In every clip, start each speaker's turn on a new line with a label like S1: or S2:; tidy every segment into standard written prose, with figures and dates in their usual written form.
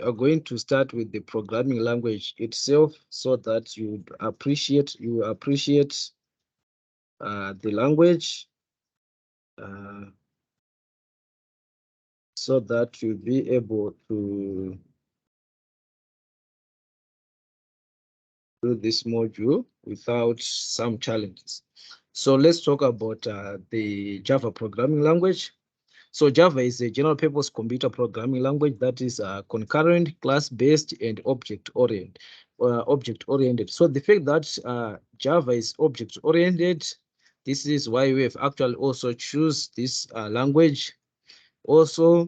S1: are going to start with the programming language itself so that you appreciate the language, so that you'll be able to do this module without some challenges. So let's talk about the Java programming language. So Java is a general purpose computer programming language that is concurrent, class-based, and object-oriented. So the fact that Java is object-oriented, this is why we have actually also choose this language. Also,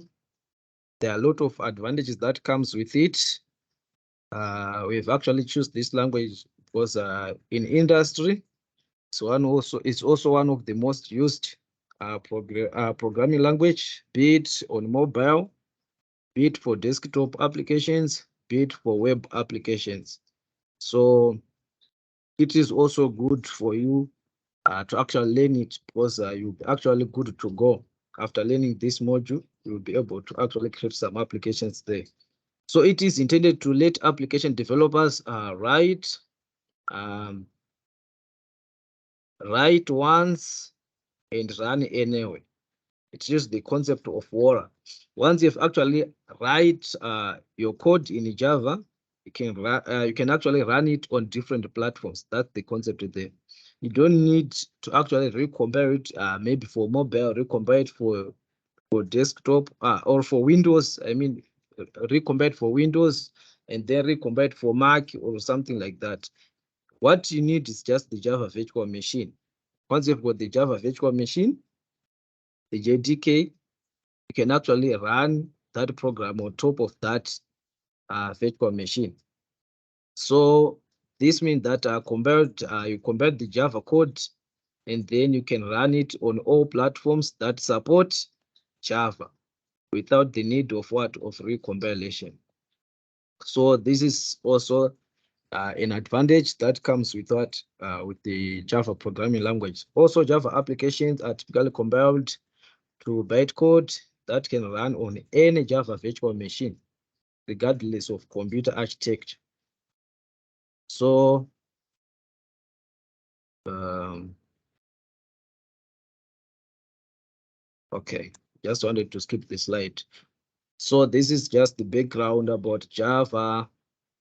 S1: there are a lot of advantages that comes with it. We've actually choose this language because in industry, it's also one of the most used programming language, be it on mobile, be it for desktop applications, be it for web applications. So it is also good for you to actually learn it, because you'll be actually good to go. After learning this module, you'll be able to actually create some applications there. So it is intended to let application developers write once and run anyway. It uses the concept of water. Once you've actually write your code in Java, you can actually run it on different platforms. That's the concept there. You don't need to actually recompile it, maybe for mobile, recompile it for desktop, or for Windows. I mean, recompile it for Windows and then recompile it for Mac or something like that. What you need is just the Java virtual machine. Once you've got the Java virtual machine, the JDK, you can actually run that program on top of that virtual machine. So this means that you convert the Java code, and then you can run it on all platforms that support Java without the need of recompilation. So this is also an advantage that comes with with the Java programming language. Also, Java applications are typically compiled to bytecode that can run on any Java virtual machine, regardless of computer architecture. So, okay, just wanted to skip the slide. So this is just the background about Java,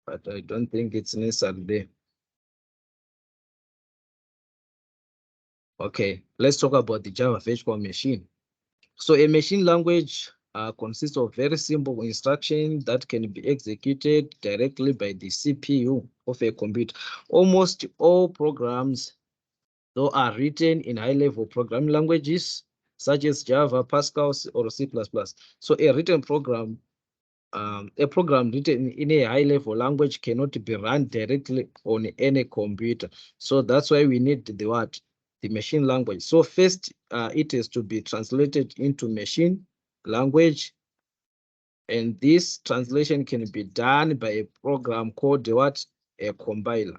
S1: but I don't think it's necessary there. Okay, let's talk about the Java virtual machine. So a machine language consists of very simple instructions that can be executed directly by the CPU of a computer. Almost all programs, though, are written in high-level programming languages such as Java, Pascal, or C++. So a program written in a high-level language cannot be run directly on any computer. So that's why we need the machine language. So first, it is to be translated into machine language, and this translation can be done by a program called a compiler.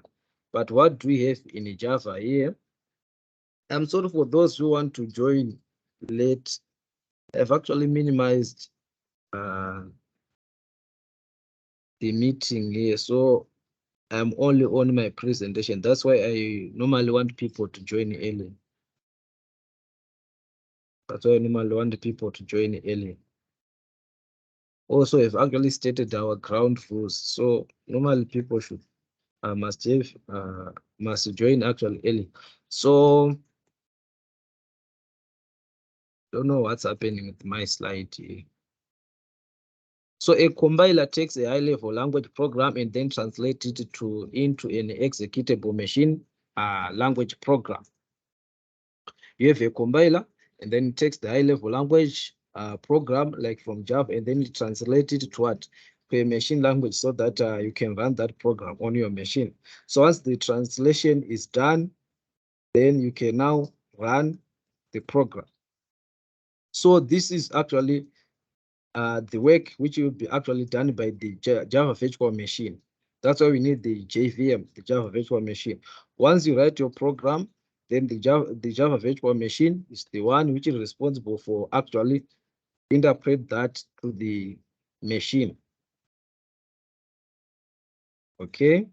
S1: But what do we have in Java here? I'm sorry for those who want to join late. I've actually minimized the meeting here, so I'm only on my presentation. That's why I normally want people to join early. That's why I normally want people to join early. Also, I've actually stated our ground rules, so normally people must join actually early. So don't know what's happening with my slide here. So a compiler takes a high-level language program and then translates it into an executable machine language program. You have a compiler, and then it takes the high-level language program, like from Java, and then it translates it to a machine language so that you can run that program on your machine. So once the translation is done, then you can now run the program. So this is actually the work which will be actually done by the Java virtual machine. That's why we need the JVM, the Java virtual machine. Once you write your program, then the Java virtual machine is the one which is responsible for actually interpret that to the machine. Okay.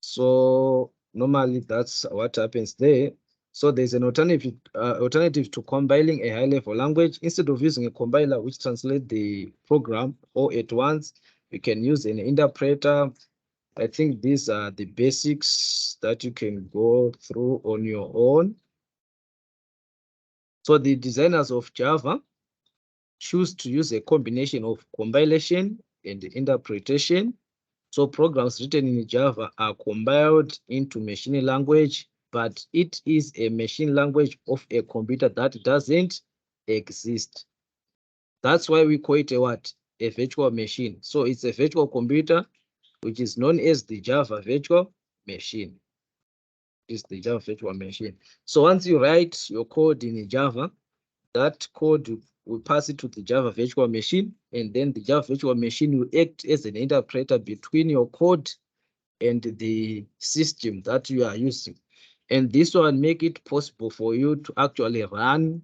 S1: So normally that's what happens there. So there's an alternative to compiling a high-level language. Instead of using a compiler which translates the program all at once, you can use an interpreter. I think these are the basics that you can go through on your own. So the designers of Java choose to use a combination of compilation and interpretation. So programs written in Java are compiled into machine language, but it is a machine language of a computer that doesn't exist. That's why we call it a what? A virtual machine. So it's a virtual computer, which is known as the Java virtual machine. It's the Java virtual machine. So once you write your code in Java, that code will pass it to the Java virtual machine, and then the Java virtual machine will act as an interpreter between your code and the system that you are using. And this one make it possible for you to actually run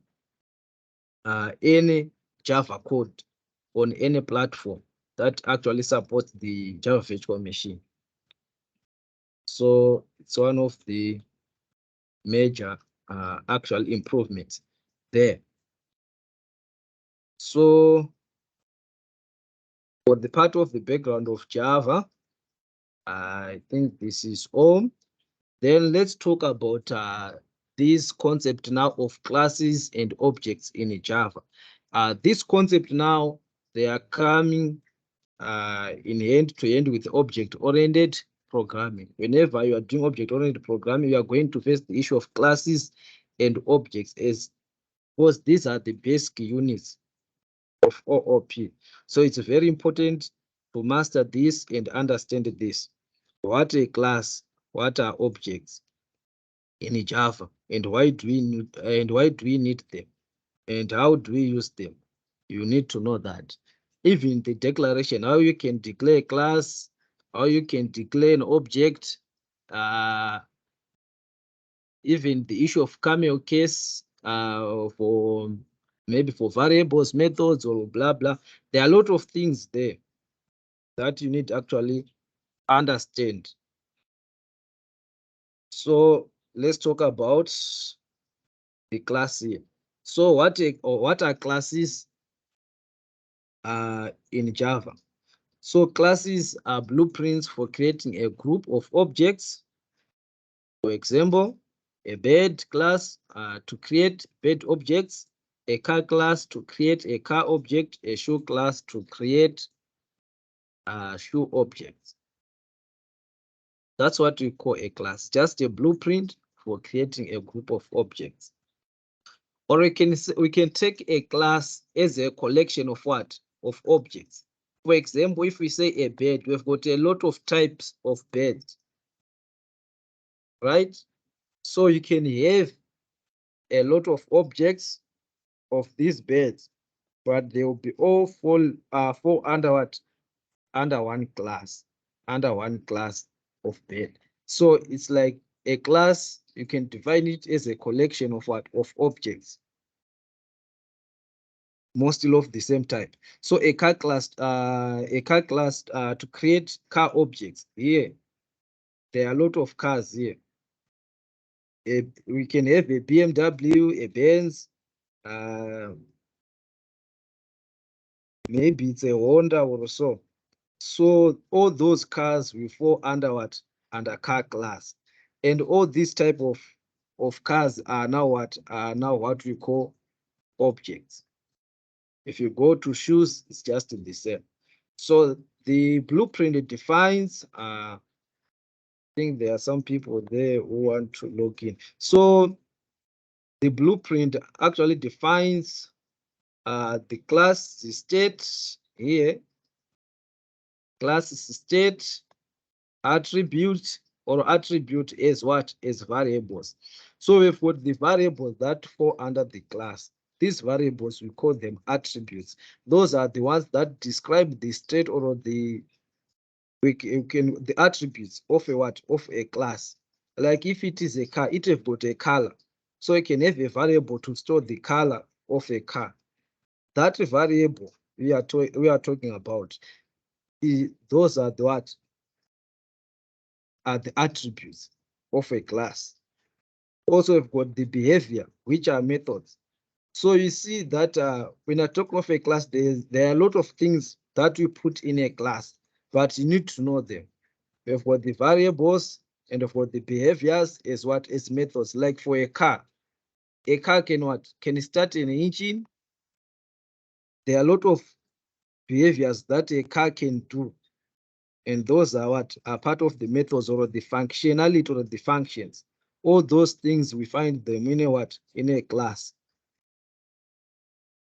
S1: any Java code on any platform that actually supports the Java virtual machine. So it's one of the major actual improvements there. So for the part of the background of Java, I think this is all. Then let's talk about this concept now of classes and objects in Java. This concept now, they are coming in hand to hand with object-oriented programming. Whenever you are doing object-oriented programming, you are going to face the issue of classes and objects, as because these are the basic units of OOP. So it's very important to master this and understand this. What a class, what are objects in Java, and why do we need them, and how do we use them? You need to know that. Even the declaration, how you can declare a class, how you can declare an object, even the issue of camel case for maybe for variables, methods, or blah blah. There are a lot of things there that you need to actually understand. So let's talk about the class here. So what are classes in Java? So classes are blueprints for creating a group of objects. For example, a bird class to create bird objects, a car class to create a car object, a shoe class to create shoe objects. That's what we call a class, just a blueprint for creating a group of objects. Or we can take a class as a collection of what? Of objects. For example, if we say a bird, we've got a lot of types of birds, right? So you can have a lot of objects of these birds, but they will be all fall under what? Under one class, of bird. So it's like a class, you can define it as a collection of what? Of objects, mostly of the same type. So a car class to create car objects. Here, there are a lot of cars here. We can have a BMW, a Benz, maybe it's a Honda or so. So all those cars will fall under what? Under car class. And all these type of cars are now what? Are now what we call objects. If you go to shoes, it's just the same. So the blueprint, it defines, I think there are some people there who want to log in. So the blueprint actually defines the class, the state here, class state, attribute, or attribute as what? As variables. So we've got the variables that fall under the class. These variables, we call them attributes. Those are the ones that describe the state or the attributes of a what? Of a class. Like if it is a car, it have got a color. So you can have a variable to store the color of a car. That variable we are talking about those are the what? Are the attributes of a class. Also, we've got the behavior, which are methods. So you see that when I talk of a class, there are a lot of things that we put in a class, but you need to know them. We've got the variables and we've got the behaviors as what as methods. Like for a car can what? Can start an engine. There are a lot of behaviors that a car can do. And those are what are part of the methods or the functionality or the functions. All those things we find them in a what? In a class.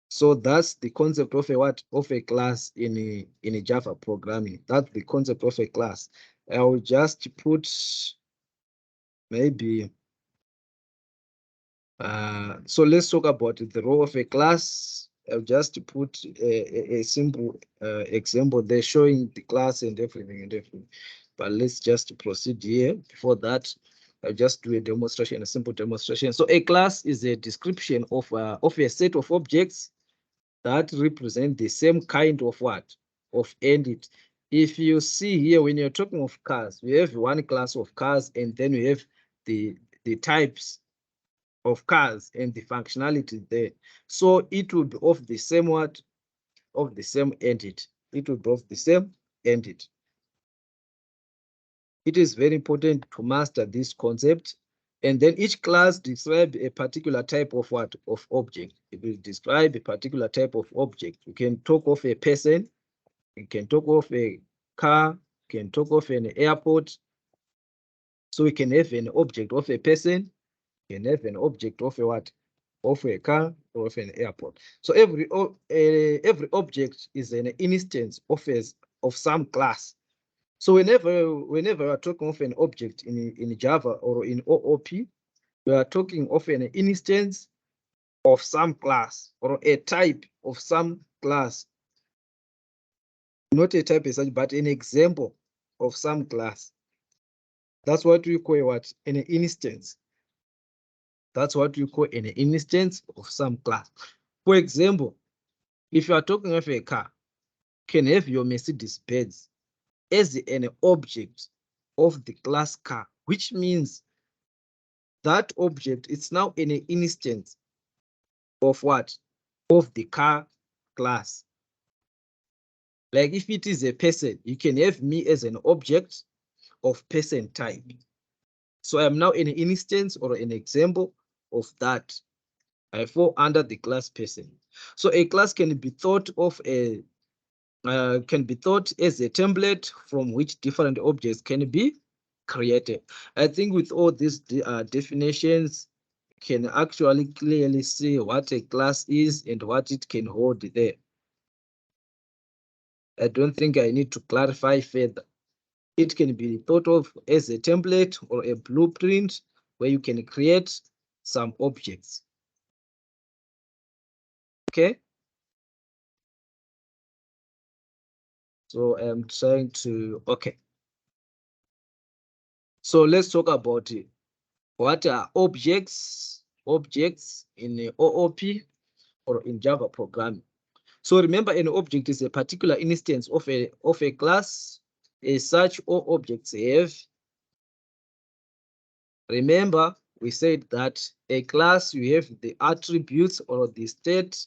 S1: So that's the concept of a what? Of a class in a Java programming. That's the concept of a class. I will just put maybe so let's talk about the role of a class. I'll just put a simple example there showing the class and everything. But let's just proceed here. Before that, I'll just do a demonstration, a simple demonstration. So a class is a description of a set of objects that represent the same kind of what? Of entity. If you see here, when you're talking of cars, we have one class of cars, and then we have the types of cars and the functionality there. So it will be of the same what? Of the same entity. It will be of the same entity. It is very important to master this concept. And then each class describes a particular type of what? Of object. It will describe a particular type of object. You can talk of a person, you can talk of a car, you can talk of an airport. So we can have an object of a person, you can have an object of a what? Of a car or of an airport. So every object is an instance of some class. So whenever we're talking of an object in Java or in OOP, we are talking of an instance of some class or a type of some class. Not a type as such, but an example of some class. That's what we call what? An instance. That's what we call an instance of some class. For example, if you are talking of a car, you can have your Mercedes-Benz as an object of the class car, which means that object is now an instance of what? Of the car class. Like if it is a person, you can have me as an object of person type. So I'm now an instance or an example of that. I fall under the class person. So a class can be thought of as a template from which different objects can be created. I think with all these definitions, you can actually clearly see what a class is and what it can hold there. I don't think I need to clarify further. It can be thought of as a template or a blueprint where you can create some objects. Okay. So I'm trying to, okay. So let's talk about it. What are objects in OOP or in Java programming? So remember, an object is a particular instance of a class. As such, all objects have. Remember, we said that a class, you have the attributes or the state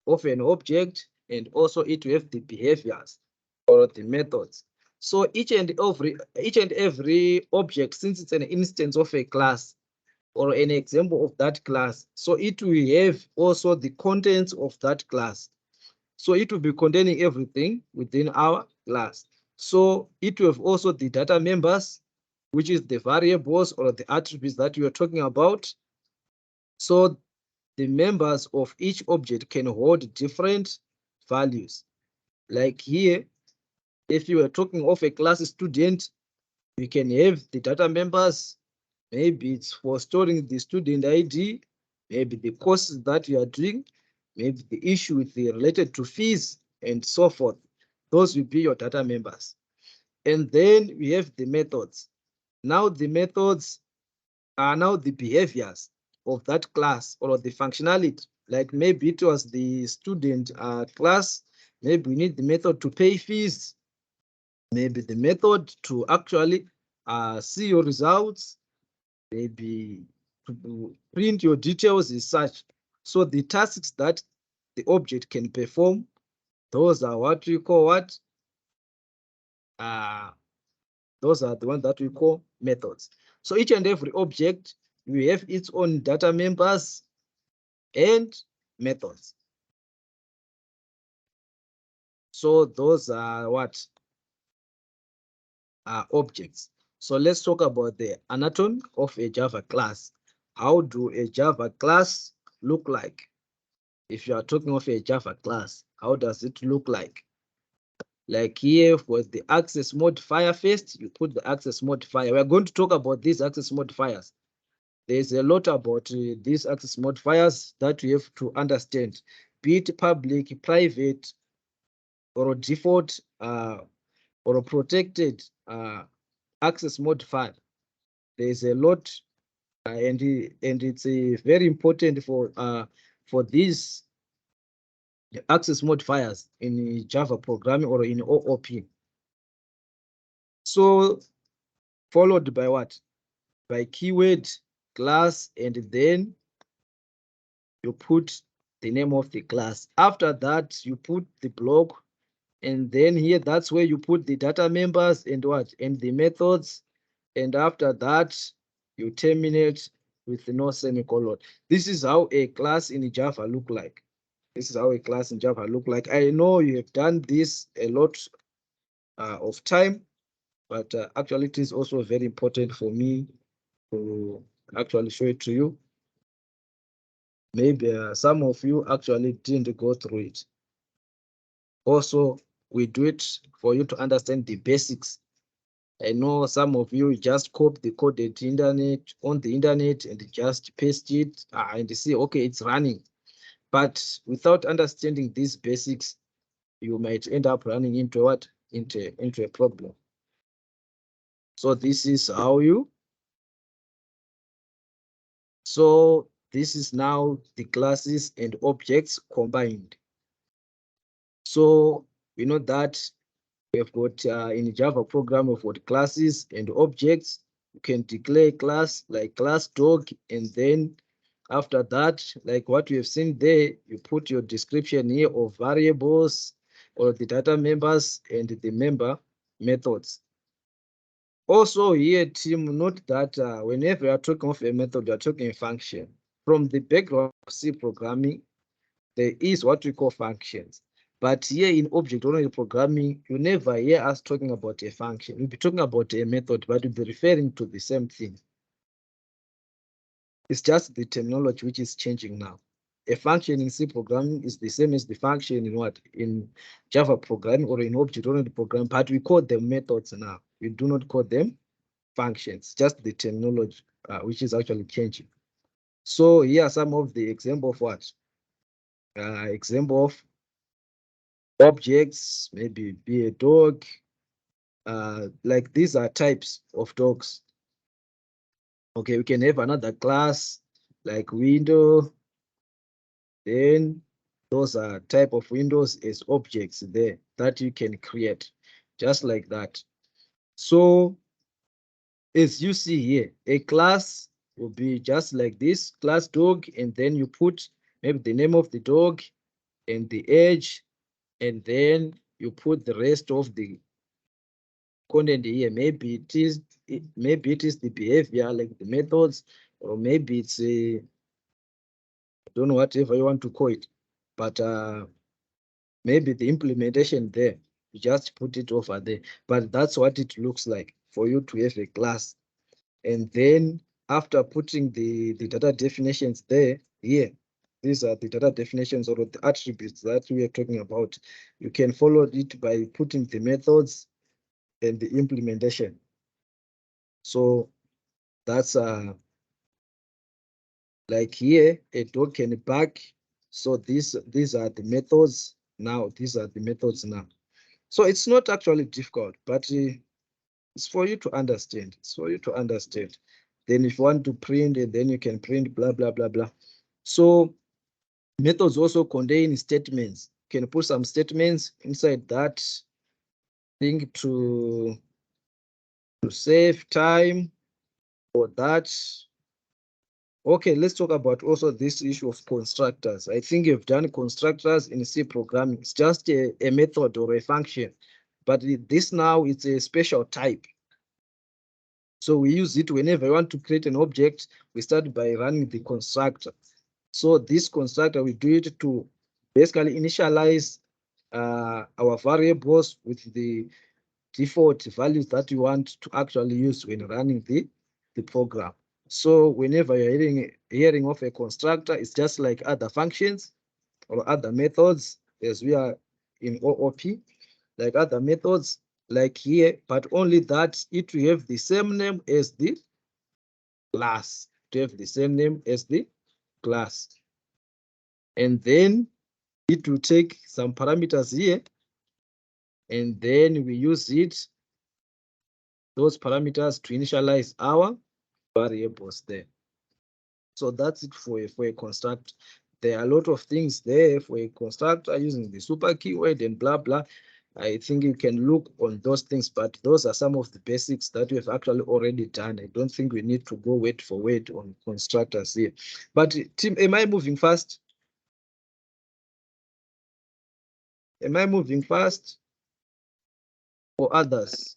S1: of an object, and also it will have the behaviors or the methods. So each and every object, since it's an instance of a class or an example of that class, so it will have also the contents of that class. So it will be containing everything within our class. So it will have also the data members, which is the variables or the attributes that we are talking about. So the members of each object can hold different values. Like here, if you are talking of a class student, you can have the data members. Maybe it's for storing the student ID, maybe the courses that you are doing, maybe the issue with the related to fees and so forth. Those will be your data members. And then we have the methods. Now the methods are now the behaviors of that class or the functionality. Like maybe it was the student class, Maybe we need the method to pay fees. Maybe the method to actually see your results. Maybe to print your details is such. So the tasks that the object can perform, those are what we call what? Those are the ones that we call methods. So each and every object, we have its own data members and methods. So those are what? Are objects. So let's talk about the anatomy of a Java class. How do a Java class look like? If you are talking of a Java class, how does it look like? Like here for the access modifier first, you put the access modifier. We're going to talk about these access modifiers. There's a lot about these access modifiers that you have to understand, be it public, private, or default, or a protected access modifier. There's a lot, and it's very important for these access modifiers in Java programming or in OOP. So followed by what? By keyword, class, and then you put the name of the class. After that, you put the block, and then here that's where you put the data members and what? And the methods. And after that, you terminate with no semicolon. This is how a class in Java look like. This is how a class in Java look like. I know you have done this a lot of time, but actually it is also very important for me to actually show it to you. Maybe some of you actually didn't go through it. Also, we do it for you to understand the basics. I know some of you just copy the code at on the internet and just paste it and see, okay, it's running. But without understanding these basics, you might end up running into what? Into a problem. So this is how you. So this is now the classes and objects combined. So we know that we have got in Java program, we've got classes and objects. You can declare a class like class dog, and then after that, like what we have seen there, you put your description here of variables or the data members and the member methods. Also here, team, note that whenever you are talking of a method, you are talking a function. From the background of C programming, there is what we call functions. But here in object-oriented programming, you never hear us talking about a function. We'll be talking about a method, but we'll be referring to the same thing. It's just the terminology which is changing now. A function in C programming is the same as the function in what? In Java programming or in object-oriented programming, but we call them methods now. We do not call them functions, just the terminology which is actually changing. So here are some of the example of what? Example of objects, maybe be a dog. Like these are types of dogs. Okay, we can have another class like window. Then those are type of windows as objects there that you can create, just like that. So as you see here, a class will be just like this, class dog, and then you put maybe the name of the dog and the age, and then you put the rest of the content here. Maybe it is the behavior, like the methods, or maybe it's a, I don't know, whatever you want to call it, but maybe the implementation there, you just put it over there. But that's what it looks like for you to have a class. And then after putting the data definitions there, here, these are the data definitions or the attributes that we are talking about. You can follow it by putting the methods and the implementation. So that's like here, a dog can bark. So these are the methods now. These are the methods now. So it's not actually difficult, but it's for you to understand. It's for you to understand. Then if you want to print it, then you can print blah, blah, blah, blah. So methods also contain statements. can put some statements inside that thing to save time for that. Okay, let's talk about also this issue of constructors. I think you've done constructors in C programming. It's just a method or a function, but this now it's a special type. So we use it whenever we want to create an object. We start by running the constructor. So this constructor, we do it to basically initialize our variables with the default values that you want to actually use when running the program. So whenever you're hearing of a constructor, it's just like other functions or other methods, as we are in OOP, like other methods, like here, but only that it will have the same name as the class. To have the same name as the class. And then it will take some parameters here, and then we use those parameters to initialize our variables there. So that's it for a constructor. There are a lot of things there for a constructor using the super keyword and blah blah. I think you can look on those things, but those are some of the basics that we have actually already done. I don't think we need to go word for word on constructors here. But Tim, am I moving fast? Am I moving fast for others?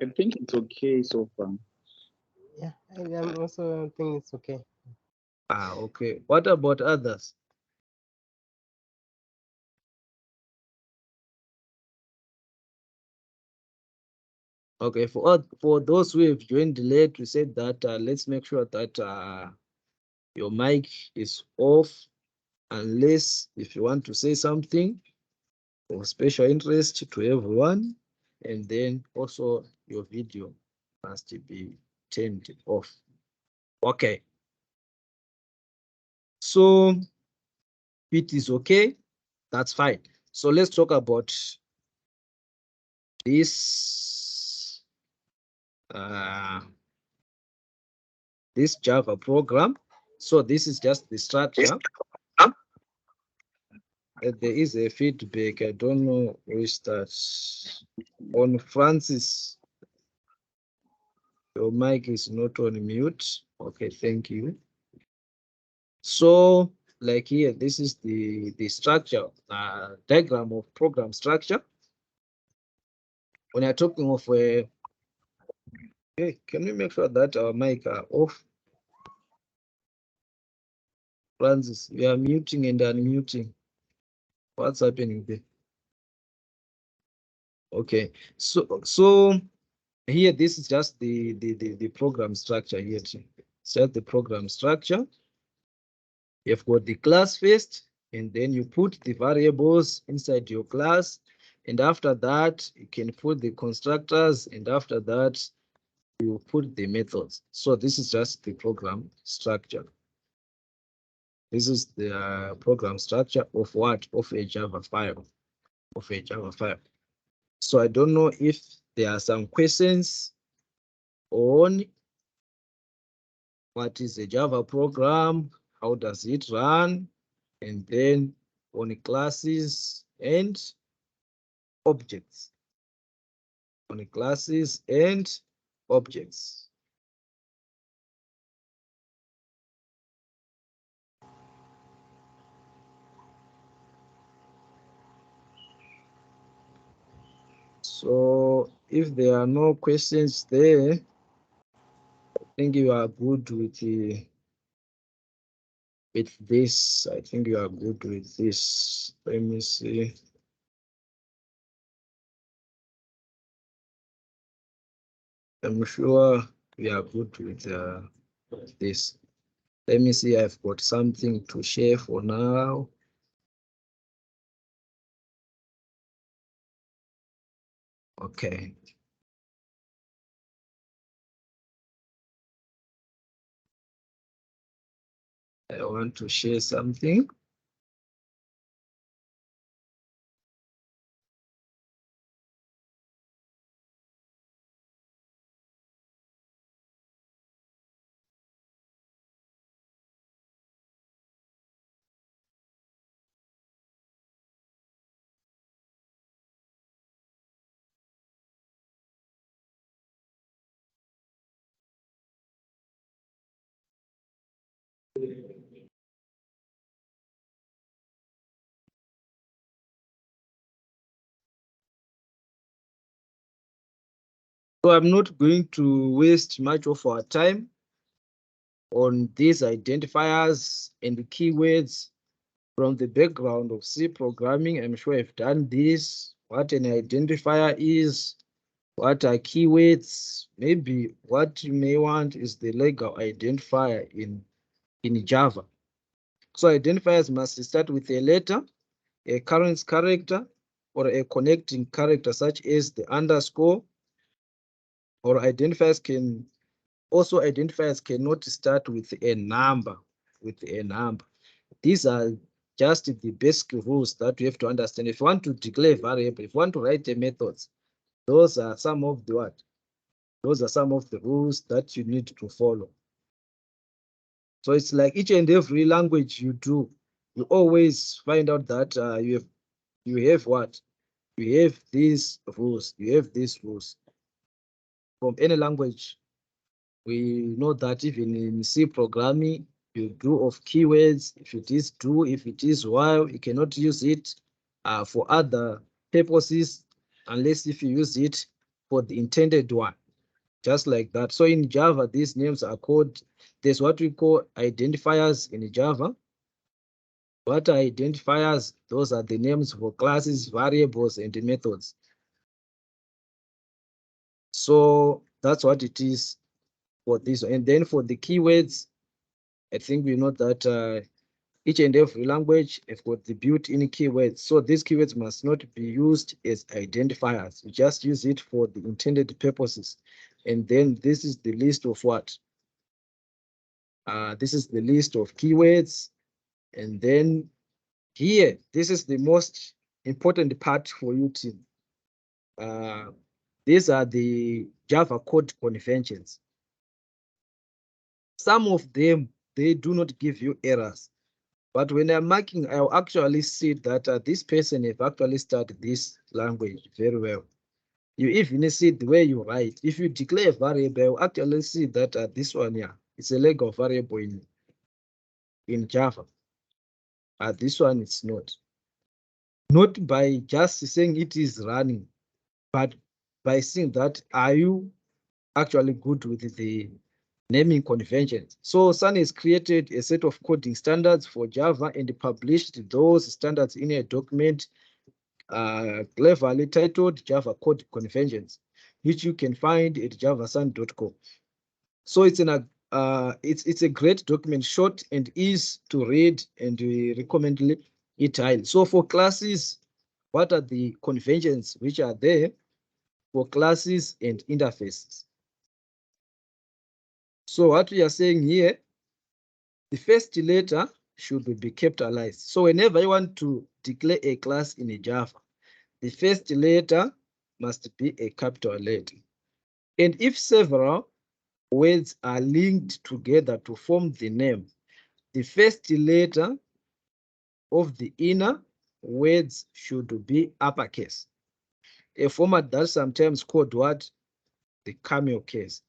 S2: I think it's okay so far.
S3: Yeah, I'm also think it's okay.
S1: Okay. What about others? Okay, for those who have joined late, we said that let's make sure that your mic is off, unless if you want to say something of special interest to everyone, and then also your video must be turned off. Okay. So it is okay, that's fine. So let's talk about this Java program. So this is just the structure. There is a feedback. I don't know which that's on. Francis, your mic is not on mute. Okay, thank you. So like here, this is the structure, diagram of program structure. When you're talking of a, hey, can we make sure that our mic are off? Francis, we are muting and unmuting. What's happening there? Okay, so here this is just the program structure here. It's just the program structure. You've got the class first, and then you put the variables inside your class, and after that you can put the constructors, and after that you put the methods. So this is just the program structure. This is the program structure of what? Of a Java file. Of a Java file. So I don't know if there are some questions on what is a Java program, how does it run, and then on classes and objects. On classes and objects. So if there are no questions there, I think you are good with this. I think you are good with this. Let me see. I'm sure we are good with this. Let me see. I've got something to share for now. Okay. I want to share something. So I'm not going to waste much of our time on these identifiers and the keywords from the background of C programming. I'm sure I've done this, what an identifier is, what are keywords. Maybe what you may want is the legal identifier in Java. So identifiers must start with a letter, a current character, or a connecting character such as the underscore, or identifiers cannot start with a number, These are just the basic rules that you have to understand. If you want to declare a variable, if you want to write a method, those are some of the what? Those are some of the rules that you need to follow. So it's like each and every language you do, you always find out that you have what? You have these rules. You have these rules. From any language, we know that even in C programming, you do of keywords. If it is do, if it is while, you cannot use it for other purposes unless if you use it for the intended one. Just like that. So in Java, these names are called, there's what we call identifiers in Java. What are identifiers? Those are the names for classes, variables, and methods. So that's what it is for this. And then for the keywords, I think we know that each and every language have got the built-in keywords. So these keywords must not be used as identifiers. You just use it for the intended purposes. And then this is the list of what? This is the list of keywords. And then here, this is the most important part for you to. These are the Java code conventions. Some of them, they do not give you errors. But when I'm marking, I'll actually see that this person have actually studied this language very well. You even see the way you write. If you declare a variable, I'll actually see that this one here, it's a legal variable in Java. This one is not. Not by just saying it is running, but by saying that, are you actually good with the naming conventions? So Sun has created a set of coding standards for Java and published those standards in a document cleverly titled Java Code Conventions, which you can find at javasun.com. So it's it's a great document, short and easy to read, and we recommend it highly. So for classes, what are the conventions which are there for classes and interfaces? So what we are saying here, the first letter should be capitalized. So whenever you want to declare a class in a Java, the first letter must be a capital letter. And if several words are linked together to form the name, the first letter of the inner words should be uppercase, a format that's sometimes called what? The camel case.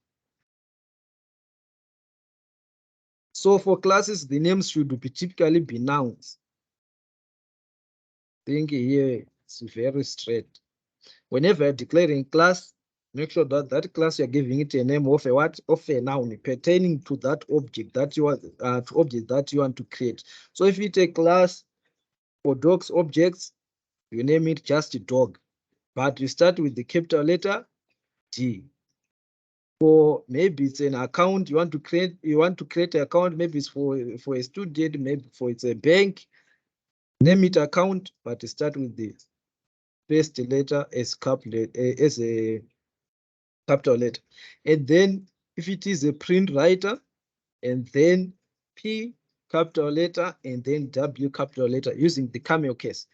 S1: So for classes, the names should typically be nouns. Think here it's very straight. Whenever you're declaring class, make sure that that class you're giving it a name of a what? Of a noun pertaining to that object that you want to create. So if you take class for dogs objects, you name it just dog, but you start with the capital letter D. For maybe it's an account you want to create an account, maybe it's for a student, maybe for it's a bank, name it account, but start with the first letter as a capital letter. And then if it is a print writer, and then P capital letter, and then W capital letter, using the camel case.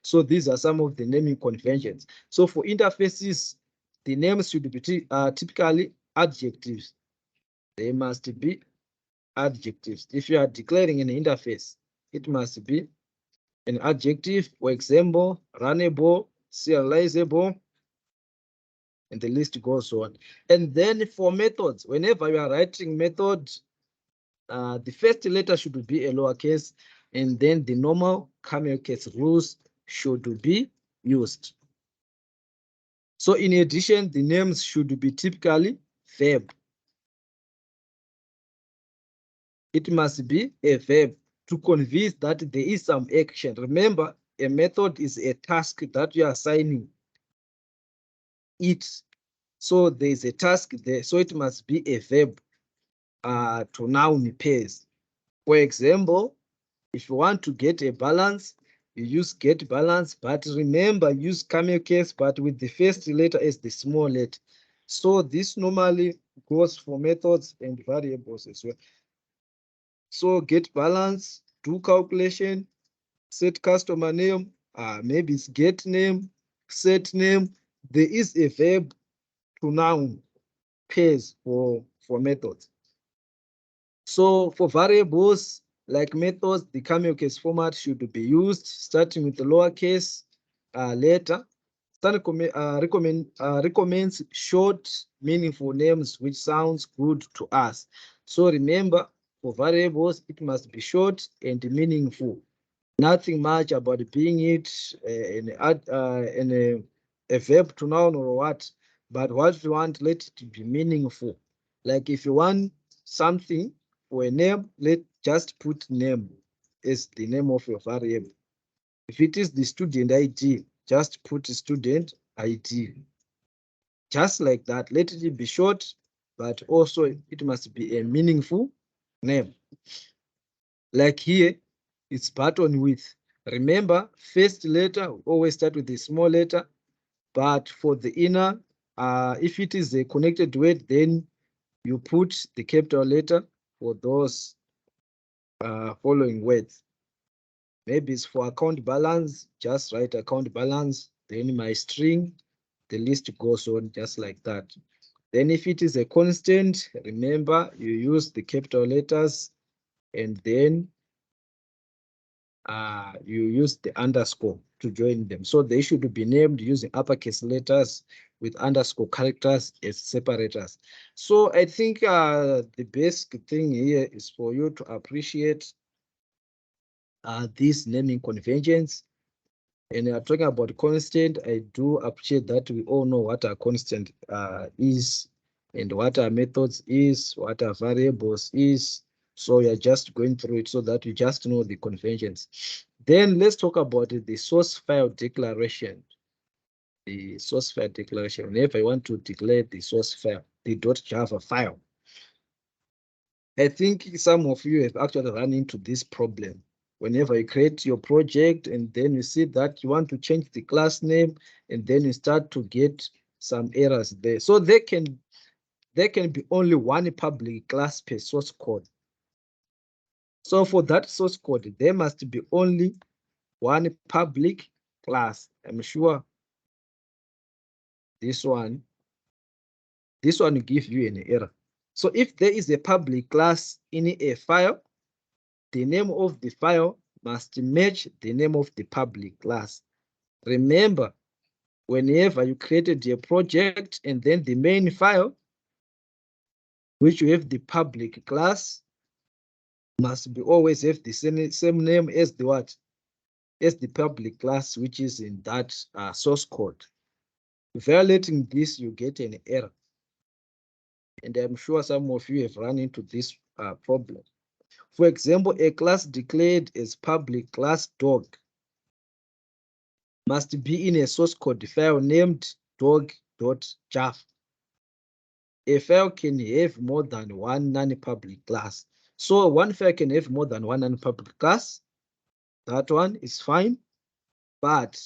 S1: So these are some of the naming conventions. So for interfaces, the names should be typically adjectives. They must be adjectives. If you are declaring an interface, it must be an adjective. For example, runnable, serializable, and the list goes on. And then for methods, whenever you are writing methods, the first letter should be a lowercase, and then the normal camel case rules should be used. So in addition, the names should be typically verb. It must be a verb to convince that there is some action. Remember, a method is a task that you are assigning it. So there is a task there. So it must be a verb to noun pairs. For example, if you want to get a balance, you use get balance, but remember, use camel case, but with the first letter as the small letter. So this normally goes for methods and variables as well. So get balance, do calculation, set customer name, maybe it's get name, set name. There is a verb to noun pairs for methods. So for variables like methods, the camel case format should be used, starting with the lowercase letter. Stan recommends short, meaningful names which sounds good to us. So remember, for variables, it must be short and meaningful. Nothing much about being it in a verb to noun or what, but what you want, let it be meaningful. Like if you want something for a name, let just put name as the name of your variable. If it is the student ID, just put student ID. Just like that, let it be short, but also it must be a meaningful name. Like here, it's button width. Remember, first letter always start with a small letter, but for the inner, if it is a connected word, then you put the capital letter for those following words. Maybe it's for account balance, just write account balance, then my string, the list goes on just like that. Then if it is a constant, remember you use the capital letters and then you use the underscore to join them. So they should be named using uppercase letters with underscore characters as separators. So I think the basic thing here is for you to appreciate these naming conventions. And talking about constant, I do appreciate that we all know what a constant is and what our methods is, what our variables is. So we are just going through it so that we just know the conventions. Then let's talk about the source file declaration. The source file declaration. Whenever I want to declare the source file, the .java file, I think some of you have actually run into this problem. Whenever you create your project and then you see that you want to change the class name and then you start to get some errors there. So there can be only one public class per source code. So for that source code, there must be only one public class. I'm sure this one will give you an error. So if there is a public class in a file, the name of the file must match the name of the public class. Remember, whenever you created a project and then the main file, which you have the public class, must be always have the same name as the what? As the public class, which is in that source code. Violating this, you get an error. And I'm sure some of you have run into this problem. For example, a class declared as public class dog must be in a source code file named dog.java. A file can have more than one non-public class. So one file can have more than one non-public class. That one is fine, but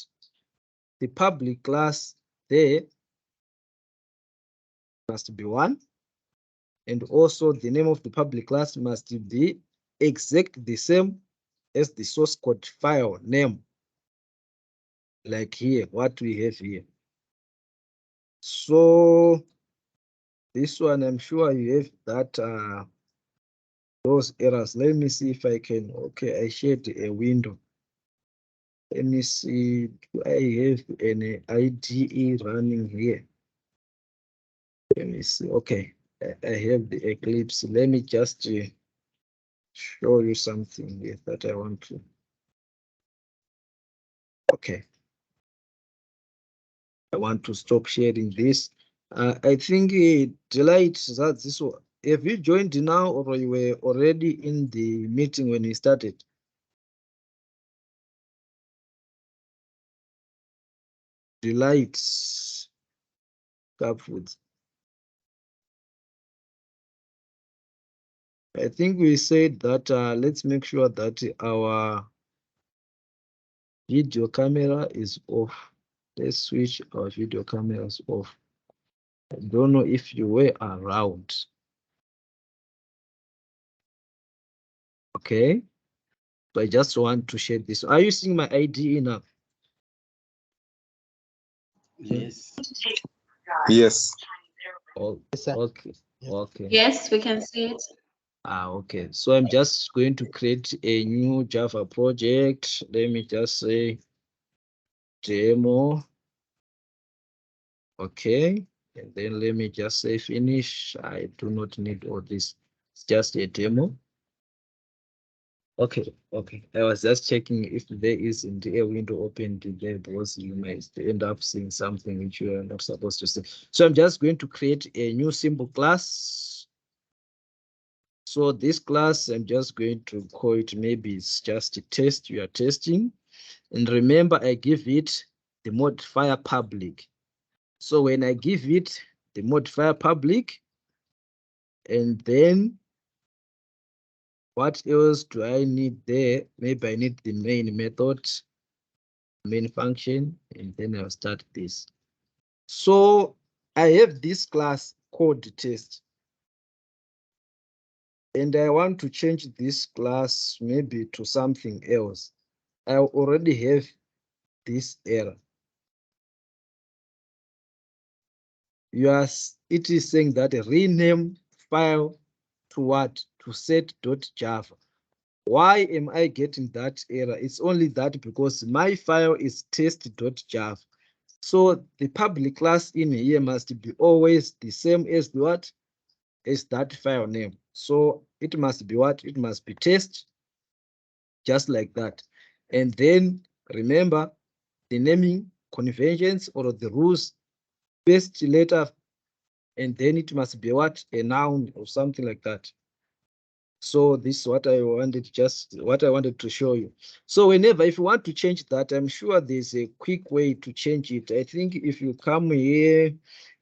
S1: the public class there must be one. And also the name of the public class must be exact the same as the source code file name. Like here, what we have here. So this one, I'm sure you have that those errors. Let me see if I can. Okay, I shared a window. Let me see. Do I have an IDE running here? Let me see. Okay, I have the Eclipse. Let me just show you something here that I want to. Okay. I want to stop sharing this. I think Delight, that's this one. Have you joined now or you were already in the meeting when we started? Delight, Cup Foods. I think we said that let's make sure that our video camera is off. Let's switch our video cameras off. I don't know if you were around. Okay. So I just want to share this. Are you seeing my ID now?
S2: Yes.
S4: Yes.
S1: Oh,
S3: Yes, sir.
S1: okay.
S3: Yeah.
S1: Okay.
S5: Yes, we can see it.
S1: Okay. So I'm just going to create a new Java project. Let me just say demo. Okay. And then let me just say finish. I do not need all this. It's just a demo. Okay, okay. I was just checking if there isn't a window opened there because you might end up seeing something which you are not supposed to see. So I'm just going to create a new symbol class. So this class, I'm just going to call it, maybe it's just a test you are testing. And remember, I give it the modifier public. So when I give it the modifier public, and then what else do I need there? Maybe I need the main method, main function, and then I'll start this. So I have this class called test. And I want to change this class maybe to something else. I already have this error. It is saying that rename file to what? To set.java. Why am I getting that error? It's only that because my file is test.java. So the public class in here must be always the same as the what? As that file name. So it must be what? It must be test, just like that. And then remember the naming conventions or the rules, first letter, and then it must be what? A noun or something like that. So this is what I wanted, just what I wanted to show you. So whenever, if you want to change that, I'm sure there's a quick way to change it. I think if you come here,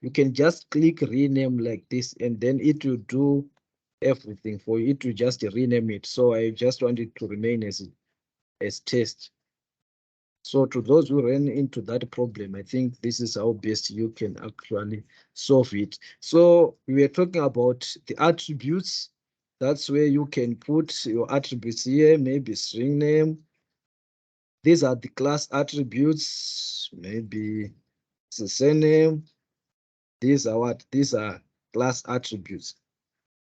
S1: you can just click rename like this, and then it will do everything for you. It will just rename it. So I just want it to remain as test. So to those who ran into that problem, I think this is how best you can actually solve it. So we were talking about the attributes. That's where you can put your attributes here, maybe string name. These are the class attributes, maybe it's a surname. These are what? These are class attributes.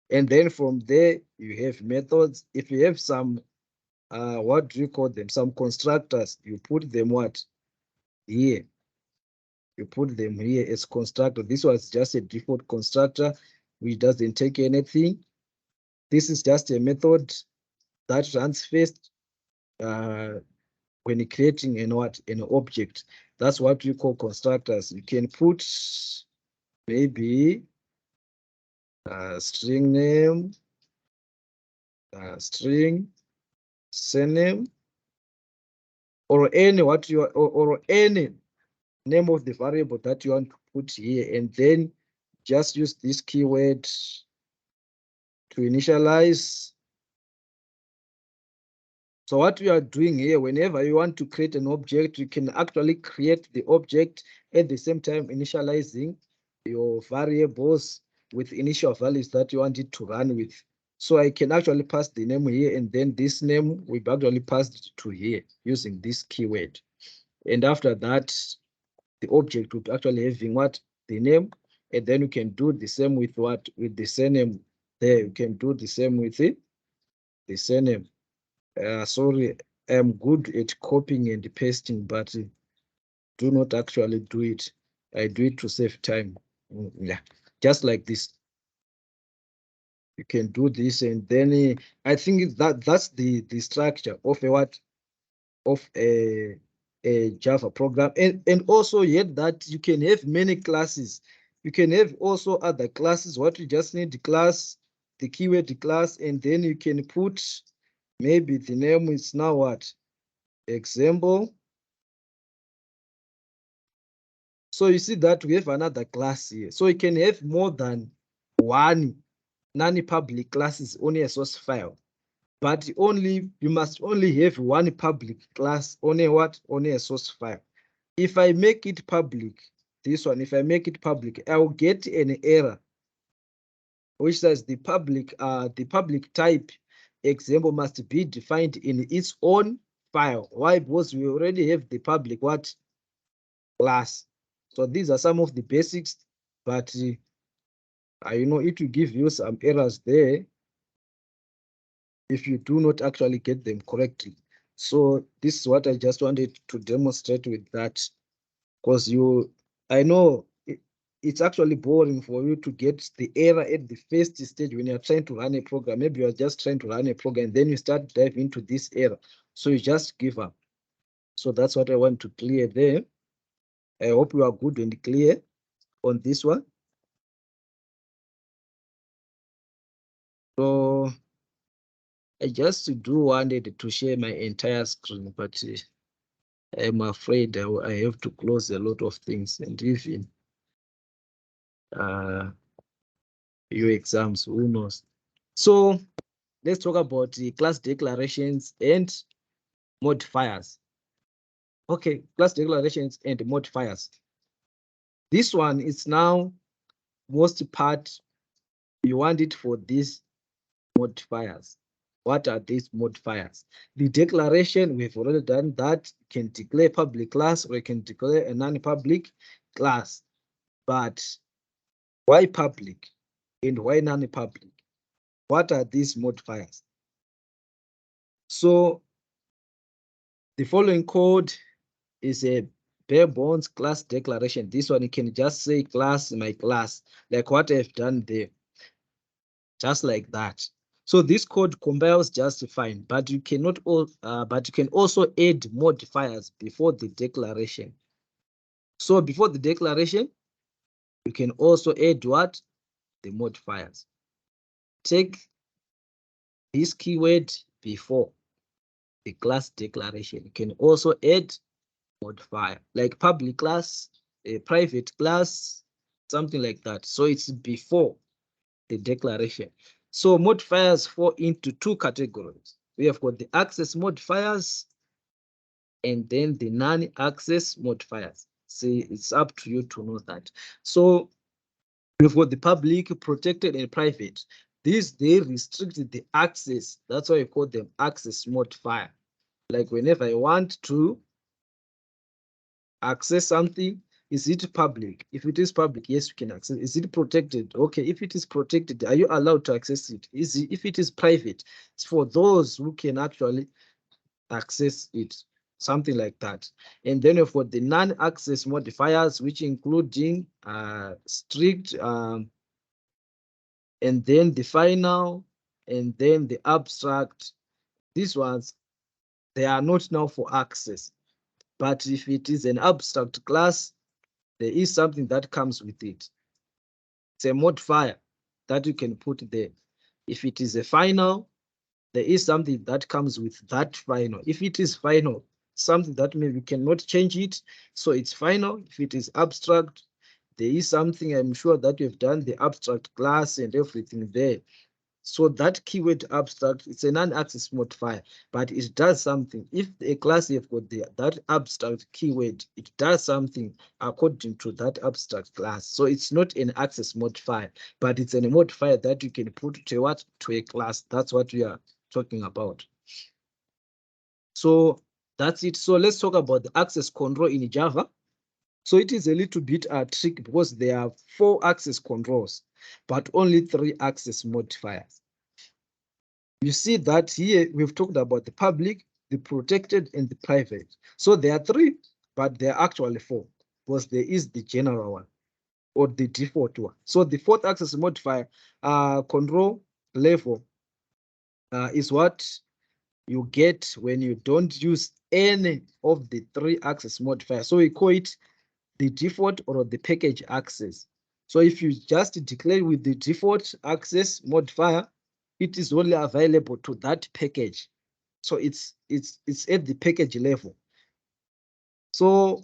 S1: And then from there, you have methods. If you have some, what do you call them? Some constructors, you put them what? Here. You put them here as constructor. This was just a default constructor which doesn't take anything. This is just a method that runs first when creating an object. That's what we call constructors. You can put maybe string name, string surname, or any what you or any name of the variable that you want to put here, and then just use this keyword to initialize. So what we are doing here, whenever you want to create an object, you can actually create the object at the same time initializing your variables with initial values that you want it to run with. So I can actually pass the name here, and then this name will be actually passed to here using this keyword. And after that, the object would actually having what? The name, and then you can do the same with what? With the surname there. You can do the same with it, the surname. Sorry, I'm good at copying and pasting, but do not actually do it. I do it to save time. Yeah, just like this. You can do this, and then I think that's the structure of a what? Of a a Java program. And also yet that you can have many classes. You can have also other classes. What you just need the class, the keyword class, and then you can put maybe the name is now what? Example. So you see that we have another class here. So you can have more than one non-public classes on a source file, but you must only have one public class on a what? On a source file. If I make it public, this one, if I make it public, I will get an error which says the public type example must be defined in its own file. Why? Because we already have the public what? Class. So these are some of the basics, but you know, it will give you some errors there if you do not actually get them correctly. So this is what I just wanted to demonstrate with that, because I know it's actually boring for you to get the error at the first stage when you're trying to run a program. Maybe you're just trying to run a program, and then you start diving into this error. So you just give up. So that's what I want to clear there. I hope you are good and clear on this one. So I just wanted to share my entire screen, but I'm afraid I have to close a lot of things, and even your exams, who knows? So let's talk about the class declarations and modifiers. Okay, class declarations and modifiers. This one is now most part you want it for these modifiers. What are these modifiers? The declaration, we've already done that. You can declare public class or you can declare a non-public class. But why public and why non-public? What are these modifiers? So the following code is a bare bones class declaration. This one you can just say class, my class, like what I've done there. Just like that. So this code compiles just fine, but you cannot but you can also add modifiers before the declaration. So before the declaration, you can also add what? The modifiers. Take this keyword before the class declaration. You can also add modifier like public class, a private class, something like that. So it's before the declaration. So modifiers fall into two categories. We have got the access modifiers and then the non-access modifiers. See, it's up to you to know that. So we've got the public, protected, and private. These, they restrict the access. That's why we call them access modifier. Like whenever I want to access something, is it public? If it is public, yes, you can access. Is it protected? Okay, if it is protected, are you allowed to access it? If it is private, it's for those who can actually access it, something like that. And then you've got the non-access modifiers, which including strict, and then the final, and then the abstract. These ones, they are not now for access. But if it is an abstract class, there is something that comes with it. It's a modifier that you can put there. If it is a final, there is something that comes with that final. If it is final, something that maybe you cannot change it, so it's final. If it is abstract, there is something, I'm sure that you've done the abstract class and everything there. So that keyword abstract, it's a non-access modifier, but it does something. If a class you've got that abstract keyword, it does something according to that abstract class. So it's not an access modifier, but it's a modifier that you can put to what? To a class. That's what we are talking about. So that's it. So let's talk about the access control in Java. So it is a little bit tricky because there are 4 access controls, but only 3 access modifiers. You see that here we've talked about the public, the protected, and the private. So there are 3, but there are actually 4 because there is the general one or the default one. So the 4th access modifier control level is what you get when you don't use any of the 3 access modifiers. So we call it the default or the package access. So if you just declare with the default access modifier, it is only available to that package. So it's at the package level. So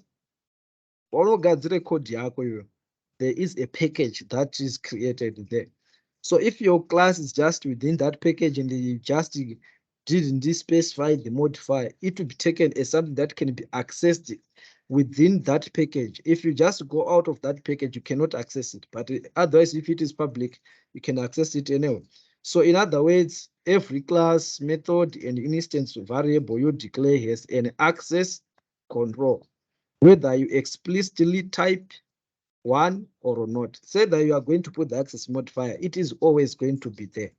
S1: there is a package that is created there. So if your class is just within that package and you just didn't specify the modifier, it will be taken as something that can be accessed within that package. If you just go out of that package, you cannot access it. But otherwise, if it is public, you can access it anyway. So in other words, every class, method, and instance variable you declare has an access control, whether you explicitly type 1 or not. Say that you are going to put the access modifier, it is always going to be there.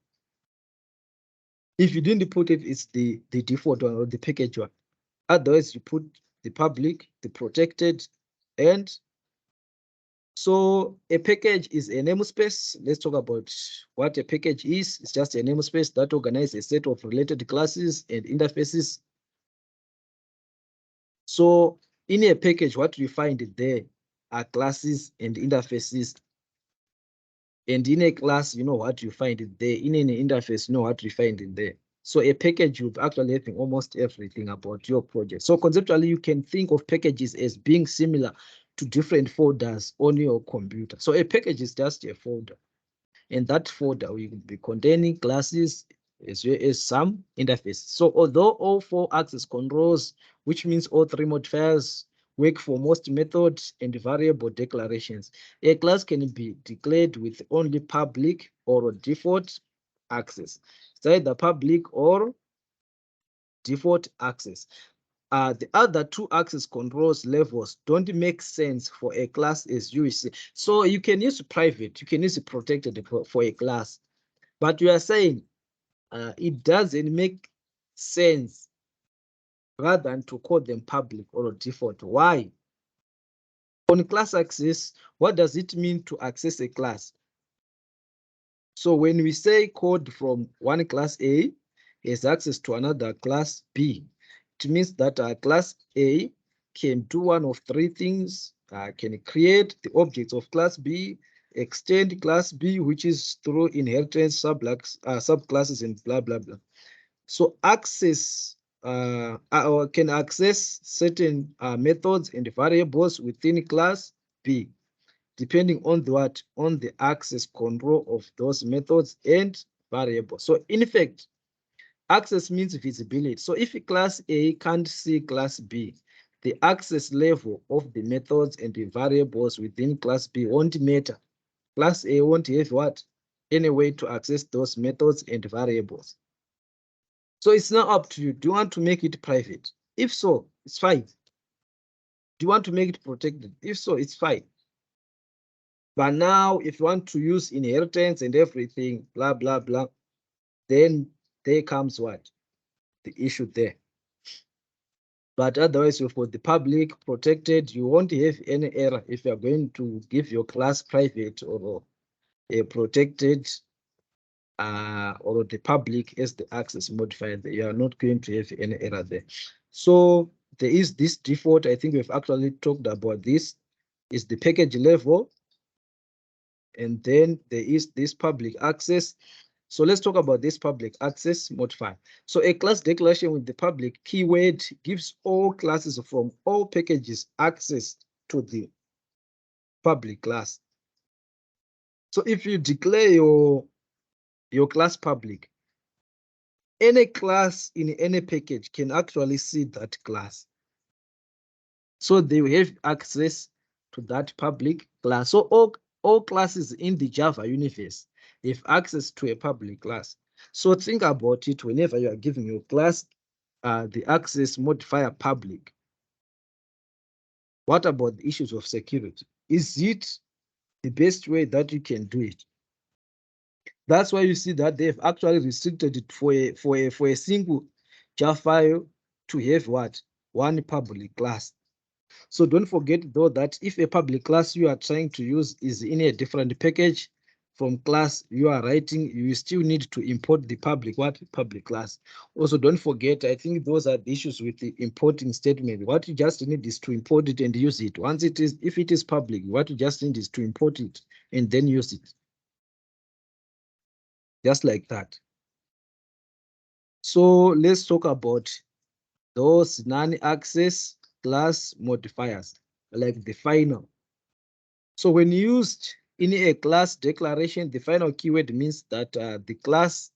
S1: If you didn't put it, it's the default one or the package one. Otherwise, you put the public, the protected, and so a package is a namespace. Let's talk about what a package is. It's just a namespace that organizes a set of related classes and interfaces. So in a package, what you find there are classes and interfaces. And in a class, you know what you find it there. In an interface, you know what you find in there. So a package, you've actually having almost everything about your project. So conceptually, you can think of packages as being similar to different folders on your computer. So a package is just a folder. And that folder will be containing classes as well as some interfaces. So although all 4 access controls, which means all 3 modifiers, work for most methods and variable declarations, a class can be declared with only public or default access. It's either public or default access. The other 2 access controls levels don't make sense for a class as you see. So you can use private, you can use protected for a class, but you are saying it doesn't make sense rather than to call them public or default. Why? On class access, what does it mean to access a class? So when we say code from one class A has access to another class B, it means that class A can do one of 3 things. Can create the objects of class B, extend class B, which is through inheritance, subclasses, and blah, blah, blah. So access or can access certain methods and variables within class B, depending on the access control of those methods and variables. So in fact, access means visibility. So if class A can't see class B, the access level of the methods and the variables within class B won't matter. Class A won't have what? Any way to access those methods and variables. So it's now up to you. Do you want to make it private? If so, it's fine. Do you want to make it protected? If so, it's fine. But now, if you want to use inheritance and everything, blah, blah, blah, then there comes what? The issue there. But otherwise, for the public protected, you won't have any error if you're going to give your class private or a protected or the public as the access modifier. You are not going to have any error there. So there is this default. I think we've actually talked about this. Is the package level. And then there is this public access. So let's talk about this public access modifier. So a class declaration with the public keyword gives all classes from all packages access to the public class. So if you declare your class public, any class in any package can actually see that class. So they will have access to that public class. So all classes in the Java universe have access to a public class. So think about it whenever you are giving your class the access modifier public. What about the issues of security? Is it the best way that you can do it? That's why you see that they've actually restricted it for a single Java file to have what? One public class. So don't forget though that if a public class you are trying to use is in a different package, from class you are writing, you still need to import the public class. Also, don't forget, I think those are the issues with the importing statement. What you just need is to import it and use it. Once it is, if it is public, what you just need is to import it and then use it. Just like that. So let's talk about those non-access class modifiers, like the final. So when used in a class declaration, the final keyword means that the class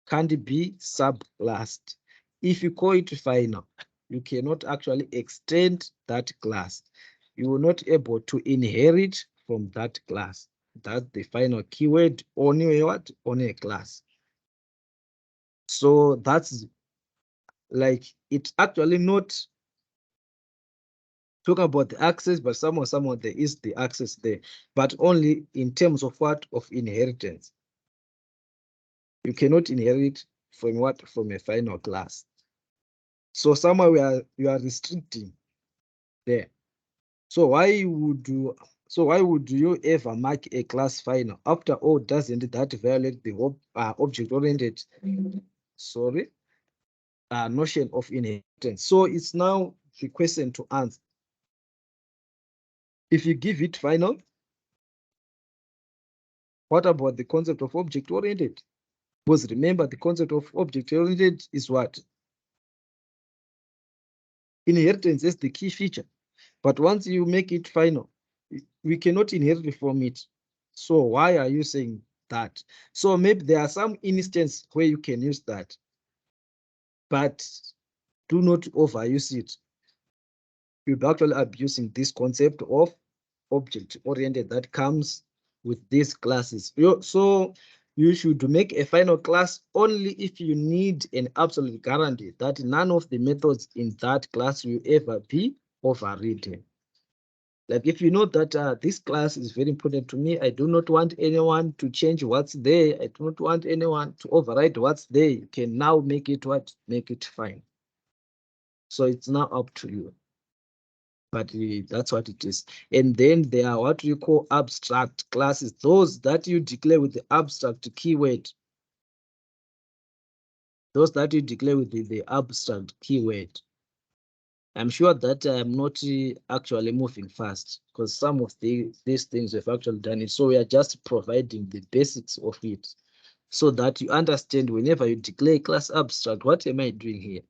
S1: can't be subclassed. If you call it final, you cannot actually extend that class. You will not able to inherit from that class. That's the final keyword on what? On a class. So that's like, it's actually not talk about the access, but somehow there is the access there, but only in terms of what? Of inheritance. You cannot inherit from what? From a final class. So somehow you are restricting there. So why would you ever mark a class final? After all, doesn't that violate the object-oriented notion of inheritance? So it's now the question to answer. If you give it final, what about the concept of object-oriented? Because remember, the concept of object-oriented is what? Inheritance is the key feature. But once you make it final, we cannot inherit from it. So why are you saying that? So maybe there are some instances where you can use that, but do not overuse it. You'll be actually abusing this concept of object-oriented that comes with these classes. So you should make a final class only if you need an absolute guarantee that none of the methods in that class will ever be overridden. Like if you know that this class is very important to me, I do not want anyone to change what's there. I do not want anyone to override what's there. You can now make it what? Make it fine. So it's now up to you. But that's what it is. And then there are what you call abstract classes, those that you declare with the abstract keyword. Those that you declare with the abstract keyword. I'm sure that I'm not actually moving fast because some of these things we've actually done it. So we are just providing the basics of it so that you understand whenever you declare class abstract, what am I doing here?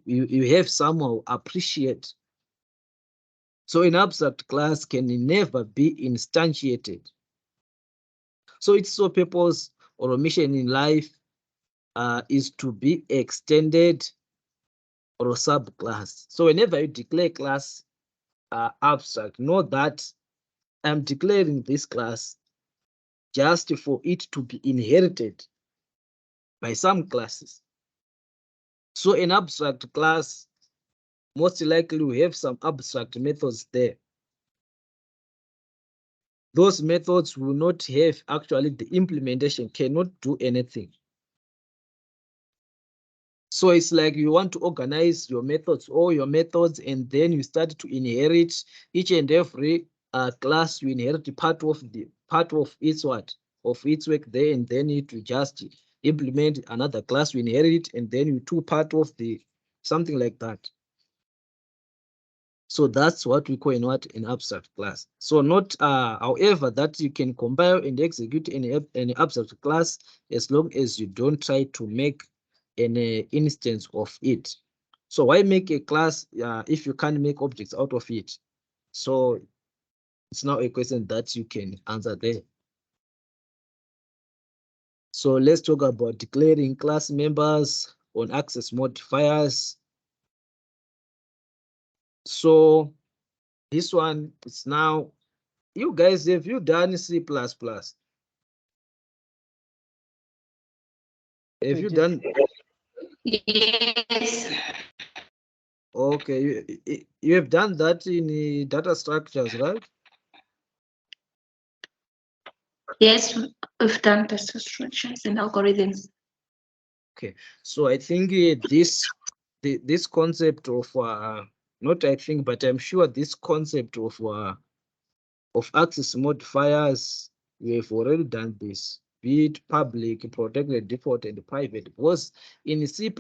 S1: You have somehow appreciate. So an abstract class can never be instantiated. So its sole purpose or mission in life is to be extended or a subclass. So whenever you declare class abstract, know that I'm declaring this class just for it to be inherited by some classes. So an abstract class most likely will have some abstract methods there. Those methods will not have actually the implementation, cannot do anything. So it's like you want to organize your methods, all your methods, and then you start to inherit each and every class. You inherit part of its what? Of its work there, and then it will just implement another class. You inherit, and then you do part of the something like that. So that's what we call an abstract class. So not however that you can compile and execute an abstract class as long as you don't try to make an instance of it. So why make a class if you can't make objects out of it? So it's now a question that you can answer there. So let's talk about declaring class members on access modifiers. So this one is now, you guys, have you done C++? Have you done?
S5: Yes.
S1: Okay, you have done that in the data structures, right?
S5: Yes, we've done data structures and algorithms.
S1: Okay, so I think this concept of not I think, but I'm sure this concept of access modifiers We have already done this. Be it public, protected, default, and private. Because in C++,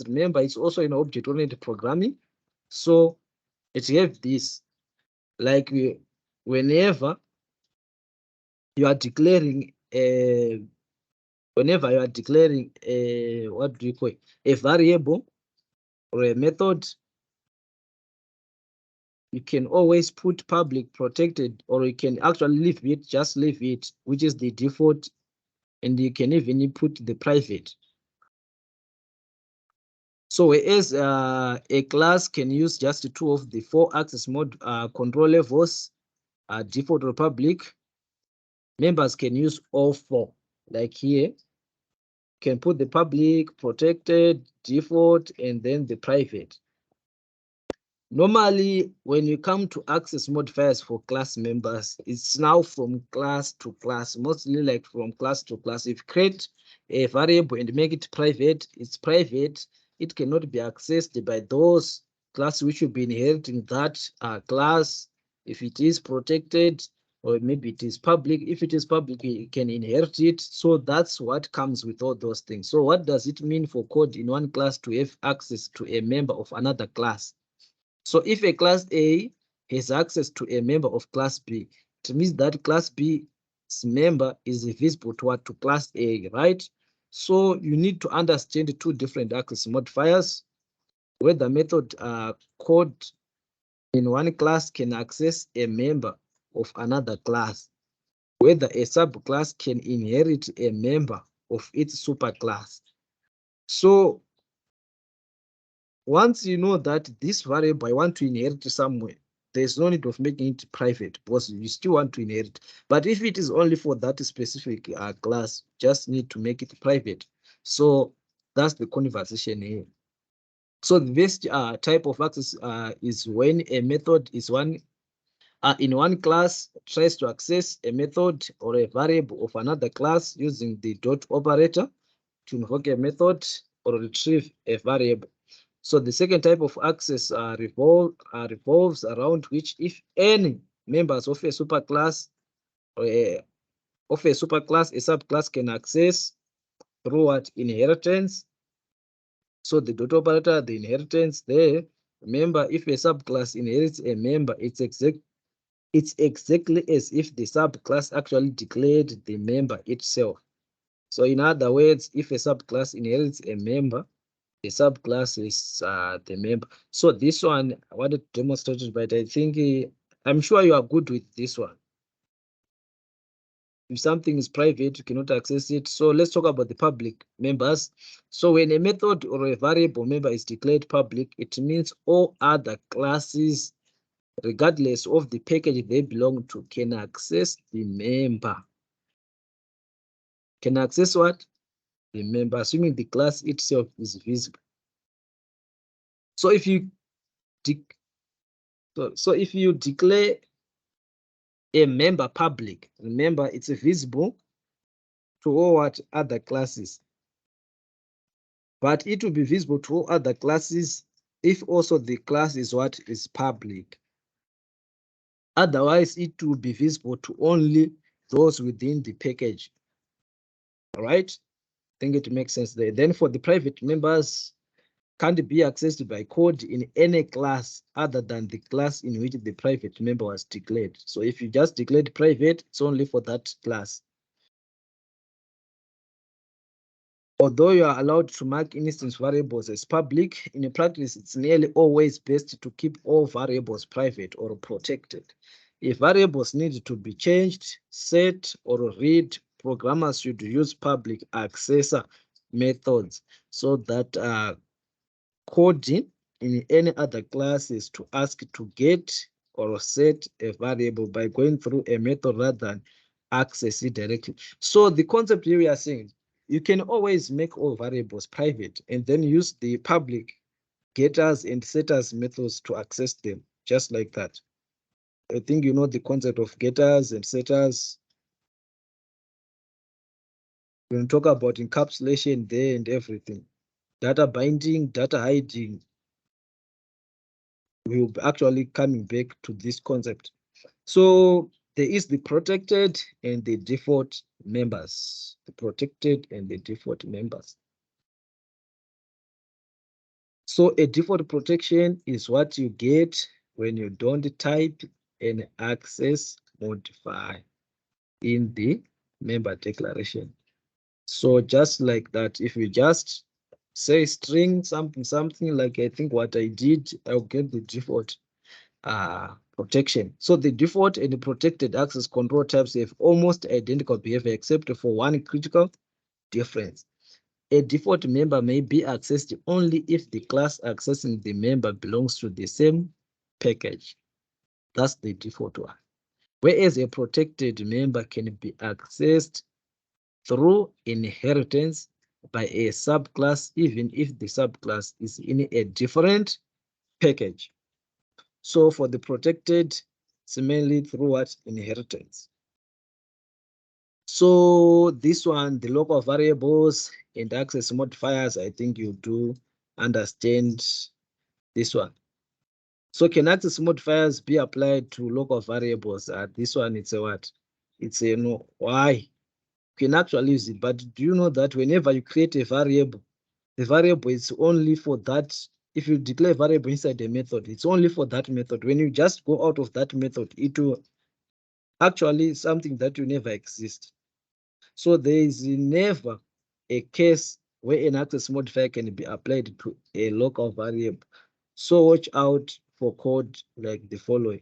S1: remember, it's also in object-oriented programming. So it have this, like whenever you are declaring what do you call it, a variable or a method, you can always put public, protected, or you can actually leave it, just leave it, which is the default, and you can even put the private. So whereas a class can use just 2 of the 4 access mode control levels, default or public, members can use all 4. Like here, can put the public, protected, default, and then the private. Normally, when you come to access modifiers for class members, it's now from class to class, mostly like from class to class. If you create a variable and make it private, it's private. It cannot be accessed by those classes which will be inheriting that class. If it is protected, or maybe it is public. If it is public, you can inherit it. So that's what comes with all those things. So what does it mean for code in one class to have access to a member of another class? So if a class A has access to a member of class B, it means that class B's member is visible to class A, right? So you need to understand 2 different access modifiers, where the method code in one class can access a member of another class, whether a subclass can inherit a member of its superclass. So once you know that this variable I want to inherit somewhere, there's no need of making it private because you still want to inherit. But if it is only for that specific class, just need to make it private. So that's the conversation here. So the best type of access is when a method is in one class tries to access a method or a variable of another class using the dot operator to invoke a method or retrieve a variable. So the second type of access revolves around which if any members of a superclass or a subclass can access through what? Inheritance. So the dot operator, the inheritance there. Remember, if a subclass inherits a member, it's exactly as if the subclass actually declared the member itself. So in other words, if a subclass inherits a member, the subclass is the member. So this one I wanted to demonstrate it, but I think I'm sure you are good with this one. If something is private, you cannot access it. So let's talk about the public members. So when a method or a variable member is declared public, it means all other classes, regardless of the package they belong to, can access the member. Can access what? The member, assuming the class itself is visible. So if you if you declare a member public, remember it's visible to all other classes, but it will be visible to all other classes if also the class is public. Otherwise, it will be visible to only those within the package. All right, I think it makes sense there. Then for the private members, can't be accessed by code in any class other than the class in which the private member was declared. So if you just declared private, it's only for that class. Although you are allowed to mark instance variables as public, in practice, it's nearly always best to keep all variables private or protected. If variables need to be changed, set, or read, programmers should use public accessor methods so that coding in any other classes to ask to get or set a variable by going through a method rather than access it directly. So the concept here we are saying, you can always make all variables private and then use the public getters and setters methods to access them, just like that. I think you know the concept of getters and setters. We're going to talk about encapsulation there and everything. Data binding, data hiding. We'll be actually coming back to this concept. So there is the protected and the default members. The protected and the default members. So a default protection is what you get when you don't type an access modifier in the member declaration. So just like that, if you just say string something like I think what I did, I'll get the default protection. So the default and the protected access control types have almost identical behavior except for one critical difference. A default member may be accessed only if the class accessing the member belongs to the same package. That's the default one. Whereas a protected member can be accessed through inheritance by a subclass, even if the subclass is in a different package. So for the protected, it's mainly through what? Inheritance. So this one, the local variables and access modifiers, I think you do understand this one. So can access modifiers be applied to local variables? This one, it's a what? It's a no. Why? You can actually use it, but do you know that whenever you create a variable, the variable is only for that. If you declare a variable inside a method, it's only for that method. When you just go out of that method, it will actually something that will never exist. So there is never a case where an access modifier can be applied to a local variable. So watch out for code like the following.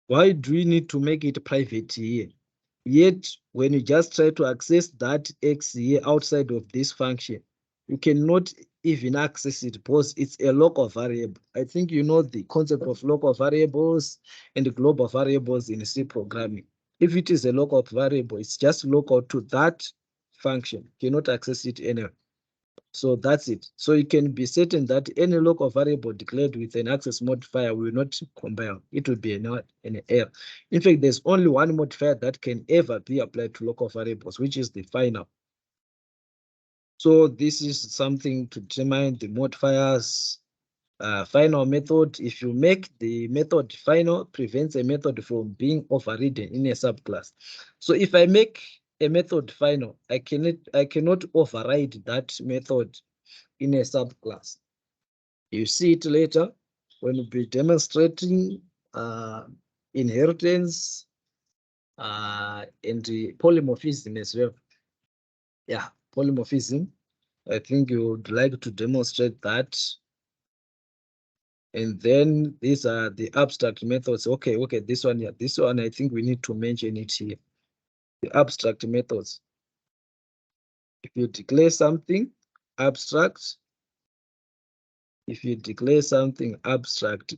S1: Why do we need to make it private here? Yet, when you just try to access that X here outside of this function, you cannot even access it because it's a local variable. I think you know the concept of local variables and global variables in C programming. If it is a local variable, it's just local to that function. You cannot access it anywhere. So that's it. So you can be certain that any local variable declared with an access modifier will not compile. It will be an error. In fact, there's only one modifier that can ever be applied to local variables, which is the final. So this is something to determine the modifiers. Final method, if you make the method final, prevents a method from being overridden in a subclass. So if I make a method final, I cannot override that method in a subclass. You see it later when we'll be demonstrating inheritance and the polymorphism as well. Yeah, polymorphism. I think you would like to demonstrate that. And then these are the abstract methods. Okay, this one, yeah, this one, I think we need to mention it here. The abstract methods. If you declare something abstract, if you declare something abstract,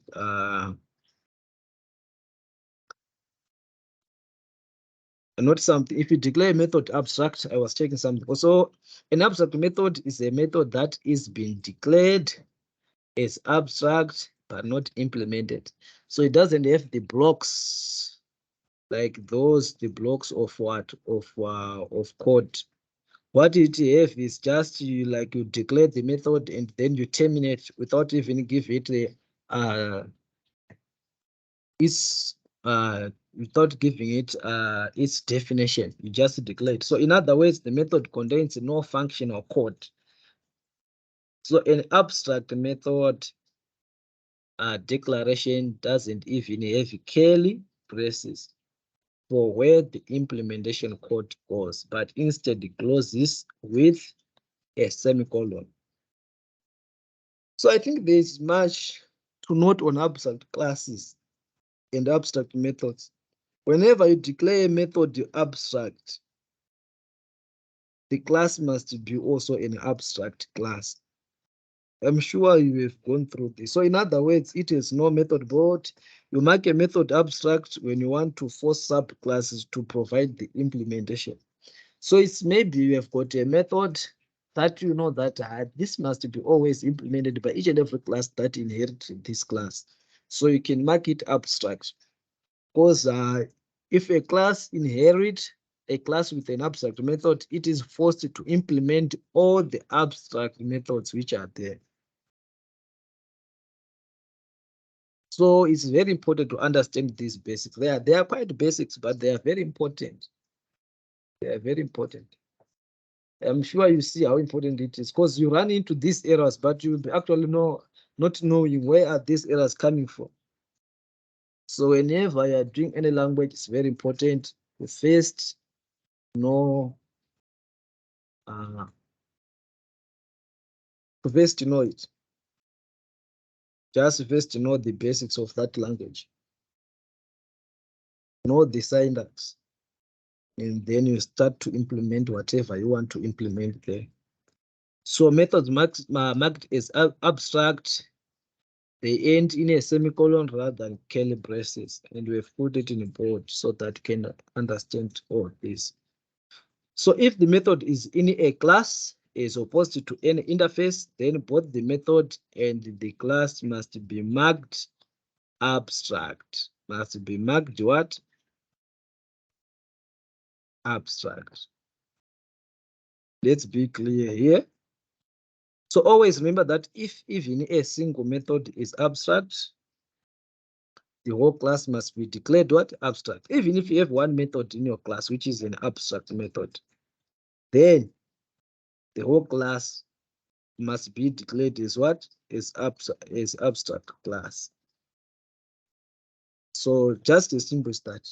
S1: not something, if you declare a method abstract, I was checking something. Also, an abstract method is a method that is being declared as abstract but not implemented. So it doesn't have the blocks like those, the blocks of what? Of code. What it have is just you declare the method and then you terminate without even give it a without giving it its definition. You just declare it. So in other words, the method contains no function or code. So an abstract method declaration doesn't even have curly braces for where the implementation code goes, but instead it closes with a semicolon. So I think there's much to note on abstract classes and abstract methods. Whenever you declare a method abstract, the class must be also an abstract class. I'm sure you have gone through this. So in other words, it is no method board. You make a method abstract when you want to force subclasses to provide the implementation. So it's maybe you have got a method that you know that this must be always implemented by each and every class that inherits this class. So you can mark it abstract. Because if a class inherits a class with an abstract method, it is forced to implement all the abstract methods which are there. So it's very important to understand these basics. They are quite basics, but they are very important. They are very important. I'm sure you see how important it is, because you run into these errors, but you actually not knowing where are these errors coming from. So whenever you are doing any language, it's very important to first know it. Just first know the basics of that language. Know the syntax. And then you start to implement whatever you want to implement there. So methods marked as abstract, they end in a semicolon rather than curly braces, and we have put it in bold so that you can understand all this. So if the method is in a class as opposed to any interface, then both the method and the class must be marked abstract. Must be marked what? Abstract. Let's be clear here. So always remember that if even a single method is abstract, the whole class must be declared what? Abstract. Even if you have one method in your class, which is an abstract method, then the whole class must be declared as what? As abstract class. So just a simple start.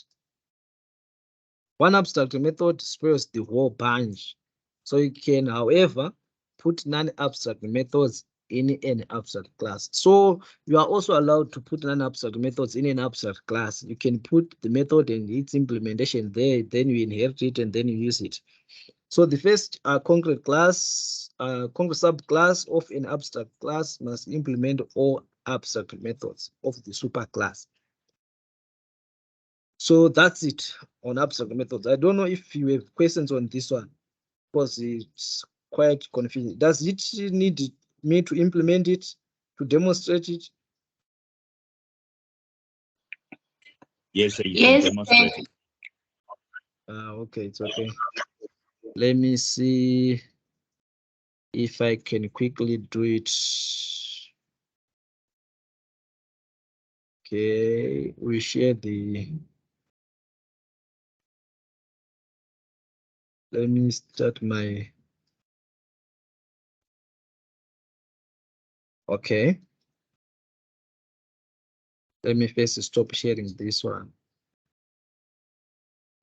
S1: One abstract method spells the whole bunch. So you can, however, put non-abstract methods in an abstract class. So you are also allowed to put non-abstract methods in an abstract class. You can put the method and its implementation there, then you inherit it and then you use it. So the first concrete subclass of an abstract class must implement all abstract methods of the superclass. So that's it on abstract methods. I don't know if you have questions on this one, because it's quite confusing. Does it need me to implement it, to demonstrate it?
S6: Yes, sir, you
S5: Yes,
S6: can demonstrate it.
S1: Okay, it's okay. Let me see if I can quickly do it. Okay, we share the. Let me start my. Okay. Let me first stop sharing this one.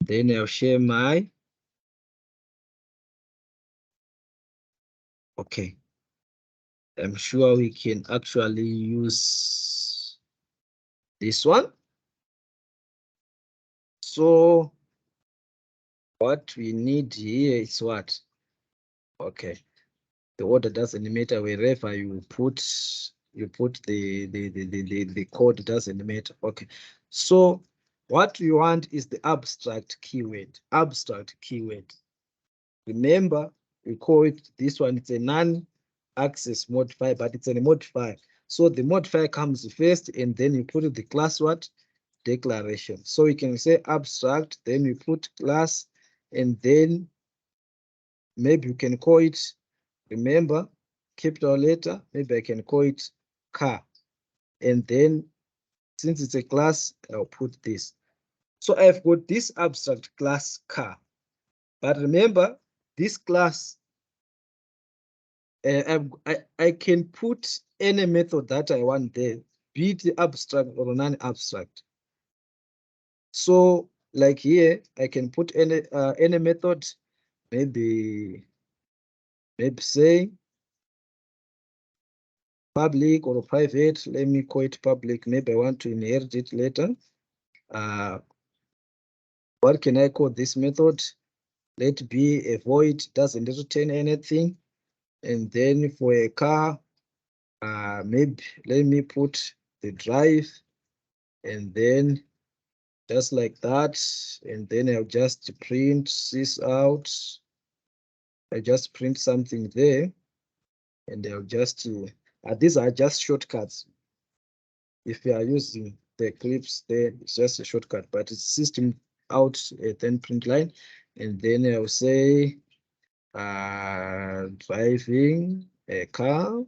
S1: Then I'll share my. Okay. I'm sure we can actually use this one. So what we need here is what? Okay. The order doesn't matter wherever you put the code, doesn't matter. Okay. So what we want is the abstract keyword. Abstract keyword. Remember, we call it this one, it's a non-access modifier, but it's a modifier. So the modifier comes first, and then you put the class what? Declaration. So we can say abstract, then we put class, and then maybe you can call it, remember, capital letter, maybe I can call it car. And then since it's a class, I'll put this. So I've got this abstract class car. But remember, this class, I can put any method that I want there, be it abstract or non-abstract. So like here, I can put any method, maybe say public or private. Let me call it public. Maybe I want to inherit it later. What can I call this method? Let be a void, doesn't return anything. And then for a car, maybe let me put the drive, and then just like that. And then I'll just print this out. I just print something there, and I'll just, these are just shortcuts. If you are using the Eclipse, then it's just a shortcut, but it's system out, then print line, and then I'll say driving a car.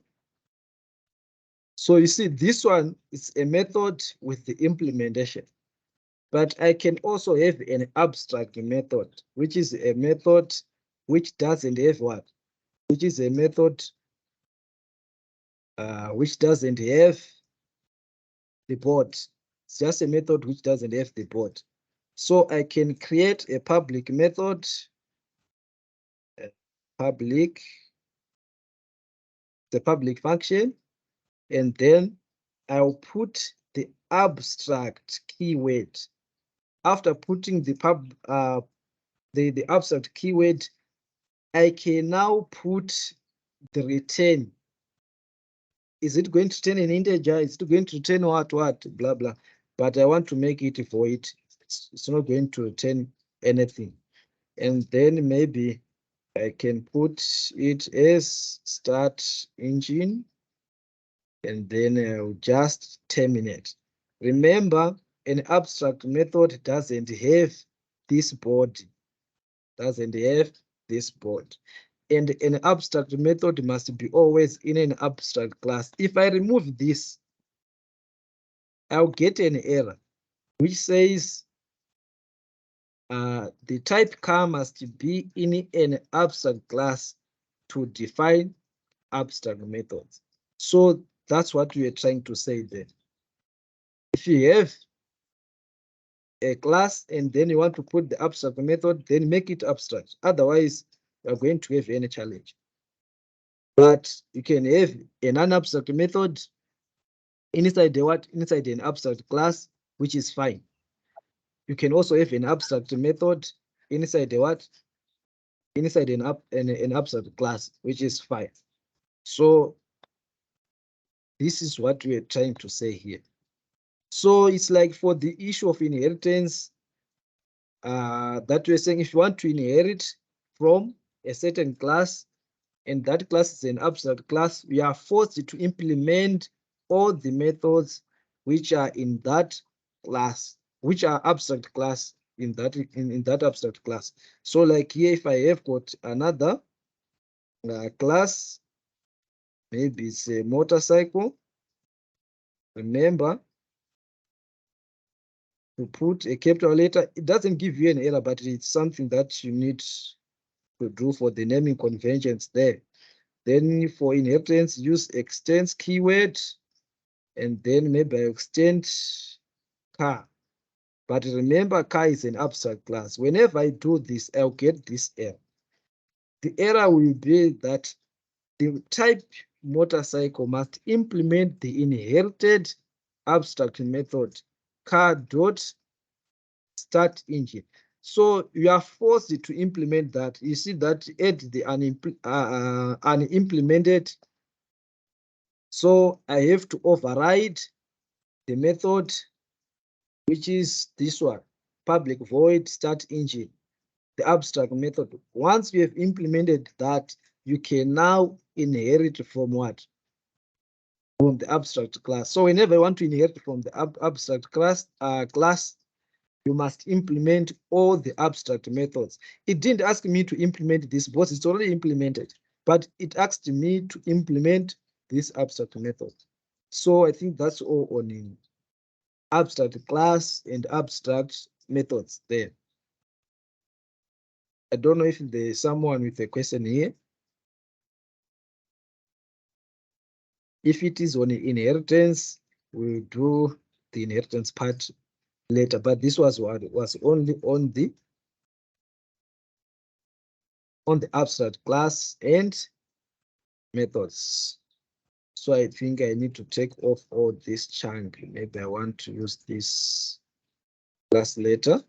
S1: So you see, this one is a method with the implementation. But I can also have an abstract method, which is a method which doesn't have what? Which is a method which doesn't have the board. It's just a method which doesn't have the board. So I can create a public method, the public function, and then I'll put the abstract keyword. After putting the abstract keyword, I can now put the return. Is it going to return an integer? Is it going to return what, blah, blah. But I want to make it void. It's not going to return anything. And then maybe I can put it as start engine, and then I'll just terminate. Remember, an abstract method doesn't have this body, doesn't have this body. And an abstract method must be always in an abstract class. If I remove this, I'll get an error which says the type car must be in an abstract class to define abstract methods. So that's what we are trying to say there. If you have a class and then you want to put the abstract method, then make it abstract. Otherwise, you're going to have any challenge. But you can have an unabstract method inside the what? Inside an abstract class, which is fine. You can also have an abstract method inside the what? Inside an abstract class, which is fine. So this is what we are trying to say here. So it's like for the issue of inheritance, that we're saying if you want to inherit from a certain class, and that class is an abstract class, we are forced to implement all the methods which are in that class, which are abstract class in that abstract class. So like here, if I have got another class, maybe it's a motorcycle, remember to put a capital letter. It doesn't give you an error, but it's something that you need to do for the naming conventions there. Then for inheritance, use extends keyword, and then maybe I extend car. But remember, car is an abstract class. Whenever I do this, I'll get this error. The error will be that the type motorcycle must implement the inherited abstract method car dot start engine. So you are forced to implement that. You see that add the unimplemented. So I have to override the method, which is this one, public void start engine, the abstract method. Once you have implemented that, you can now inherit from what? From the abstract class. So whenever you want to inherit from the abstract class, you must implement all the abstract methods. It didn't ask me to implement this because it's already implemented, but it asked me to implement this abstract method. So I think that's all on abstract class and abstract methods there. I don't know if there's someone with a question here. If it is on inheritance, we'll do the inheritance part later, but this was what was only on the abstract class and methods. So I think I need to take off all this chunk. Maybe I want to use this class later.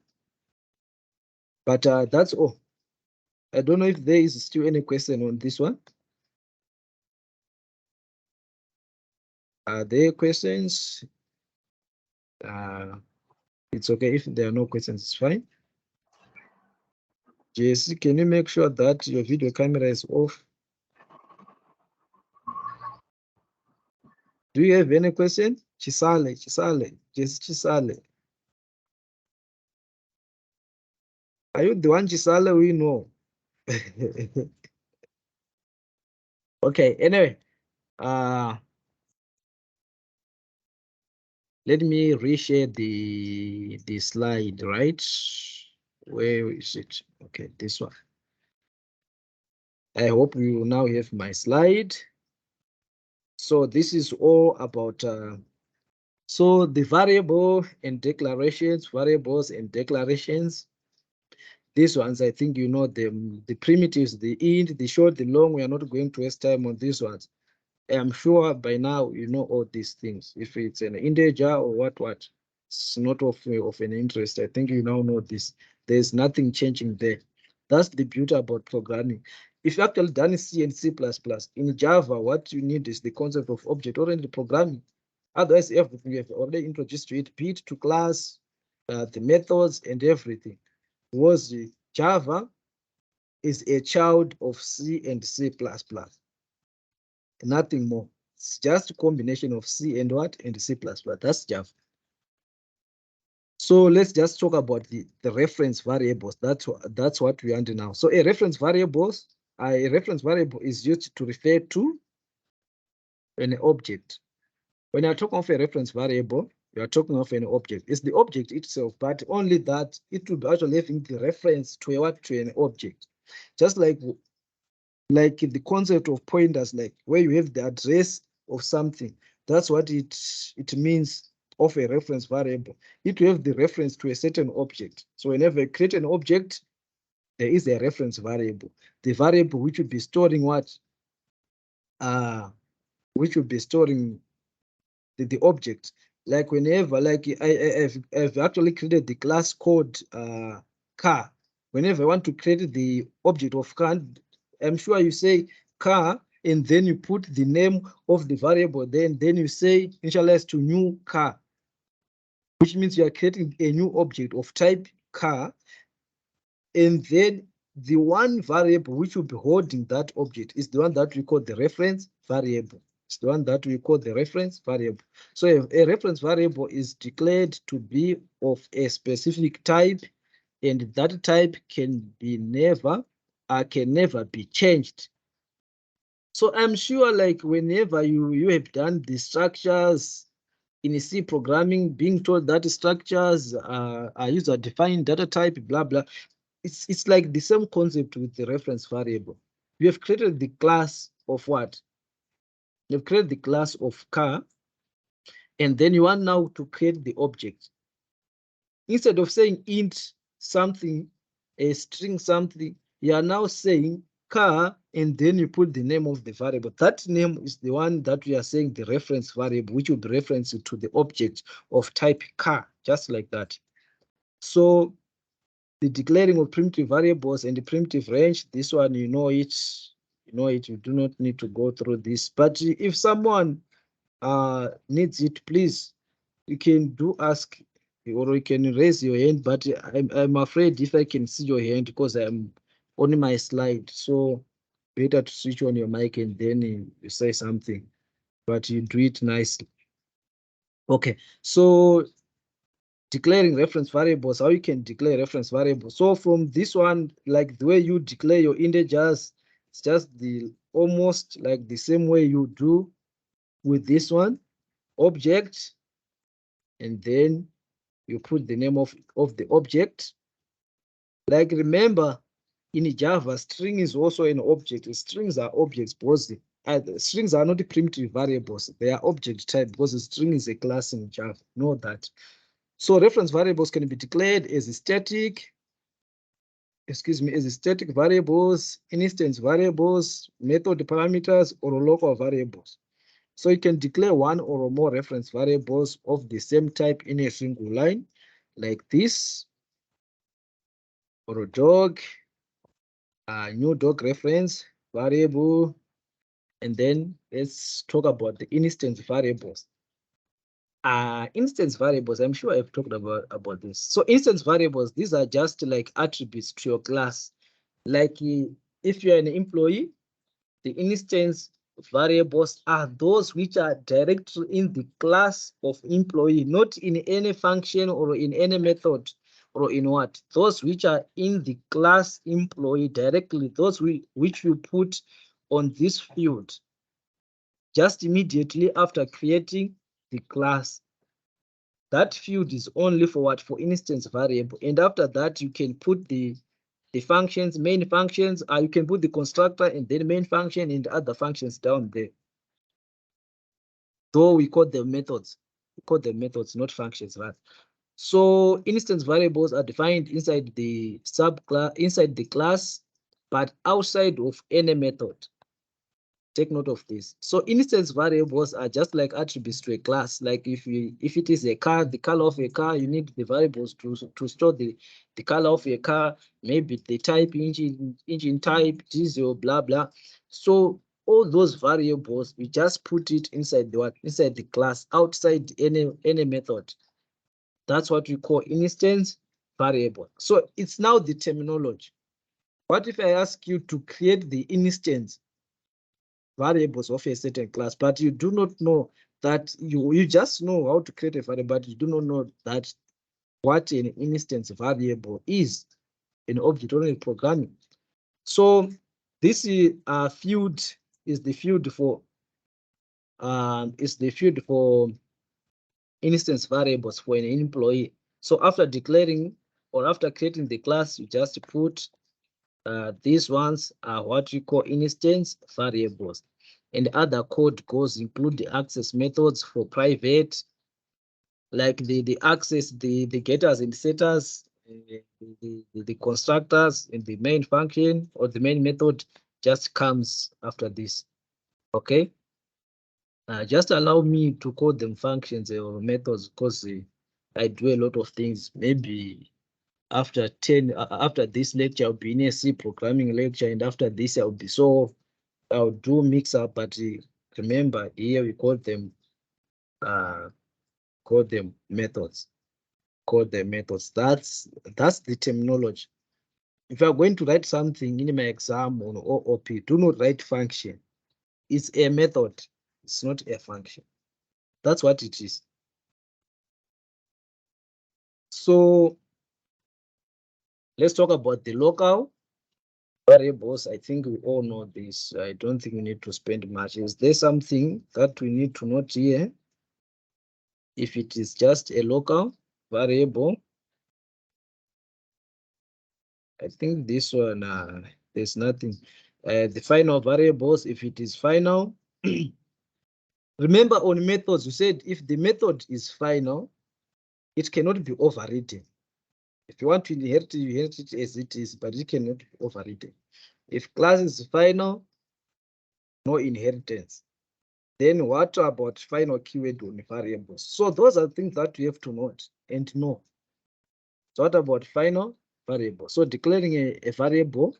S1: But that's all. I don't know if there is still any question on this one. Are there questions? It's okay if there are no questions, it's fine. JC, can you make sure that your video camera is off? Do you have any question? Chisale, JC Chisale. Are you the one Chisale we know? Okay, anyway, Let me reshare the slide, right? Where is it? Okay, this one. I hope you now have my slide. So this is all about so the variable and declarations, variables and declarations. These ones, I think you know them. The primitives, the int, the short, the long. We are not going to waste time on these ones. I'm sure by now you know all these things. If it's an integer or what, it's not of an interest. I think you now know this. There's nothing changing there. That's the beauty about programming. If you actually done C and C++, in Java, what you need is the concept of object-oriented programming. Otherwise, everything you have already introduced to it, be it to class, the methods and everything. Was Java is a child of C and C++. Nothing more. It's just a combination of C and what? And C++. That's Java. So let's just talk about the reference variables. That's what we are doing now. So a reference variable is used to refer to an object. When you're talking of a reference variable, you are talking of an object. It's the object itself, but only that it will be actually having the reference to what? To an object. Just like the concept of pointers, like where you have the address of something. That's what it means of a reference variable. It will have the reference to a certain object. So whenever you create an object, there is a reference variable. The variable which will be storing what? Which will be storing the object. Like whenever, like I've actually created the class called car. Whenever I want to create the object of car, I'm sure you say car, and then you put the name of the variable, then you say initialize to new car, which means you are creating a new object of type car, and then the one variable which will be holding that object is the one that we call the reference variable. It's the one that we call the reference variable. So a reference variable is declared to be of a specific type, and that type can never be changed. So I'm sure, like whenever you have done the structures in C programming, being told that structures are user defined data type, blah blah. It's like the same concept with the reference variable. You have created the class of what? You've created the class of car, and then you want now to create the object. Instead of saying int something, a string something, you are now saying car, and then you put the name of the variable. That name is the one that we are saying the reference variable, which will be referenced to the object of type car, just like that. So the declaring of primitive variables and the primitive range, this one you know it, you do not need to go through this. But if someone needs it, please, you can do ask, or you can raise your hand, but I'm afraid if I can see your hand because I'm on my slide, so better to switch on your mic and then you say something, but you do it nicely. Okay, so declaring reference variables, how you can declare reference variables. So from this one, like the way you declare your integers, it's just almost like the same way you do with this one, object, and then you put the name of the object. Like remember, in Java, string is also an object. Strings are objects because strings are not primitive variables. They are object type because a string is a class in Java. Know that. So reference variables can be declared as static, as static variables, instance variables, method parameters, or local variables. So you can declare one or more reference variables of the same type in a single line, like this, or a dog, a new dog reference variable, and then let's talk about the instance variables. Instance variables, I'm sure I've talked about this. So instance variables, these are just like attributes to your class. Like if you're an employee, the instance variables are those which are directly in the class of employee, not in any function or in any method or in what. Those which are in the class employee directly, those which you put on this field just immediately after creating the class. that field is only for what? For instance variable. And after that, you can put the functions, main functions, you can put the constructor and then main function and other functions down there. Though we call them methods. We call them methods, not functions, right? So instance variables are defined inside the subclass, inside the class, but outside of any method. Take note of this. So instance variables are just like attributes to a class. Like if it is a car, the color of a car, you need the variables to store the color of a car, maybe the type, engine type, diesel, blah blah. So all those variables, you just put it inside the what? Inside the class, outside any method. That's what we call instance variable. So it's now the terminology. What if I ask you to create the instance variables of a certain class, but you do not know that you just know how to create a variable, but you do not know that what an instance variable is in object-oriented programming. So this field is the field for instance variables for an employee. So after declaring or after creating the class, you just put these ones are what we call instance variables. And other code goes include the access methods for private, like the access, the getters and setters, the constructors, and the main function or the main method just comes after this. Okay. Just allow me to call them functions or methods because I do a lot of things. Maybe after this lecture, I'll be in a C programming lecture, and after this, I'll do mix up. But remember, here we call them methods. Call them methods. That's the terminology. If you are going to write something in my exam on OOP, do not write function. It's a method. It's not a function. That's what it is. So let's talk about the local variables. I think we all know this. I don't think we need to spend much. Is there something that we need to note here? If it is just a local variable, I think this one, there's nothing. The final variables, if it is final, remember on methods, we said if the method is final, it cannot be overridden. If you want to inherit it, you inherit it as it is, but it cannot be overridden. If class is final, no inheritance. Then what about final keyword on variables? So those are things that you have to note and know. So what about final variable? So declaring a variable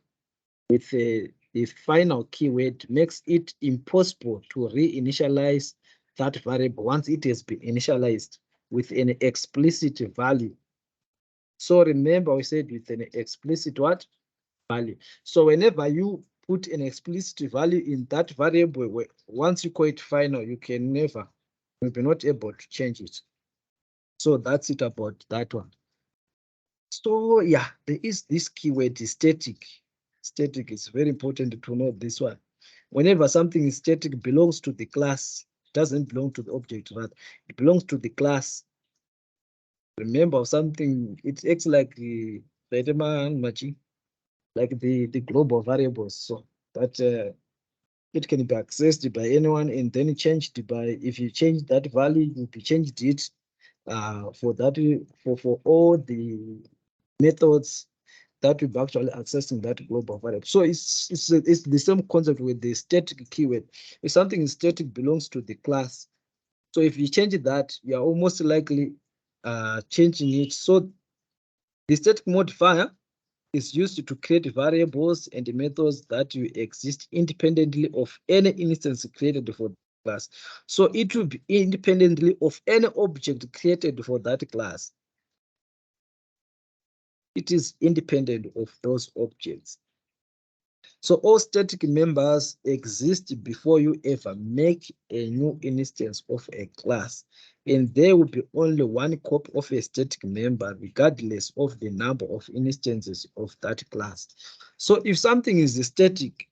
S1: with a final keyword makes it impossible to reinitialize that variable once it has been initialized with an explicit value. So remember, we said with an explicit what? Value. So whenever you put an explicit value in that variable, once you call it final, you will be not able to change it. So that's it about that one. So yeah, there is this keyword is static. Static is very important to know this one. Whenever something is static, belongs to the class, it doesn't belong to the object, rather, it belongs to the class. Remember something, it acts like the like the global variables, so that it can be accessed by anyone and then changed by, if you change that value, you be changed it for all the methods that will be actually accessing that global variable. So it's the same concept with the static keyword. If something is static, belongs to the class. So if you change that, you are almost likely changing it. So the static modifier is used to create variables and methods that will exist independently of any instance created for the class. So it will be independently of any object created for that class. It is independent of those objects. So all static members exist before you ever make a new instance of a class. And there will be only one copy of a static member regardless of the number of instances of that class. So if something is static,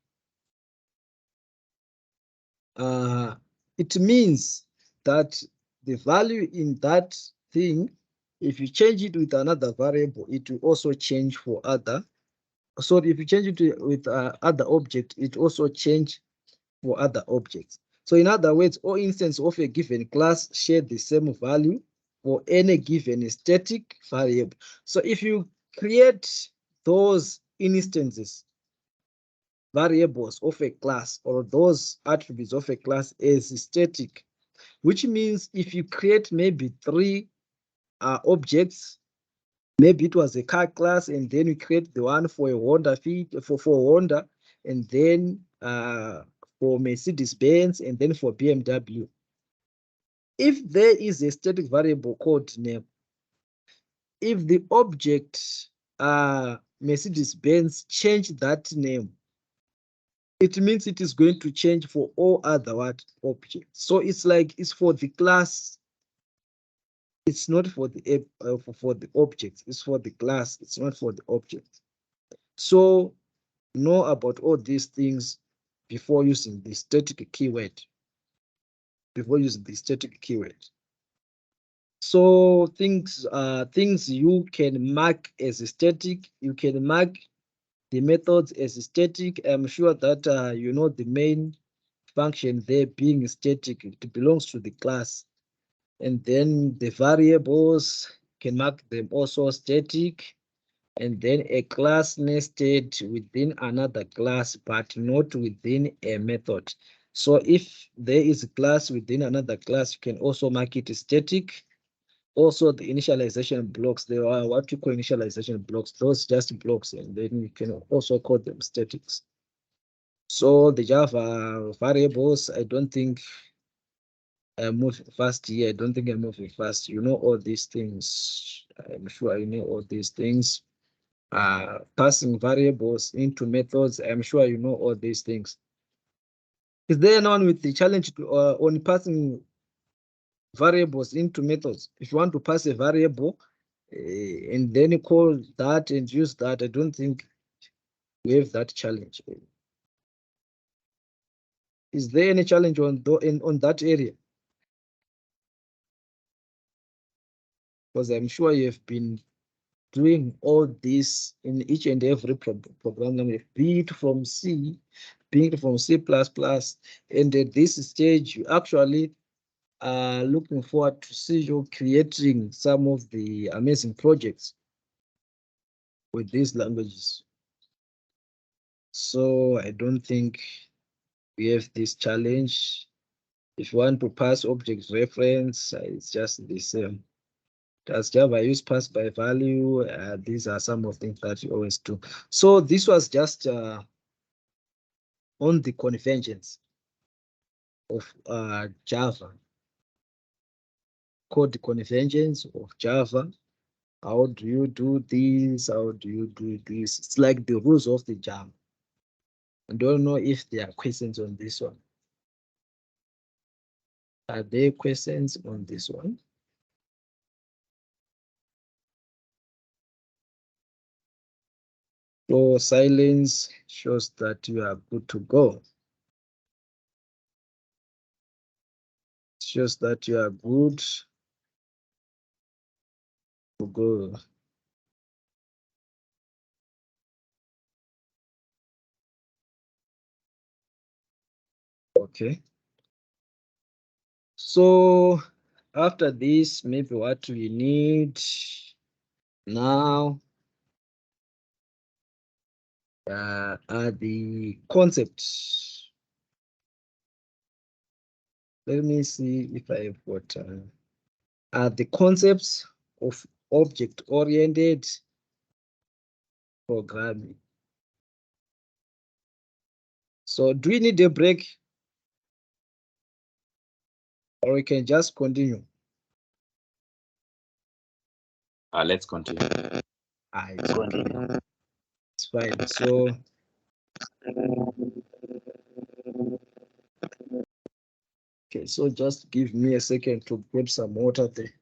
S1: it means that the value in that thing, if you change it with another variable, it will also change for other. So if you change it with other object, it also change for other objects. So in other words, all instances of a given class share the same value for any given static variable. So if you create those instances, variables of a class, or those attributes of a class as static, which means if you create maybe 3 objects, maybe it was a car class, and then you create the one for a Honda for Honda, and then for Mercedes-Benz, and then for BMW. If there is a static variable called name, if the object Mercedes-Benz change that name, it means it is going to change for all other objects. So it's like it's for the class. It's not for the for the objects. It's for the class. It's not for the object. So know about all these things before using the static keyword. Before using the static keyword. So things you can mark as static. You can mark the methods as static. I'm sure that you know the main function there being static. It belongs to the class. And then the variables can mark them also static, and then a class nested within another class, but not within a method. So if there is a class within another class, you can also mark it static. Also, the initialization blocks, there are what you call initialization blocks, those just blocks, and then you can also call them statics. So the Java variables, I don't think I'm moving fast here. I don't think I'm moving fast. You know all these things. I'm sure you know all these things. Passing variables into methods. I'm sure you know all these things. Is there anyone with the challenge on passing variables into methods? If you want to pass a variable and then you call that and use that, I don't think we have that challenge. Is there any challenge on that area? Because I'm sure you have been doing all this in each and every program language, be it from C, be it from C++, and at this stage, you actually are looking forward to see you creating some of the amazing projects with these languages. So I don't think we have this challenge. If you want to pass object reference, it's just the same. Does Java use pass by value? These are some of the things that you always do. So this was just on the conventions of Java, code conventions of Java. How do you do this? How do you do this? It's like the rules of the Java. I don't know if there are questions on this one. Are there questions on this one? So silence shows that you are good to go. Shows that you are good to go. Okay. So after this, maybe what we need now are the concepts. Let me see if I've got the concepts of object-oriented programming. So do we need a break? Or we can just continue?
S6: Let's continue.
S1: It's okay. It's fine. So okay, so just give me a second to grab some water there.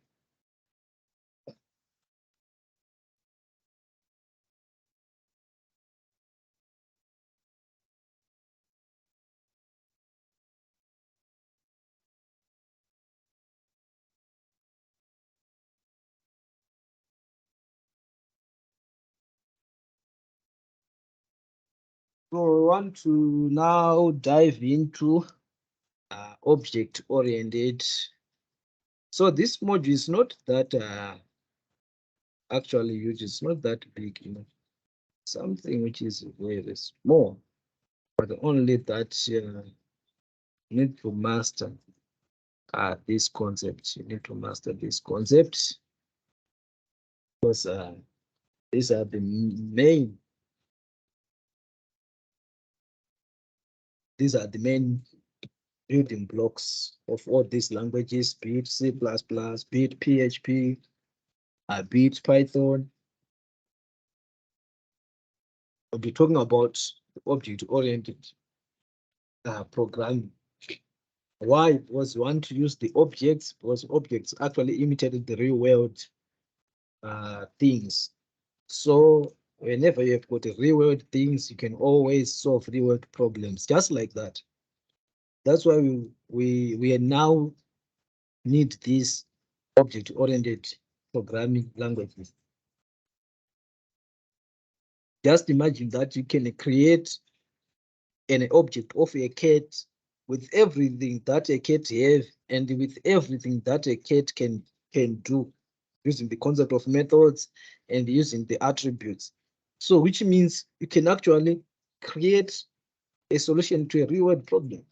S1: So we want to now dive into object-oriented. So this module is not that actually huge, it's not that big, you know, something which is very small, but only that you need to master this concept. You need to master this concept because these are the main. These are the main building blocks of all these languages, be it C++, be it PHP, be it Python. We'll be talking about object-oriented programming. Why? Because we want to use the objects, because objects actually imitated the real world things. So whenever you have got a real world things, you can always solve real world problems, just like that. That's why we now need these object-oriented programming languages. Just imagine that you can create an object of a cat with everything that a cat have and with everything that a cat can do, using the concept of methods and using the attributes. So which means you can actually create a solution to a real world problem.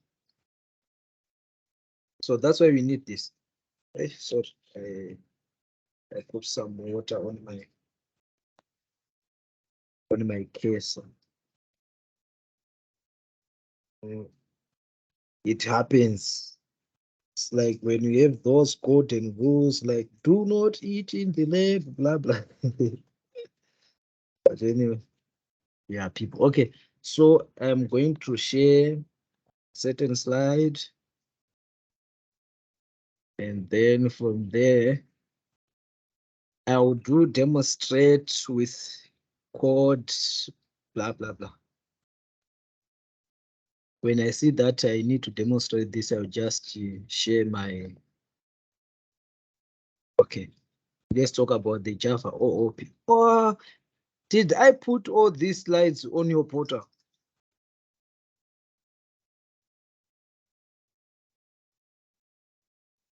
S1: So that's why we need this. So I put some water on my case. It happens. It's like when you have those golden rules, like do not eat in the lab, blah blah. But anyway, yeah, people. Okay, so I'm going to share certain slide, and then from there, I will do demonstrate with code, blah blah blah. When I see that I need to demonstrate this, I'll just share my. Okay, let's talk about the Java OOP. Oh, did I put all these slides on your portal?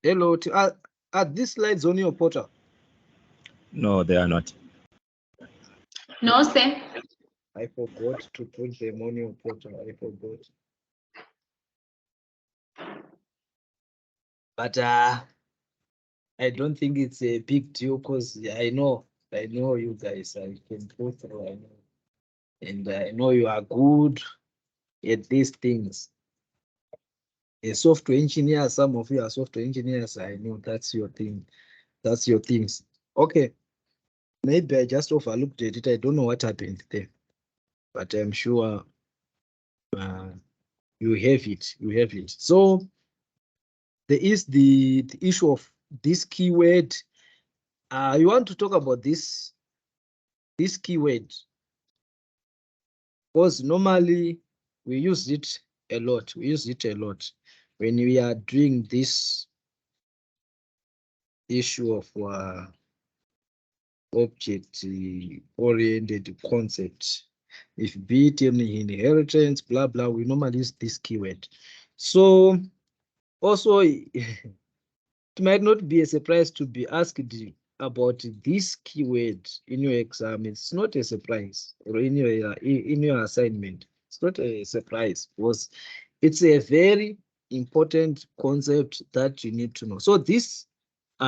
S1: Hello, are these slides on your portal?
S6: No, they are not.
S5: No, sir.
S1: I forgot to put them on your portal. I forgot. But I don't think it's a big deal because I know you guys. I can go through. I know, and I know you are good at these things. A software engineer, some of you are software engineers. I know that's your thing. That's your things. Okay. Maybe I just overlooked it. I don't know what happened there, but I'm sure you have it. You have it. So there is the issue of this keyword. You want to talk about this keyword because normally we use it a lot. We use it a lot when we are doing this issue of object-oriented concept. If be it in inheritance, blah blah, we normally use this keyword. So also, it might not be a surprise to be asked about this keyword in your exam. It's not a surprise, or in your assignment. It's not a surprise because it's a very important concept that you need to know. So this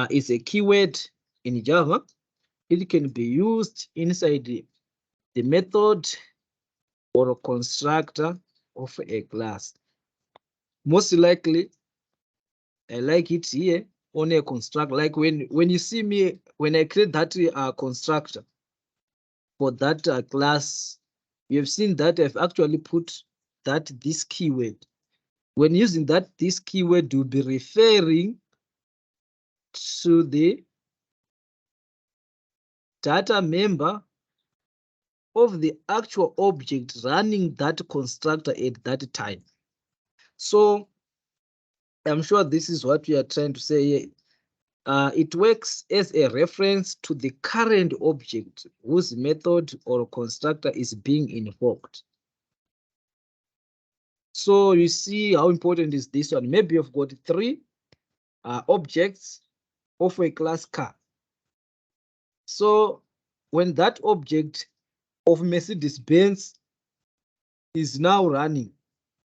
S1: is a keyword in Java. It can be used inside the method or a constructor of a class. Most likely, I like it here on a constructor. Like when you see me, when I create that constructor for that class, you have seen that I've actually put that this keyword. When using that, this keyword will be referring to the data member of the actual object running that constructor at that time. So I'm sure this is what we are trying to say here. It works as a reference to the current object whose method or constructor is being invoked. So you see how important is this one. Maybe you've got three objects of a class car. So when that object of Mercedes-Benz is now running,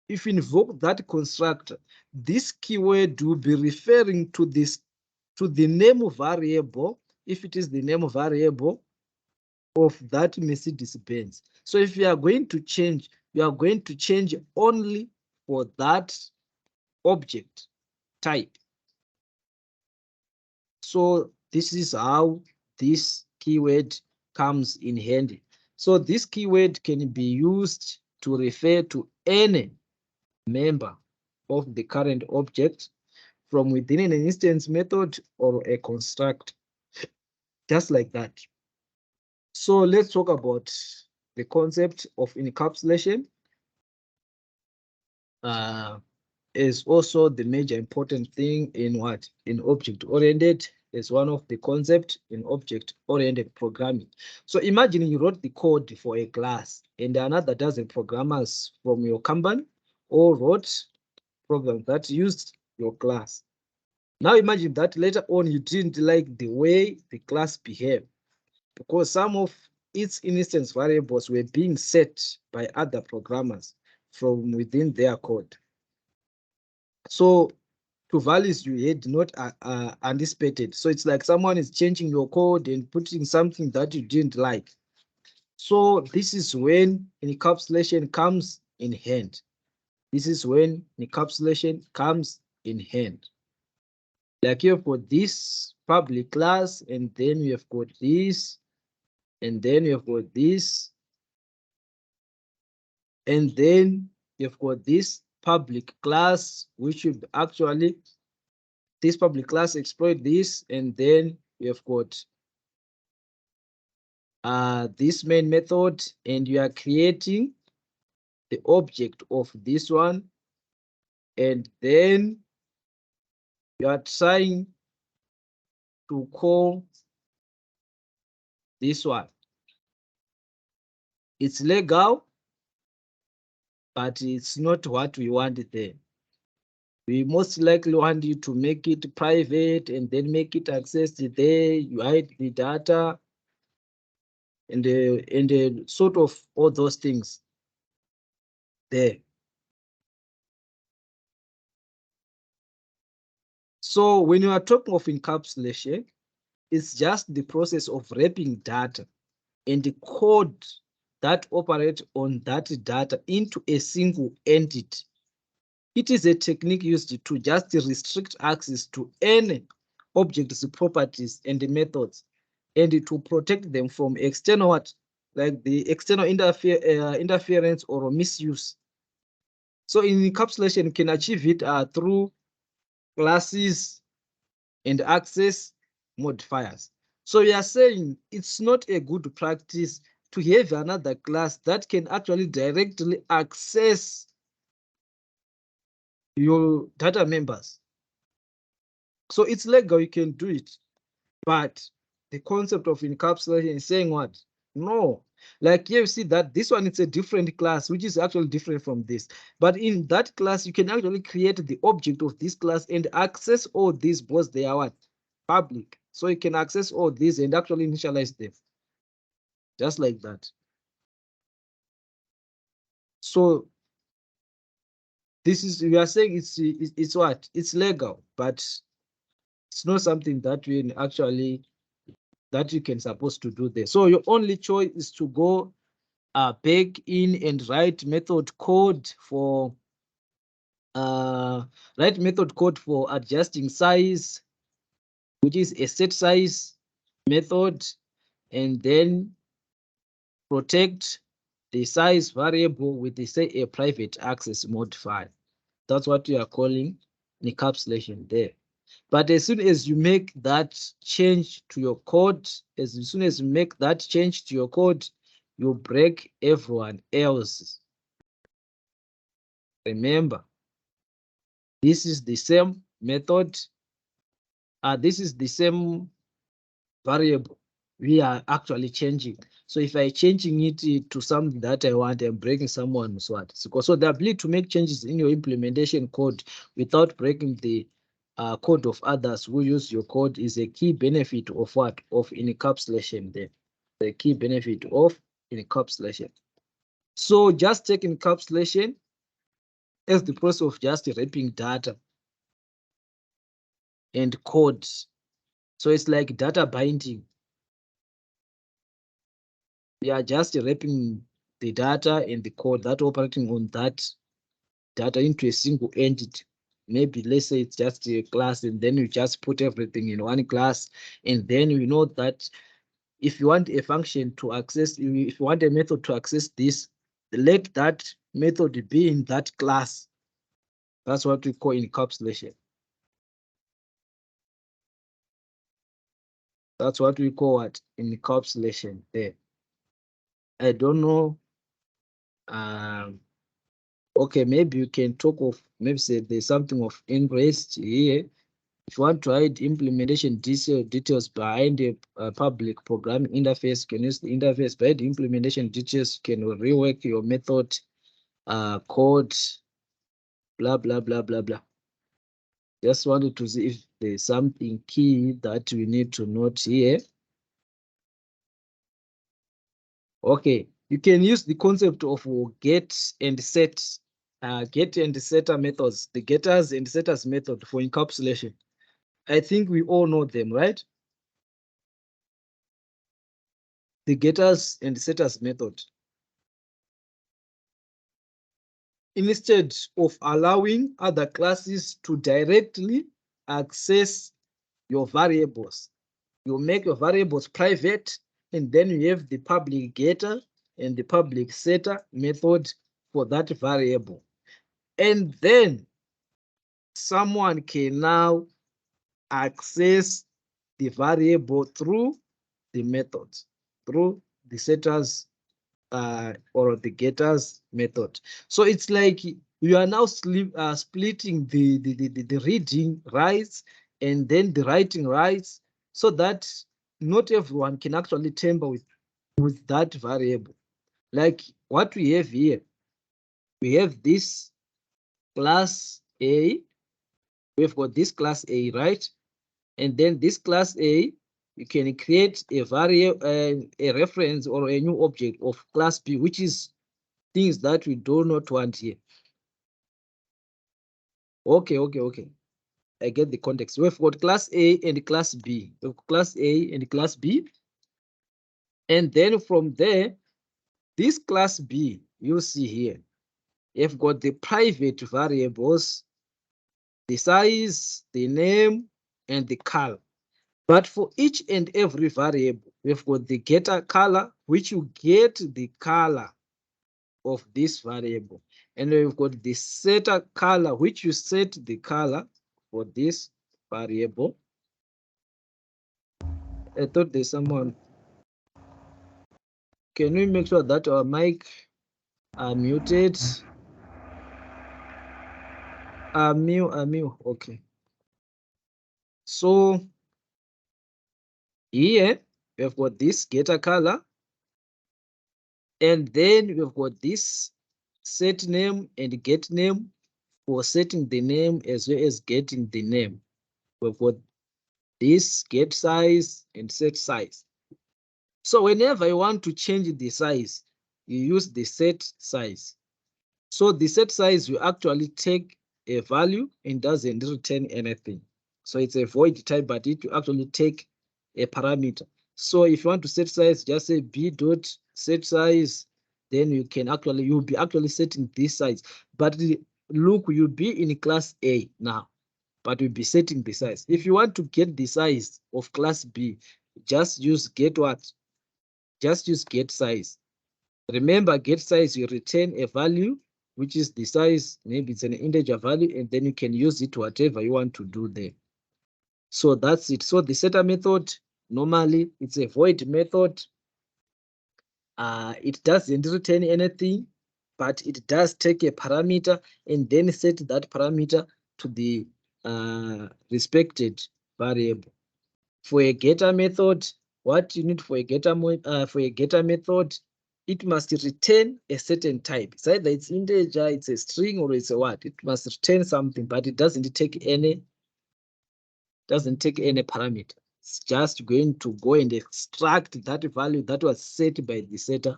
S1: if you invoke that constructor, this keyword will be referring to this, to the name variable, if it is the name variable of that Mercedes-Benz. So if you are going to change, you are going to change only for that object type. So this is how this keyword comes in handy. So this keyword can be used to refer to any member of the current object from within an instance method or a construct, just like that. So let's talk about the concept of encapsulation. Is also the major important thing in what? In object-oriented, is one of the concepts in object-oriented programming. So imagine you wrote the code for a class and another dozen programmers from your company all wrote programs that used your class. Now imagine that later on you didn't like the way the class behaved because some of its instance variables were being set by other programmers from within their code. So to values you had not anticipated. So it's like someone is changing your code and putting something that you didn't like. So this is when encapsulation comes in hand. This is when encapsulation comes in hand. Like you've got this public class, and then we have got this, and then you've got this, and then you've got this public class, which should actually, this public class exploit this, and then you have got this main method, and you are creating the object of this one, and then you are trying to call this one. It's legal, but it's not what we want there. We most likely want you to make it private and then make it accessed there. You hide the data and sort of all those things there. So when you are talking of encapsulation, it's just the process of wrapping data and the code that operates on that data into a single entity. It is a technique used to just restrict access to any object's properties and methods, and to protect them from external like the external interference or misuse. So encapsulation can achieve it through classes and access modifiers. So we are saying it's not a good practice to have another class that can actually directly access your data members. So it's legal, you can do it, but the concept of encapsulation is saying what? No, like here you see that this one is a different class, which is actually different from this. But in that class, you can actually create the object of this class and access all these because they are what? Public. So you can access all these and actually initialize them. Just like that. So this is, we are saying it's what? It's legal, but it's not something that we actually, that you can supposed to do there. So your only choice is to go back in and write method code for adjusting size, which is a set size method, and then protect the size variable with the, say, a private access modifier. That's what we are calling encapsulation there. But as soon as you make that change to your code, as soon as you make that change to your code, you break everyone else. Remember, this is the same method. This is the same variable we are actually changing. So if I changing it to something that I want, I'm breaking someone's what. So the ability to make changes in your implementation code without breaking the code of others who use your code is a key benefit of what? Of encapsulation there. The key benefit of encapsulation. So just take encapsulation as the process of just wrapping data and code. So it's like data binding. We are just wrapping the data and the code that operating on that data into a single entity. Maybe let's say it's just a class, and then you just put everything in one class, and then you know that if you want a function to access, if you want a method to access this, let that method be in that class. That's what we call encapsulation. That's what we call what? Encapsulation there. I don't know. Okay, maybe you can talk of, maybe say there's something of interest here. If you want to hide implementation details behind a public programming interface, you can use the interface. Behind the implementation details, you can rework your method, code, blah, blah, blah, blah, blah. Just wanted to see if there's something key that we need to note here. Okay, you can use the concept of get and set, get and setter methods, the getters and setters method for encapsulation. I think we all know them, right? The getters and setters method. Instead of allowing other classes to directly access your variables, you make your variables private, and then you have the public getter and the public setter method for that variable. And then someone can now access the variable through the methods, through the setters or the getters method. So it's like you are now splitting the reading rights and then the writing rights, so that not everyone can actually tamper with that variable. Like what we have here, we have this class A, we've got this class A, right? And then this class A, you can create a variable, a reference or a new object of class B, which is things that we do not want here. Okay. I get the context. We've got class A and class B. We've got class A and class B. And then from there, this class B, you see here, you've got the private variables, the size, the name, and the color. But for each and every variable, we've got the getter color, which you get the color of this variable. And we've got the setter color, which you set the color for this variable. I thought there's someone. Can we make sure that our mic are muted? Mute. Okay. So here we've got this getter color, and then we've got this set name and get name for setting the name as well as getting the name. We've got this get size and set size. So whenever you want to change the size, you use the set size. So the set size will actually take a value and doesn't return anything. So it's a void type, but it will actually take a parameter. So if you want to set size, just say b dot set size, then you can actually, you'll be actually setting this size. But look, you'll be in class A now, but you'll be setting the size. If you want to get the size of class B, just use get what? Just use get size. Remember, get size, you return a value, which is the size, maybe it's an integer value, and then you can use it whatever you want to do there. So that's it. So the setter method, normally it's a void method. It doesn't return anything, but it does take a parameter and then set that parameter to the respected variable. For a getter method, what you need for a getter method, it must return a certain type. It's either it's integer, it's a string, or it's a what. It must return something, but it doesn't take any parameter. It's just going to go and extract that value that was set by the setter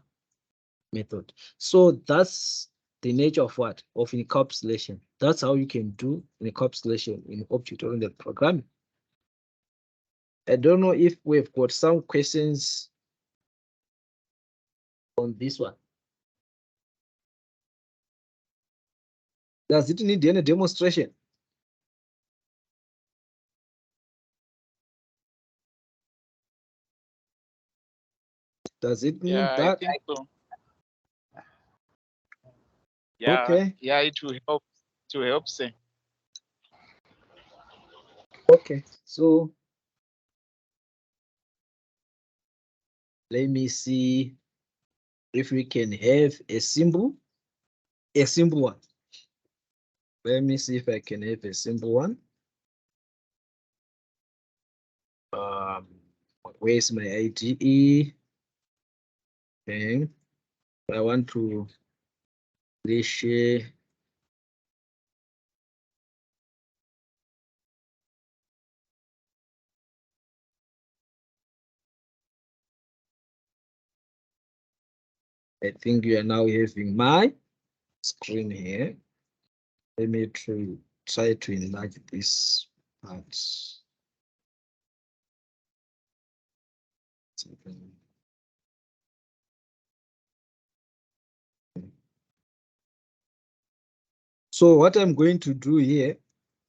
S1: method. So that's the nature of what? Of encapsulation. That's how you can do encapsulation in object-oriented programming. I don't know if we've got some questions on this one. Does it need any demonstration? Does it need
S7: Yeah, I
S1: that?
S7: think so. Yeah,
S1: Okay.
S7: yeah, it will help say.
S1: Okay, so let me see if we can have a simple one. Let me see if I can have a simple one. Where's my IDE? Okay, I want to share. I think you are now having my screen here. Let me try to enlarge this part. So what I'm going to do here,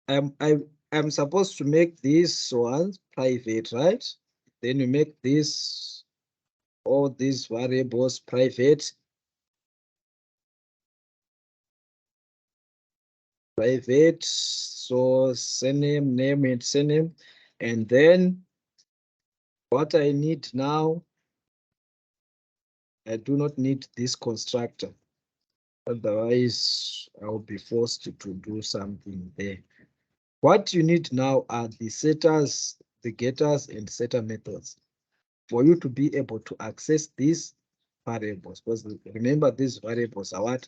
S1: I'm supposed to make these ones private, right? Then you make this, all these variables private. So surname, name, and surname. And then what I need now, I do not need this constructor. Otherwise, I'll be forced to do something there. What you need now are the setters, the getters, and setter methods for you to be able to access these variables. Because remember, these variables are what?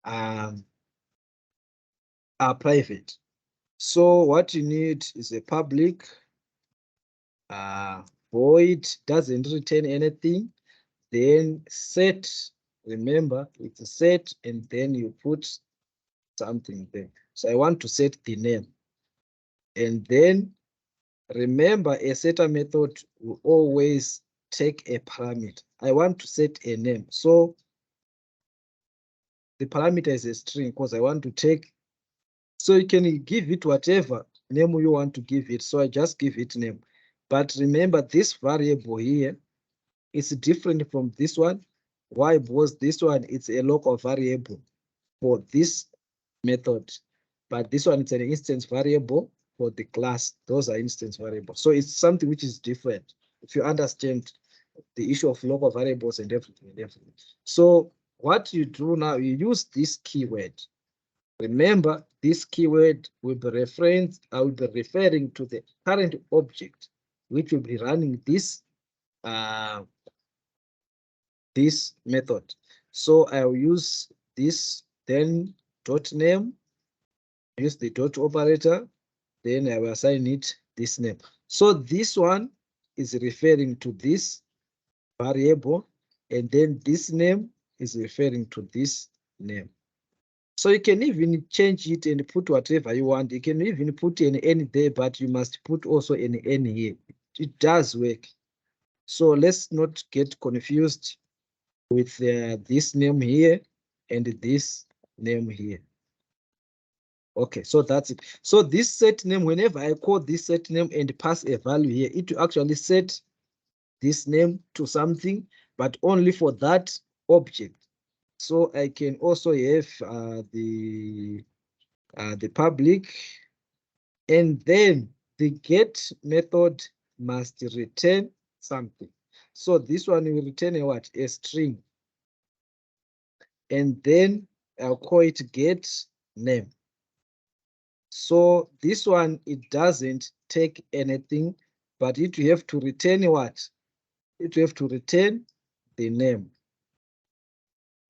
S1: Are private. So what you need is a public void, doesn't return anything. Then set, remember, it's a set, and then you put something there. So I want to set the name. And then remember, a setter method will always take a parameter. I want to set a name. So the parameter is a string because I want to take, so you can give it whatever name you want to give it. So I just give it name. But remember, this variable here is different from this one. Why? Because this one is a local variable for this method, but this one is an instance variable for the class. Those are instance variables. So it's something which is different. If you understand the issue of local variables and everything. So what you do now, you use this keyword. Remember, this keyword will be referenced. I will be referring to the current object, which will be running this this method. So I'll use this, then dot name, use the dot operator, then I will assign it this name. So this one is referring to this variable, and then this name is referring to this name. So you can even change it and put whatever you want. You can even put an N there, but you must put also an N here. It does work. So let's not get confused with this name here and this name here. Okay, so that's it. So this set name, whenever I call this set name and pass a value here, it will actually set this name to something, but only for that object. So I can also have the public, and then the get method must return something. So this one will return a what? A string. And then I'll call it get name. So this one, it doesn't take anything, but it will have to return what? It will have to return the name.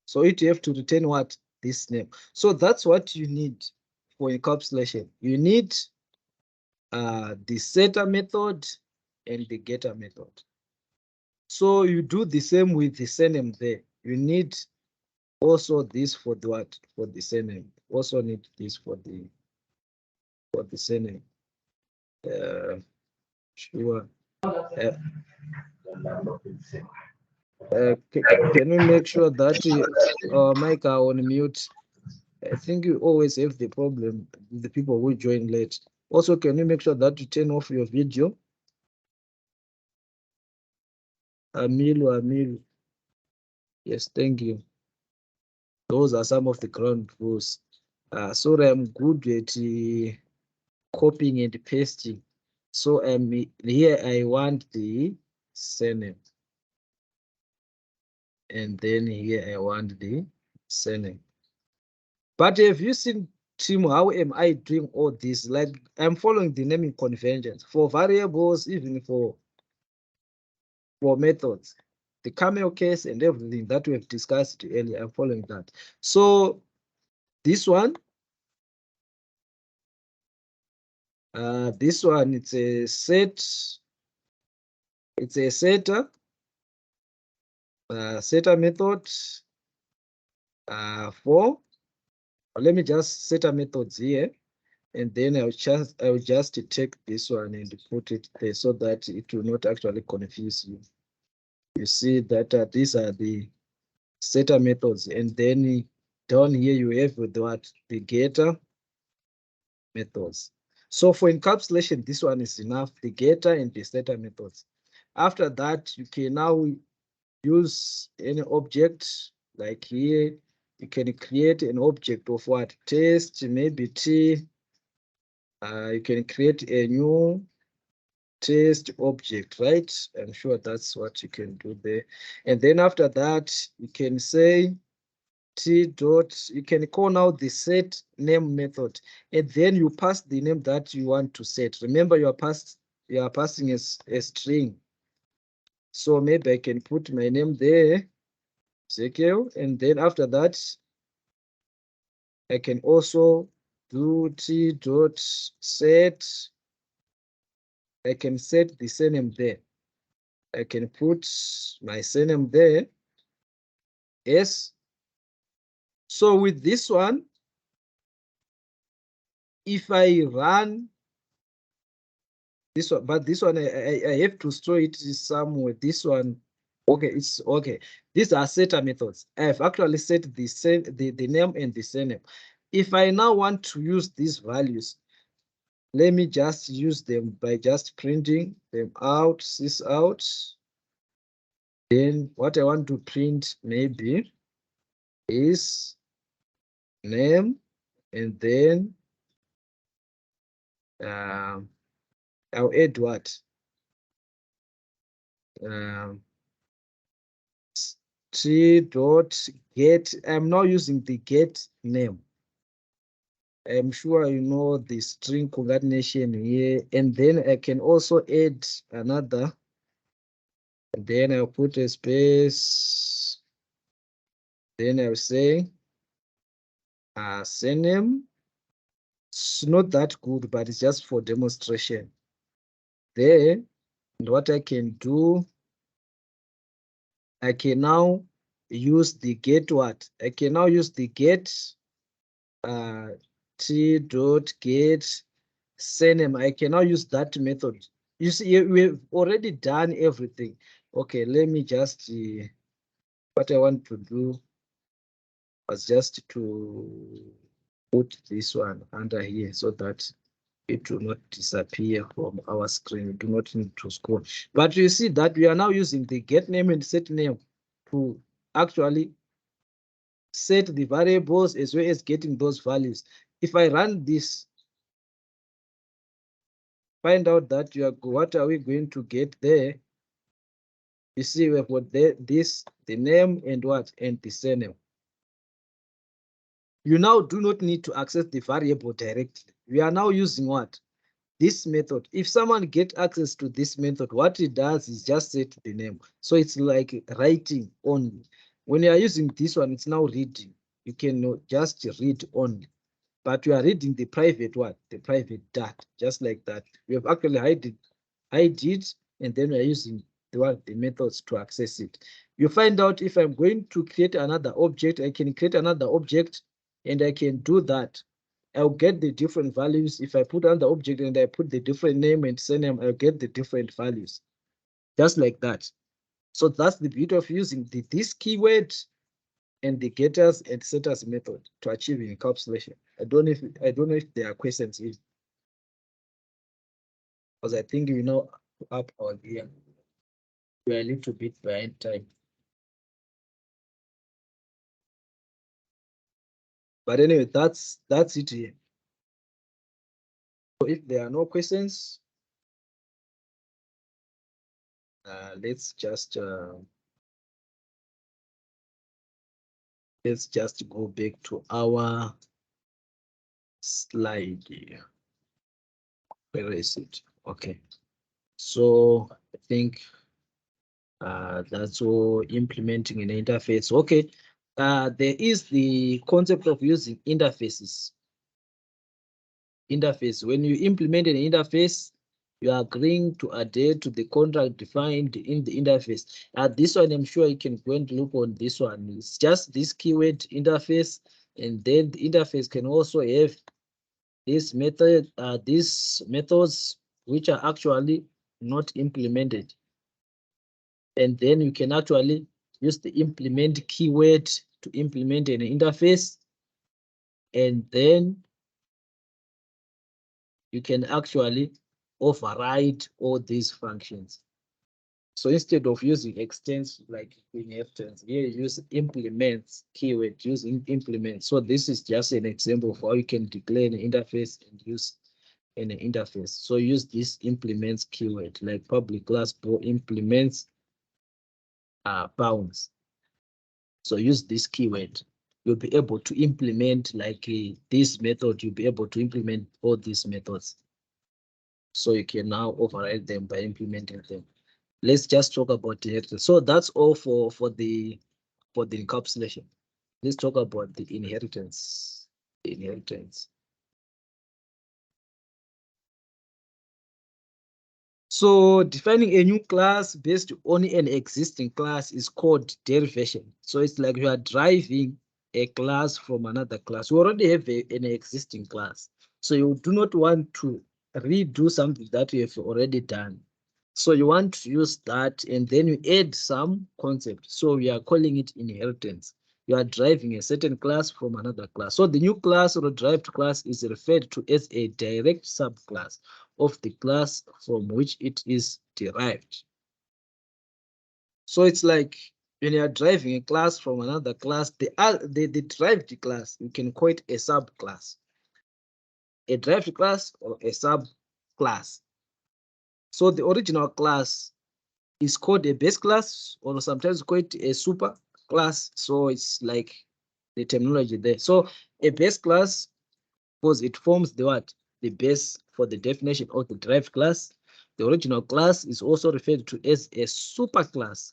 S1: So it will have to return what? This name. So that's what you need for encapsulation. You need the setter method and the getter method. So you do the same with the surname there. You need also this for the what? For the surname. Also need this for the surname. Sure. Can we make sure that our mic are on mute? I think you always have the problem with the people who join late. Also, can you make sure that you turn off your video? Amil. Yes, thank you. Those are some of the ground rules. Sorry, I'm good at copying and pasting. So here I want the surname. And then here I want the surname. But have you seen, Tim, how am I doing all this? Like, I'm following the naming conventions for variables, even for methods. The camel case and everything that we have discussed earlier, I'm following that. So this one, it's a set. It's a setter. Setter method. Let me just set a methods here, and then I'll just take this one and put it there so that it will not actually confuse you. You see that these are the setter methods, and then down here you have the getter methods. So for encapsulation, this one is enough, the getter and the setter methods. After that, you can now use any object, like here, you can create an object of what? Test, maybe T. You can create a new test object, right? I'm sure that's what you can do there. And then after that, you can say T dot, you can call now the set name method, and then you pass the name that you want to set. Remember, you are passing a string. So maybe I can put my name there, Ezekiel, and then after that, I can also do T dot set. I can set the surname there. I can put my surname there. Yes. So with this one, if I run this one, but this one I have to store it somewhere. This one, okay, it's okay. These are setter methods. I have actually set the name and the surname. If I now want to use these values, let me just use them by just printing them out, this out. Then what I want to print maybe is name, and then I'll add what? T dot get. I'm now using the get name. I'm sure you know the string concatenation here, and then I can also add another. And then I'll put a space. Then I'll say surname. It's not that good, but it's just for demonstration. There, and what I can do, I can now use the get what? I can now use the get T dot get surname. I can now use that method. You see, we've already done everything. Okay, let me just what I want to do was just to put this one under here so that it will not disappear from our screen. We do not need to scroll. But you see that we are now using the get name and set name to actually set the variables as well as getting those values. If I run this, find out that what are we going to get there? You see, we have got the name and what? And the surname. You now do not need to access the variable directly. We are now using what? this method. If someone get access to this method, what it does is just set the name. So it's like writing only. When you are using this one, it's now reading. You can just read only, but you are reading the private what? The private data, just like that. We have actually hide it, and then we are using the methods to access it. You find out if I'm going to create another object, I can create another object, and I can do that. I'll get the different values. If I put another object and I put the different name and surname, I'll get the different values, just like that. So that's the beauty of using this keyword and the getters and setters method to achieve encapsulation. I don't know if there are questions here, because I think we know up on here. We are a little bit behind time. But anyway, that's it here. So if there are no questions, let's just go back to our slide here. Where is it? Okay. So I think that's all implementing an interface. Okay. There is the concept of using interfaces. Interface. When you implement an interface, you are agreeing to adhere to the contract defined in the interface. This one, I'm sure you can go and look on this one. It's just this keyword interface, and then the interface can also have this method, these methods which are actually not implemented. And then you can actually use the implement keyword to implement an interface, and then you can actually override all these functions. So instead of using extents like inheritance, here you use implements keyword, using implement. So this is just an example of how you can declare an interface and use an interface. So use this implements keyword, like public class implements bounds. So use this keyword. You'll be able to implement like this method. You'll be able to implement all these methods. So you can now override them by implementing them. Let's just talk about the inheritance. So that's all for the encapsulation. Let's talk about the inheritance. So defining a new class based on an existing class is called derivation. So it's like you are deriving a class from another class. You already have an existing class. So you do not want to redo something that you have already done. So you want to use that, and then you add some concept. So we are calling it inheritance. You are deriving a certain class from another class. So the new class or derived class is referred to as a direct subclass of the class from which it is derived. So it's like when you are deriving a class from another class, the derived class, you can call it a subclass. A derived class or a subclass. So the original class is called a base class, or sometimes call it a super class. So it's like the terminology there. So a base class, because it forms the what? The base for the definition of the derived class. The original class is also referred to as a superclass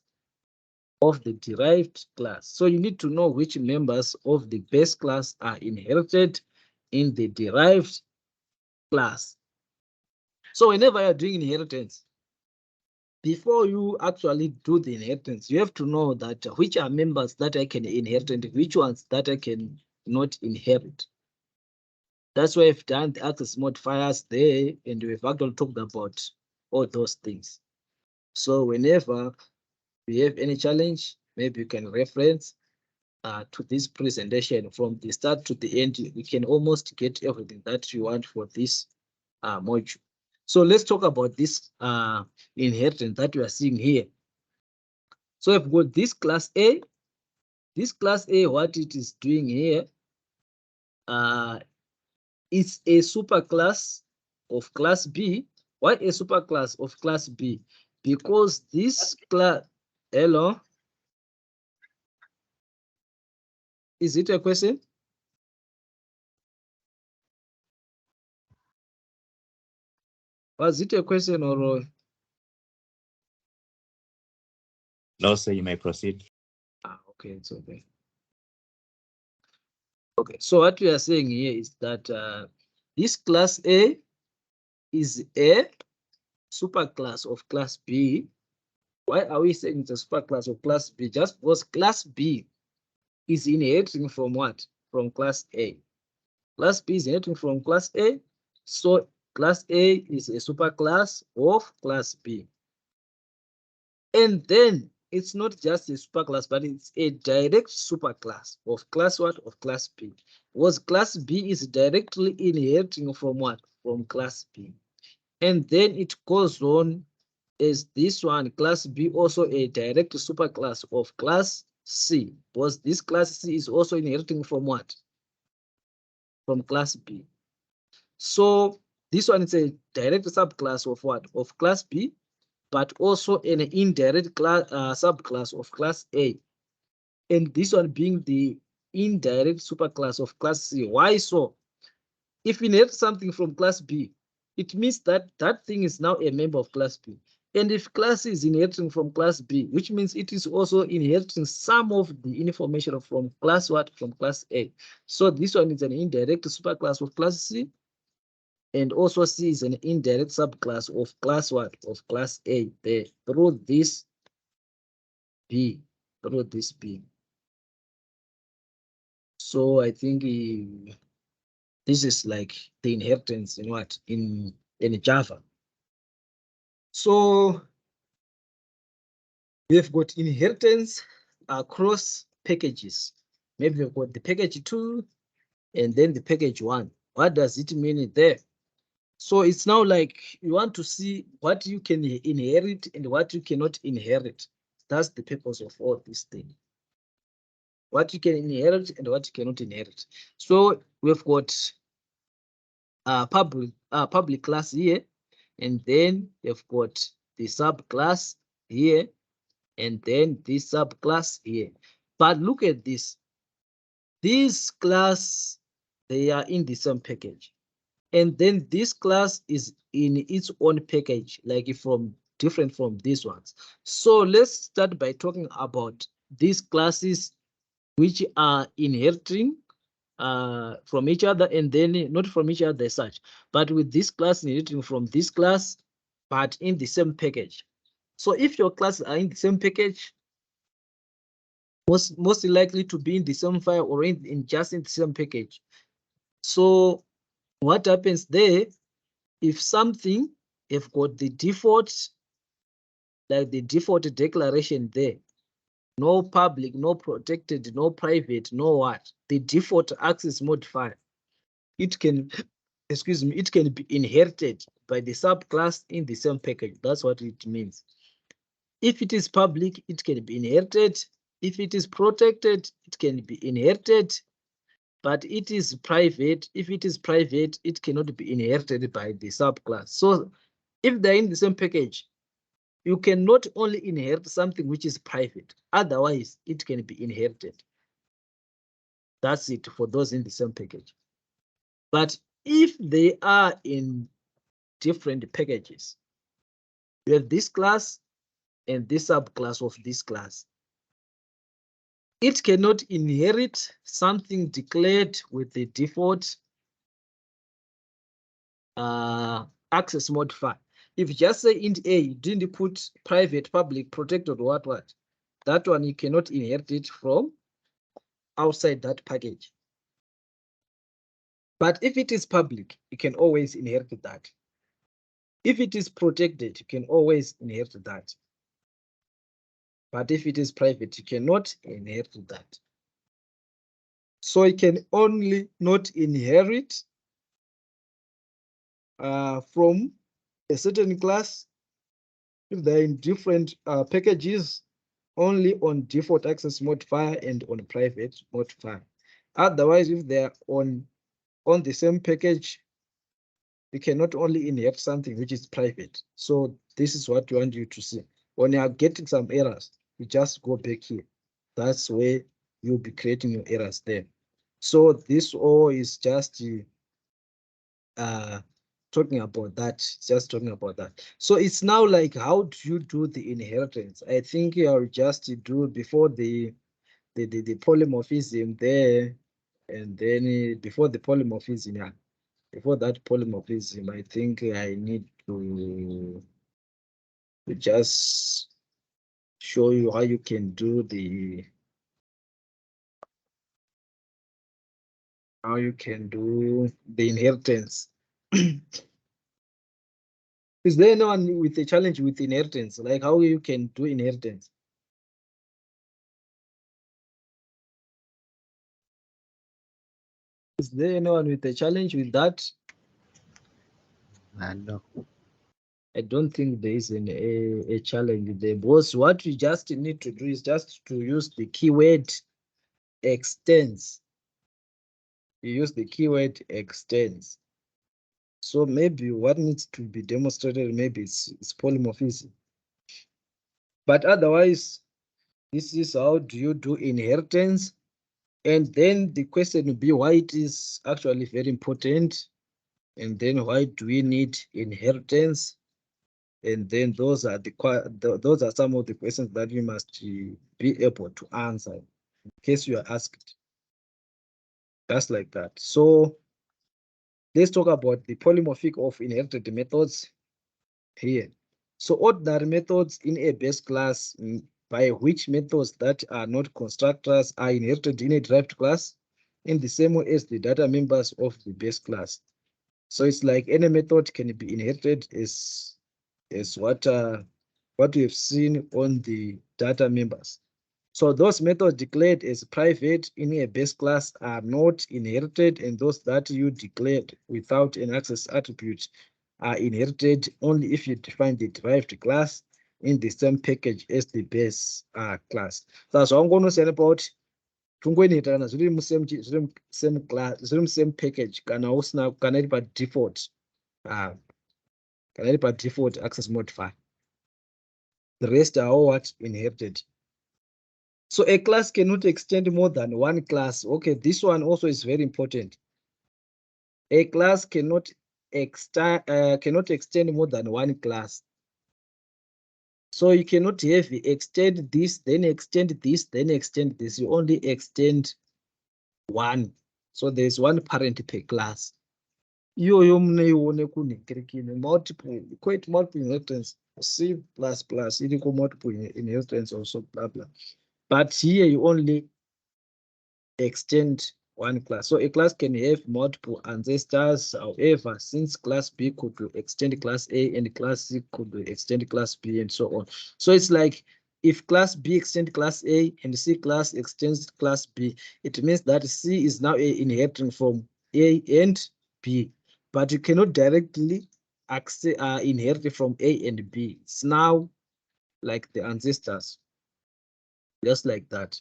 S1: of the derived class. So you need to know which members of the base class are inherited in the derived class. So whenever you're doing inheritance, before you actually do the inheritance, you have to know that which are members that I can inherit and which ones that I can not inherit. That's why I've done the access modifiers there, and we've actually talked about all those things. So whenever you have any challenge, maybe you can reference to this presentation from the start to the end. You can almost get everything that you want for this module. So let's talk about this inheritance that we are seeing here. So I've got this class A. This class A, what it is doing here, it's a superclass of class B. Why a superclass of class B? Because this class, hello? Is it a question? Was it a question or?
S6: No, sir, you may proceed.
S1: Okay, it's okay. Okay, so what we are saying here is that this class A is a superclass of class B. Why are we saying it's a superclass of class B? Just because class B is inheriting from what? From class A. Class B is inheriting from class A, so class A is a superclass of class B. And then it's not just a superclass, but it's a direct superclass of class what? Of class B. Because class B is directly inheriting from what? From class B. And then it goes on as this one, class B, also a direct superclass of class C. Because this class C is also inheriting from what? From class B. So this one is a direct subclass of what? Of class B, but also an indirect class, subclass of class A. And this one being the indirect superclass of class C. Why so? If we inherit something from class B, it means that that thing is now a member of class B. And if class C is inheriting from class B, which means it is also inheriting some of the information from class what? From class A. So this one is an indirect superclass of class C. And also C is an indirect subclass of class what? Of class A there through this B, through this B. So I think this is like the inheritance in what? In Java. So we've got inheritance across packages. Maybe we've got the package 2 and then the package 1. What does it mean there? So it's now like you want to see what you can inherit and what you cannot inherit. That's the purpose of all this thing. What you can inherit and what you cannot inherit. So we've got public class here, and then you've got the subclass here, and then this subclass here. But look at this. This class, they are in the same package. And then this class is in its own package, like from different from these ones. So let's start by talking about these classes which are inheriting from each other, and then not from each other as such, but with this class inheriting from this class, but in the same package. So if your classes are in the same package, most likely to be in the same file or in just in the same package. So what happens there? If something, if got the default, like the default declaration there, no public, no protected, no private, no what, the default access modifier, it can, excuse me, it can be inherited by the subclass in the same package. That's what it means. If it is public, it can be inherited. If it is protected, it can be inherited. But it is private. If it is private, it cannot be inherited by the subclass. So if they're in the same package, you can not only inherit something which is private, otherwise it can be inherited. That's it for those in the same package. But if they are in different packages, you have this class and this subclass of this class. It cannot inherit something declared with the default access modifier. If you just say int A, you didn't put private, public, protected, what, that one you cannot inherit it from outside that package. But if it is public, you can always inherit that. If it is protected, you can always inherit that. But if it is private, you cannot inherit that. So you can only not inherit from a certain class if they're in different packages, only on default access modifier and on private modifier. Otherwise, if they're on the same package, you cannot only inherit something which is private. So this is what we want you to see. When you are getting some errors, you just go back here. That's where you'll be creating your errors there. So this all is just talking about that. Just talking about that. So it's now like, how do you do the inheritance? I think I'll just do before the polymorphism there, and then before the polymorphism, yeah. Before that polymorphism, I think I need to just show you how you can do the inheritance. Is there anyone with a challenge with inheritance, like how you can do inheritance? Is there anyone with a challenge with that?
S3: No.
S1: I don't think there is a challenge there, because what we just need to do is just to use the keyword extends. You use the keyword extends. So maybe what needs to be demonstrated, maybe it's polymorphism. But otherwise, this is how do you do inheritance? And then the question will be why it is actually very important. And then why do we need inheritance? And then those are those are some of the questions that you must be able to answer in case you are asked. Just like that. So let's talk about the polymorphic of inherited methods here. So ordinary methods in a base class, by which methods that are not constructors are inherited in a derived class in the same way as the data members of the base class. So it's like any method can be inherited as what we have seen on the data members. So those methods declared as private in a base class are not inherited, and those that you declared without an access attribute are inherited only if you define the derived class in the same package as the base class. So zvaungonosiyana pauti tungoinheta kana zviri same class, zviri same package kana usina, kana iri default, kana iri default access modifier. The rest are all what inherited. So a class cannot extend more than one class. Okay, this one also is very important. A class cannot extend more than one class. So you cannot have extend this, then extend this, then extend this. You only extend one. So there's one parent per class. Iyoyo munoione kunhekirikini multiple, quite multiple inheritance. C++ iriko multiple inheritance also, blah blah. But here you only extend one class. So a class can have multiple ancestors. However, since class B could extend class A and class C could extend class B and so on. So it's like if class B extends class A and C class extends class B, it means that C is now inheriting from A and B, but you cannot directly inherit from A and B. It's now like the ancestors, just like that.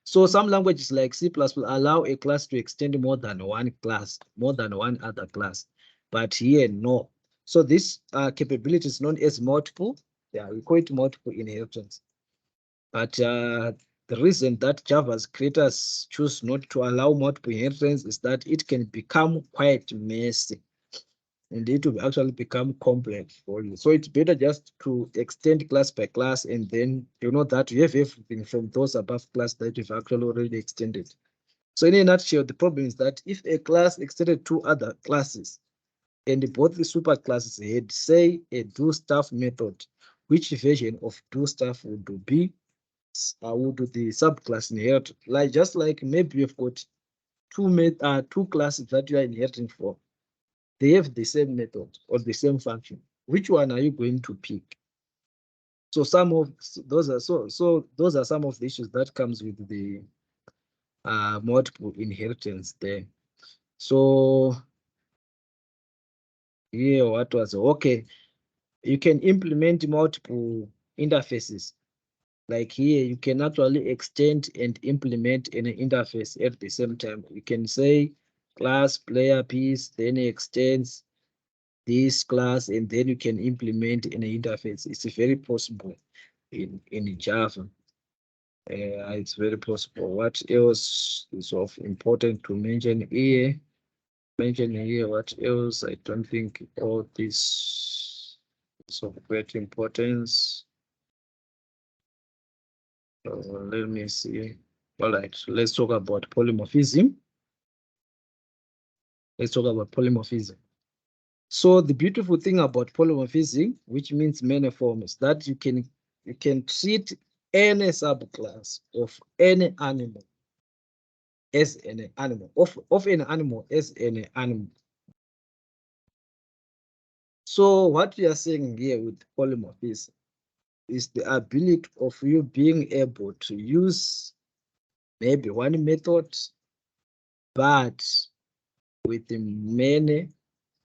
S1: So some languages like C++ allow a class to extend more than one class, more than one other class, but here no. So this capability is known as multiple. Yeah, we call it multiple inheritance. But the reason that Java's creators choose not to allow multiple inheritance is that it can become quite messy, and it will actually become complex for you. So it's better just to extend class by class, and then you know that you have everything from those above class that you've actually already extended. So in a nutshell, the problem is that if a class extended two other classes, and both the superclasses had, say, a do stuff method, which version of do stuff would be would the subclass inherit? Like just like maybe you've got two classes that you are inheriting from. They have the same method or the same function. Which one are you going to pick? So some of those are those are some of the issues that comes with the multiple inheritance there. So yeah, what was okay? You can implement multiple interfaces. Like here, you can actually extend and implement an interface at the same time. You can say class player piece, then it extends this class, and then you can implement an interface. It's very possible in Java. It's very possible. What else is of important to mention here? mention here what else. I don't think all this is of great importance. Let me see. All right, let's talk about polymorphism. Let's talk about polymorphism. So the beautiful thing about polymorphism, which means many forms, that you can treat any subclass of any animal as an animal, of an animal as an animal. So what we are saying here with polymorphism is the ability of you being able to use maybe one method, but with many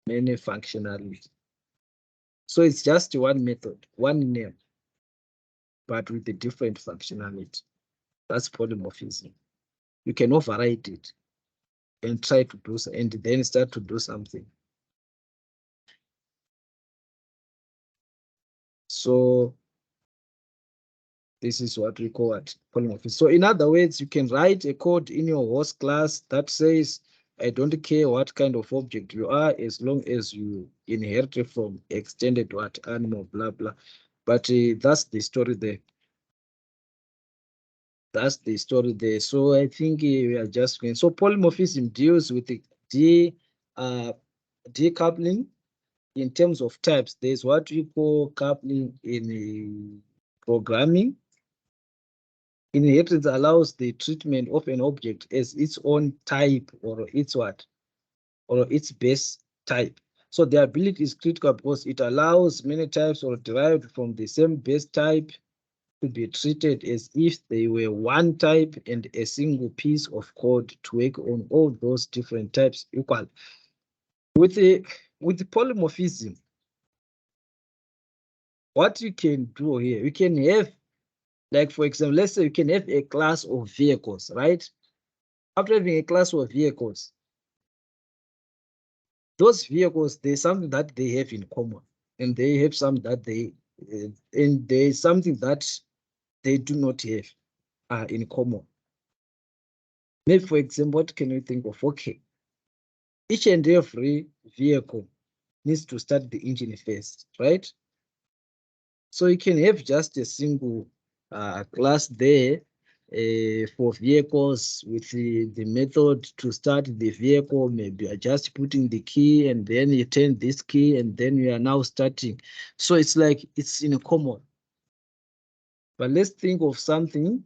S1: functionalities. So it's just one method, one name, but with a different functionality. That's polymorphism. You can override it and try to do and then start to do something. So this is what we call it, polymorphism. So in other words, you can write a code in your host class that says, I don't care what kind of object you are, as long as you inherit it from extended what animal, blah, blah. But that's the story there. That's the story there. So I think we are just going. So polymorphism deals with the decoupling in terms of types. There's what we call coupling in programming. Inheritance allows the treatment of an object as its own type or its what? Or its base type. So the ability is critical because it allows many types or derived from the same base type to be treated as if they were one type and a single piece of code to work on all those different types equal. With the polymorphism, what you can do here, you can have, like for example, let's say you can have a class of vehicles, right? After having a class of vehicles, those vehicles, there's something that they have in common, and they have some that and there's something that they do not have in common. Maybe, for example, what can you think of? Okay, each and every vehicle needs to start the engine first, right? So you can have just a single class there for vehicles with the method to start the vehicle. Maybe you're just putting the key and then you turn this key and then you are now starting. So it's like it's in a common. But let's think of something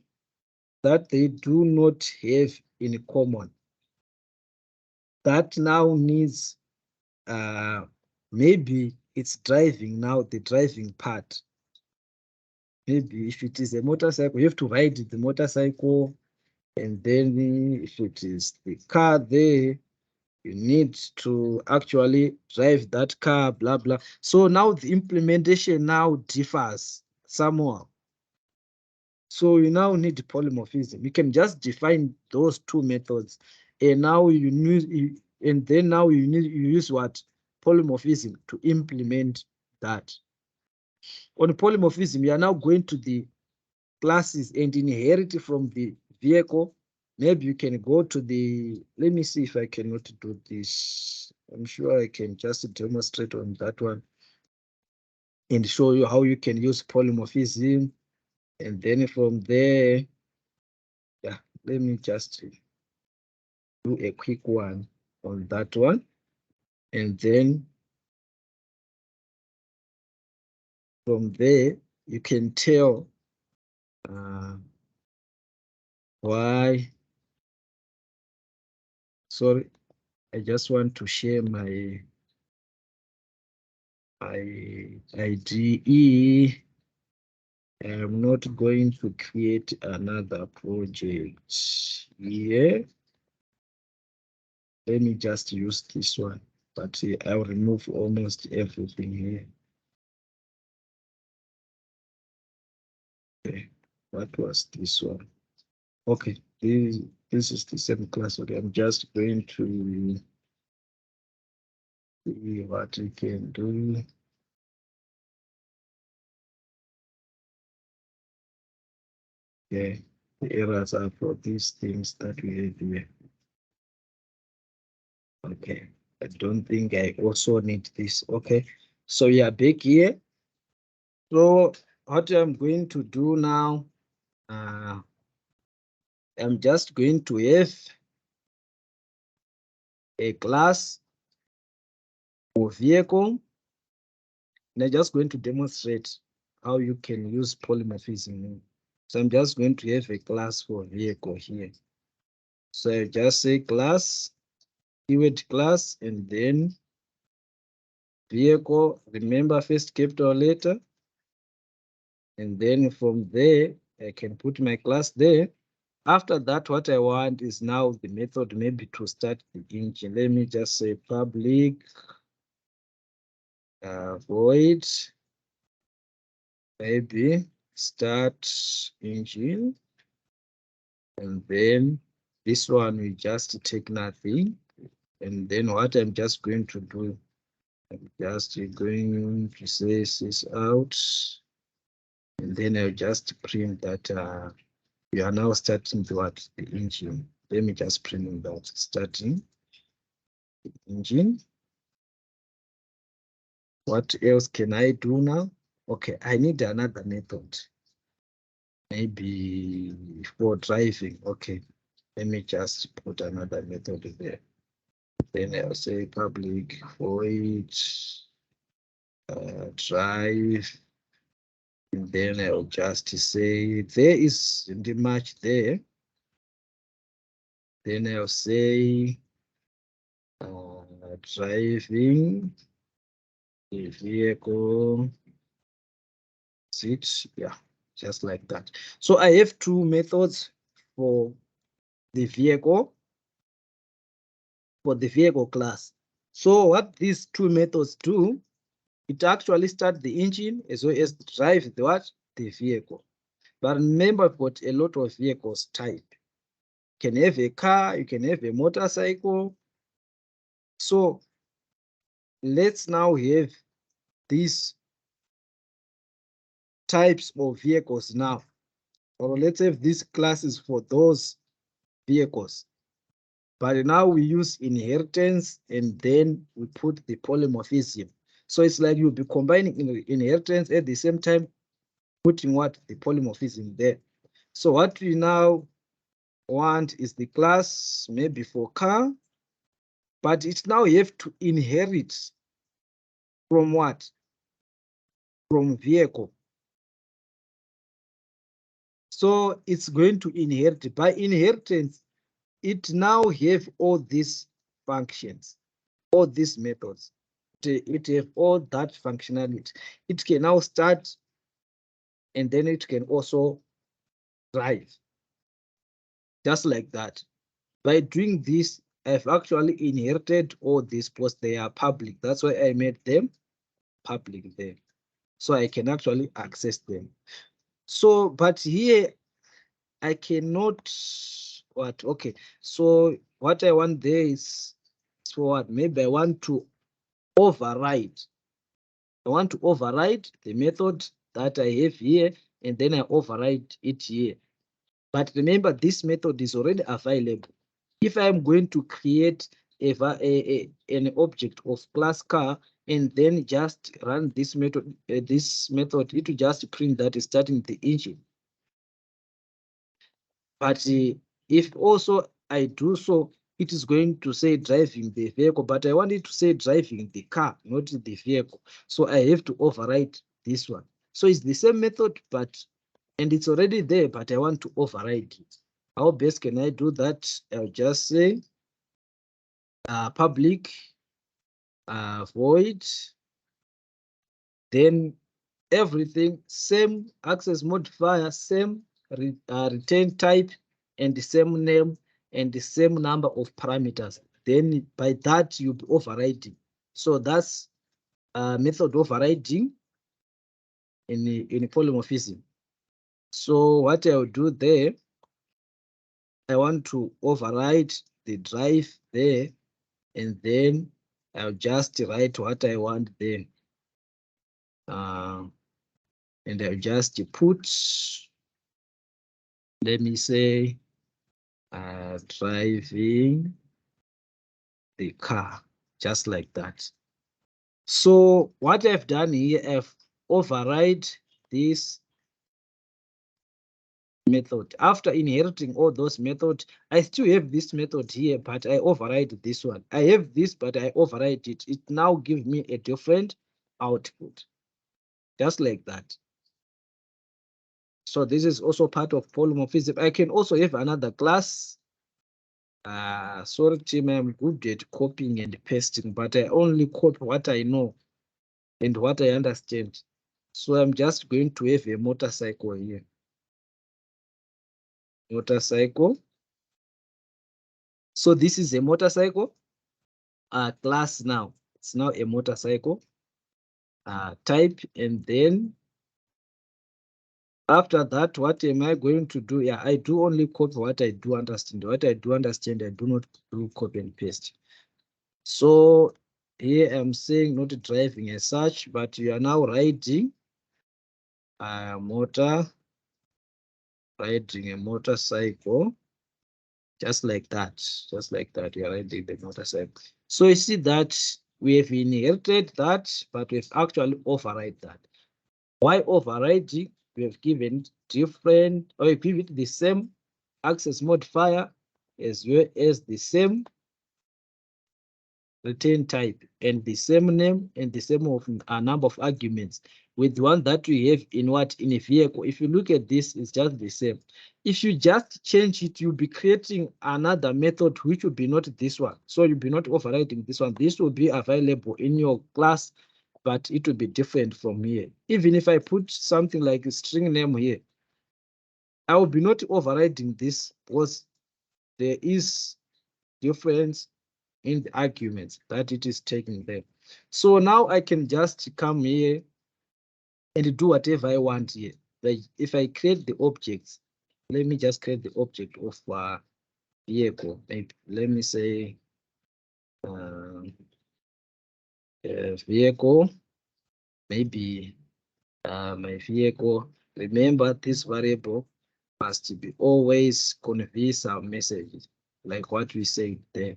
S1: that they do not have in common. That now needs maybe it's driving now, the driving part. Maybe if it is a motorcycle, you have to ride the motorcycle, and then if it is the car there, you need to actually drive that car, blah, blah. So now the implementation now differs somehow. So you now need polymorphism. You can just define those two methods, and now you need, and then now you use what? Polymorphism to implement that. On polymorphism, you are now going to the classes and inherit from the vehicle. Maybe you can go to the, let me see if I cannot do this. I'm sure I can just demonstrate on that one and show you how you can use polymorphism. And then from there, yeah, let me just do a quick one on that one. And then from there, you can tell why. Sorry, I just want to share my IDE. I'm not going to create another project here. Let me just use this one, but I'll remove almost everything here. Okay, what was this one? Okay, this is the same class. Okay, I'm just going to see what we can do. Okay, the errors are for these things that we have here. Okay. I don't think I also need this. Okay, so we are back here. So what I'm going to do now, I'm just going to have a class for vehicle, and I'm just going to demonstrate how you can use polymorphism. So I'm just going to have a class for vehicle here. So I just say class, keyword class, and then vehicle, remember first capital letter, and then from there I can put my class there. After that, what I want is now the method maybe to start the engine. Let me just say public void maybe start engine, and then this one we just take nothing, and then what I'm just going to do, I'm just going to say this out, and then I'll just print that we are now starting the engine. Let me just print that starting the engine. What else can I do now? Okay, I need another method. Maybe for driving. Okay, let me just put another method there. Then I'll say public void drive. And then I'll just say there is the match there. Then I'll say driving the vehicle seat. Yeah, just like that. So I have two methods for the vehicle, class. So what these two methods do, it actually start the engine as well as drive the vehicle. But remember, I've got a lot of vehicles type. You can have a car, you can have a motorcycle. So let's now have these types of vehicles now, or let's have these classes for those vehicles. But now we use inheritance, and then we put the polymorphism. So it's like you'll be combining inheritance at the same time putting the polymorphism there. So what we now want is the class maybe for car, but it now have to inherit from what? From vehicle. So it's going to inherit. By inheritance, it now have all these functions, all these methods. It have all that functionality. It can now start, and then it can also drive, just like that. By doing this, I've actually inherited all these posts. They are public. That's why I made them public there, so I can actually access them. So, but here I cannot okay. So what I want there is for what? Maybe I want to override. I want to override the method that I have here, and then I override it here. But remember, this method is already available. If I'm going to create an object of class car and then just run this method, it will just print that is starting the engine. But if also I do so, it is going to say driving the vehicle, but I want it to say driving the car, not the vehicle. So I have to override this one. So it's the same method, and it's already there, but I want to override it. How best can I do that? I'll just say public void, then everything same access modifier, same return type, and the same name and the same number of parameters. Then by that you'll be overriding. So that's method overriding in polymorphism. So what I'll do there, I want to override the drive there, and then I'll just write what I want there. And I'll just put, let me say, driving the car. just like that. So what I've done here, I've override this method. After inheriting all those methods, I still have this method here, but I override this one. I have this, but I override it. It now gives me a different output, just like that. So this is also part of polymorphism. I can also have another class. Sorry, team, I'm good at copying and pasting, but I only copy what I know and what I understand. So I'm just going to have a motorcycle here. Motorcycle. So this is a motorcycle class now. It's now a motorcycle type, and then after that, what am I going to do? Yeah, I do only copy what I do understand. What I do understand, I do not do copy and paste. So here I'm saying not driving as such, but you are now riding a motorcycle, just like that. Just like that, you are riding the motorcycle. So you see that we have inherited that, but we've actually override that. Why overriding? We have given different, or we give it the same access modifier as well as the same return type and the same name and the same of a number of arguments with one that we have in a vehicle. If you look at this, it's just the same. If you just change it, you'll be creating another method which will be not this one. So you'll be not overriding this one. This will be available in your class, but it will be different from here. Even if I put something like a string name here, I will be not overriding this because there is difference in the arguments that it is taking there. So now I can just come here and do whatever I want here. Like if I create the objects, let me just create the object of vehicle. Maybe let me say vehicle, maybe my vehicle. Remember, this variable must be always convey some messages, like what we say there.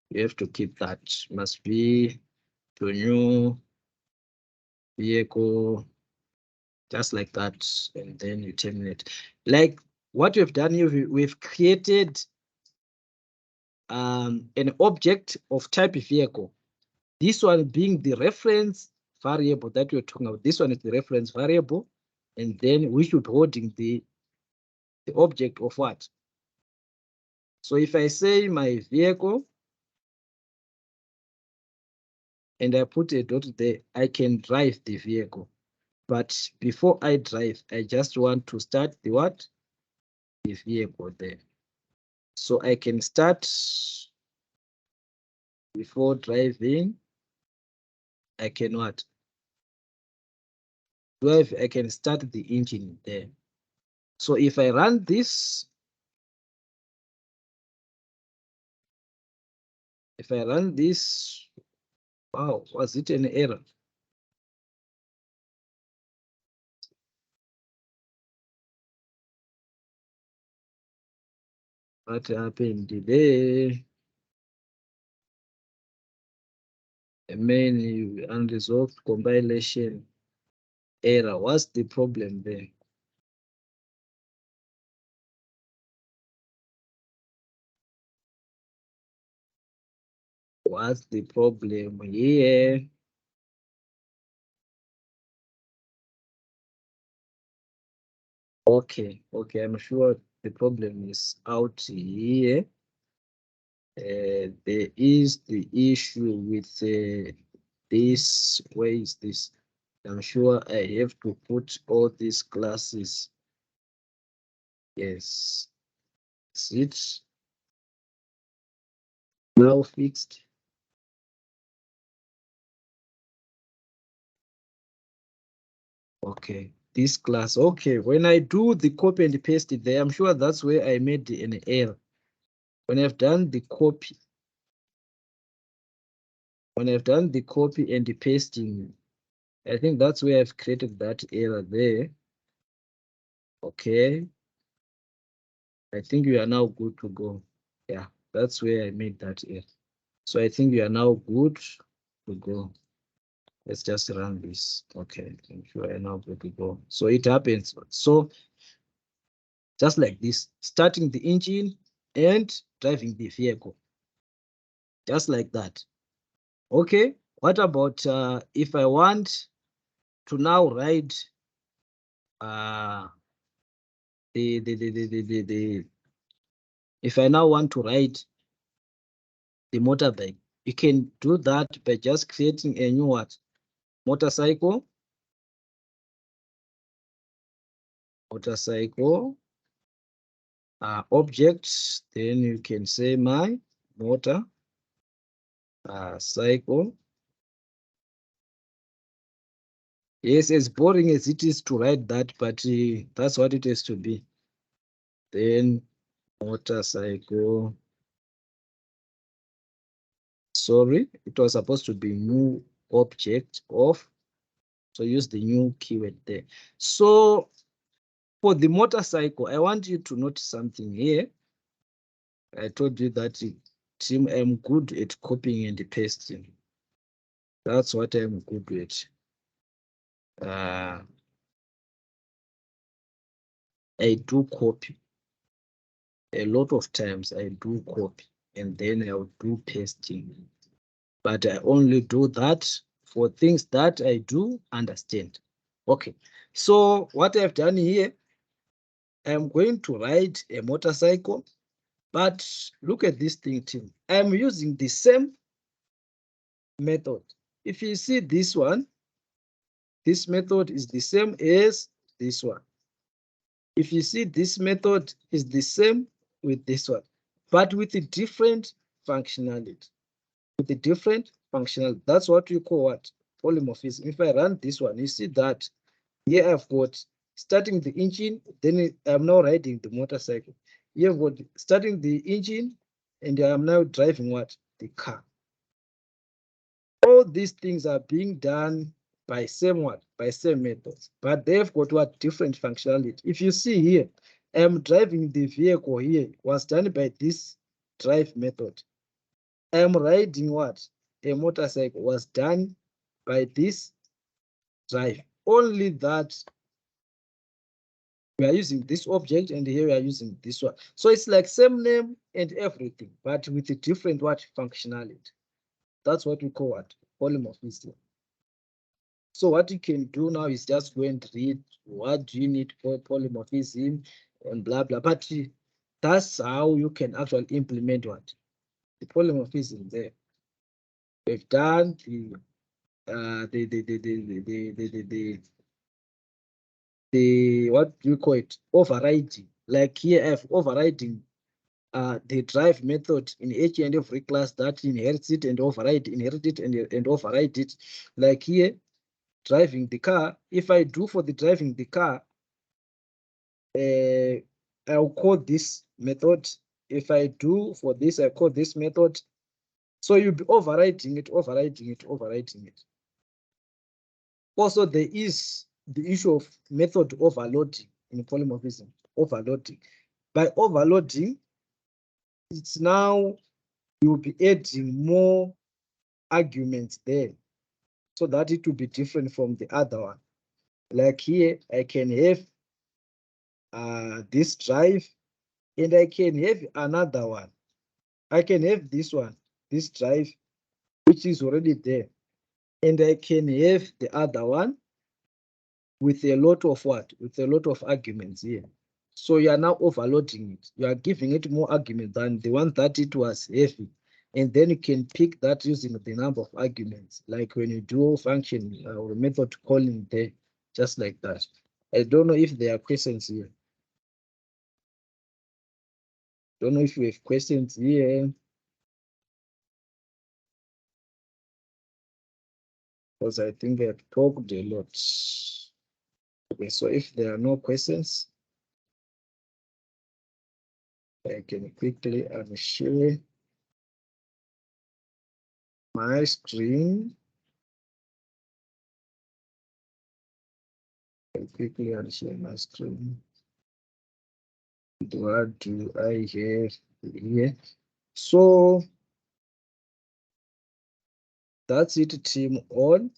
S1: You have to keep that. Must be to new vehicle, just like that, and then you terminate. Like what we've done here, we've created an object of type vehicle. This one being the reference variable that we're talking about. This one is the reference variable, and then we should be holding the object of what? So if I say my vehicle and I put a dot there, I can drive the vehicle. But before I drive, I just want to start the what? The vehicle there. So I can start before driving. I can what? Drive, I can start the engine there. So if I run this, wow, was it an error? What happened there? A main unresolved compilation error. What's the problem there? What's the problem here? Okay, I'm sure the problem is out here. There is the issue with this. Where is this? I'm sure I have to put all these classes. Yes, is it now fixed? Okay, this class. Okay, when I do the copy and paste it there, I'm sure that's where I made an error. When I've done the copy, and the pasting, I think that's where I've created that error there. Okay, I think we are now good to go. Yeah, that's where I made that error. So I think we are now good to go. Let's just run this. Okay, I think we are now good to go. So it happens. So just like this, starting the engine and driving the vehicle. Just like that. Okay, what about if I want to now ride if I now want to ride the motorbike, you can do that by just creating a new what? Motorcycle. Motorcycle objects. Then you can say my motor cycle. Yes, as boring as it is to write that, but that's what it has to be. Then motorcycle. Sorry, it was supposed to be new object of. So use the new keyword there. So for the motorcycle, I want you to notice something here. I told you that team, I'm good at copying and pasting. That's what I'm good at. I do copy. A lot of times I do copy and then I'll do pasting. But I only do that for things that I do understand. Okay, so what I've done here, I'm going to ride a motorcycle, but look at this thing, team. I'm using the same method. If you see this one, this method is the same as this one. If you see this method is the same with this one, but with a different functionality. With a different functionality. That's what we call what? Polymorphism. If I run this one, you see that here I've got starting the engine, then I'm now riding the motorcycle. Here I've got starting the engine, and I'm now driving what? The car. All these things are being done by same what? By same methods, but they've got what? Different functionality. If you see here, I'm driving the vehicle here, was done by this drive method. I'm riding what? A motorcycle was done by this drive. Only that we are using this object and here we are using this one. So it's like same name and everything, but with a different what? Functionality. That's what we call what? Polymorphism. So what you can do now is just go and read what do you need for polymorphism and blah, blah. But that's how you can actually implement what? The polymorphism there. We've done the what do you call it? Overriding. Like here I have overriding the drive method in each and every class that inherits it and override, inherit it and override it. Like here, driving the car. If I do for the driving the car, I'll call this method. If I do for this, I call this method. So you'll be overriding it, overriding it, overriding it. Also, there is the issue of method overloading in polymorphism. Overloading. By overloading, it's now you'll be adding more arguments there so that it will be different from the other one. Like here, I can have this drive and I can have another one. I can have this one, this drive, which is already there. And I can have the other one with a lot of what? With a lot of arguments here. So you are now overloading it. You are giving it more argument than the one that it was heavy. And then you can pick that using the number of arguments, like when you do function or method calling there, just like that. I don't know if there are questions here. Don't know if you have questions here. Because I think I've talked a lot. Okay, so if there are no questions, I can quickly unshare my screen. I'll quickly unshare my screen. What do I have here? So that's it, team, on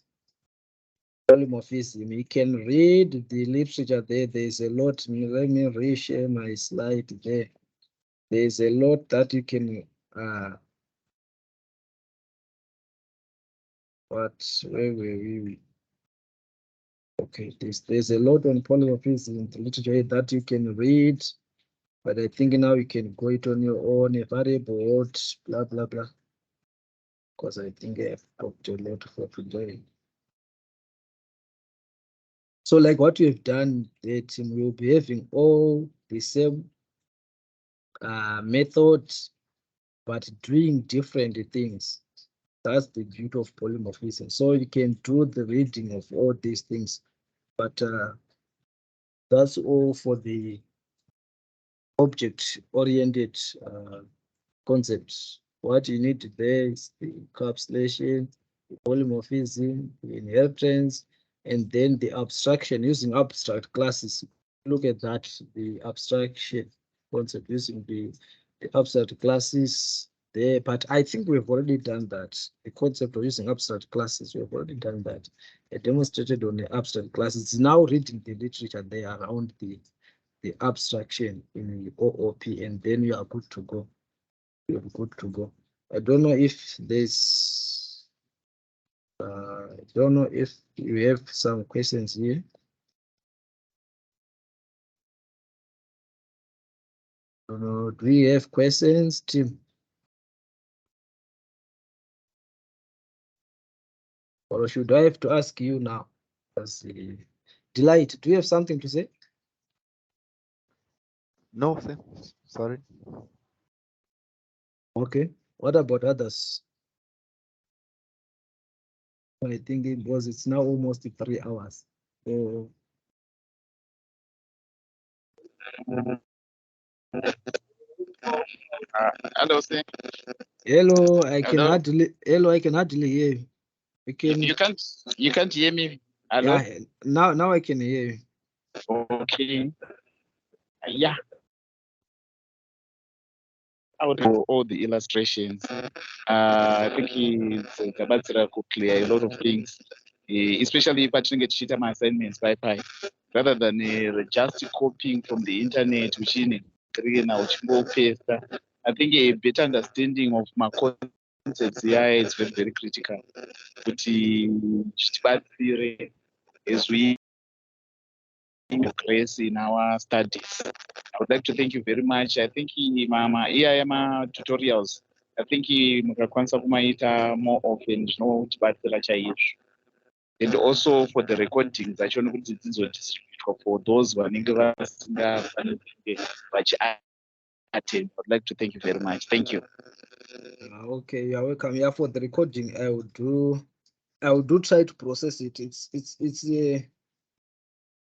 S1: polymorphism. You can read the literature there. There's a lot. Let me reshare my slide there. There's a lot that you can but where were we? Okay, there's a lot on polymorphism in the literature that you can read, but I think now you can go it on your own, a variable, blah blah blah. Because I think I've talked a lot for today. So like what we've done, the team will be having all the same methods, but doing different things. That's the beauty of polymorphism. So you can do the reading of all these things, but that's all for the object-oriented concepts. What you need there is the encapsulation, the polymorphism, the inheritance, and then the abstraction using abstract classes. Look at that, the abstraction concept using the abstract classes there, but I think we've already done that. The concept of using abstract classes, we've already done that. I demonstrated on the abstract classes. It's now reading the literature there around the abstraction in the OOP, and then you are good to go. You're good to go. I don't know if there's I don't know if you have some questions here. I don't know, do we have questions, Tim? Or should I have to ask you now? Delight, do you have something to say?
S8: No, thanks. Sorry.
S1: Okay. What about others? I think it was, it's now almost 3 hours. So,
S7: Hello, sir.
S1: hello, I can
S7: Hello?
S1: hardly hear you.
S7: You can't hear me. Hello?
S1: Yeah, now I can hear you.
S7: Okay. Yeah. I would do all the illustrations. I think it's Gabatsira could clear a lot of things, especially patching cheater my assignments by pi, rather than just copying from the internet, which in now I think a better understanding of my concepts here is very, very critical. But just bad theory is we progress in our studies. I would like to thank you very much. I think mama my tutorials. I think mukakwanisa kumaita more often zvinotibatsira chaizvo. And also for the recordings achone kuti dzizodistributwa for those vanenge vasingafaniri kunge vachiattend. I would like to thank you very much. Thank you.
S1: Okay, you're welcome. Yeah, for the recording, I will do try to process it.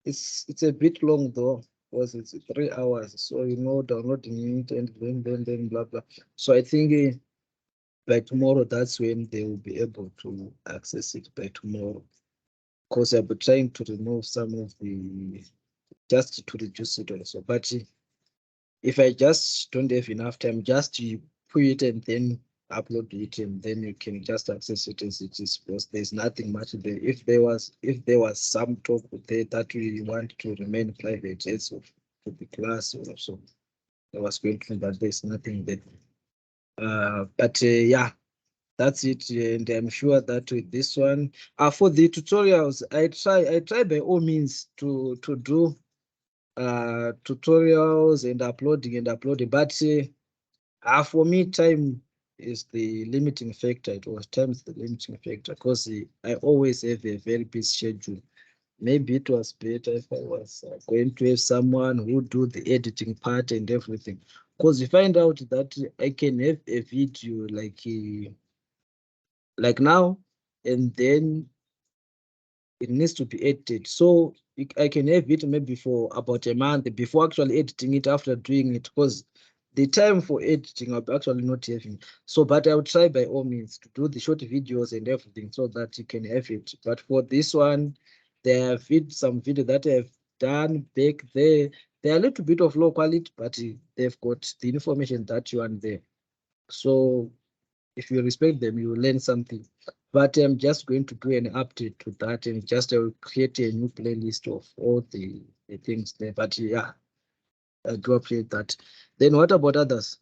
S1: It's a bit long though, because it's 3 hours. So downloading it and then blah blah. So I think by tomorrow, that's when they will be able to access it by tomorrow. Because I'll be trying to remove some of the just to reduce it also. But if I just don't have enough time, just to put it and then upload it, and then you can just access it as it is, because there's nothing much there. If there was some talk there that we want to remain private, as of to the class or so, I was going to, but there's nothing there. But yeah, that's it, and I'm sure that with this one, for the tutorials, I try by all means to do tutorials and uploading, but for me, time is the limiting factor. It was time is the limiting factor, because I always have a very busy schedule. Maybe it was better if I was going to have someone who do the editing part and everything, because you find out that I can have a video like now, and then it needs to be edited. So I can have it maybe for about a month before actually editing it after doing it, because the time for editing I'll be actually not having. So, but I'll try by all means to do the short videos and everything so that you can have it. But for this one, there have been some video that I've done back there. They're a little bit of low quality, but they've got the information that you want there. So if you respect them, you will learn something. but I'm just going to do an update to that and just create a new playlist of all the things there. But yeah, I do appreciate that. Then what about others?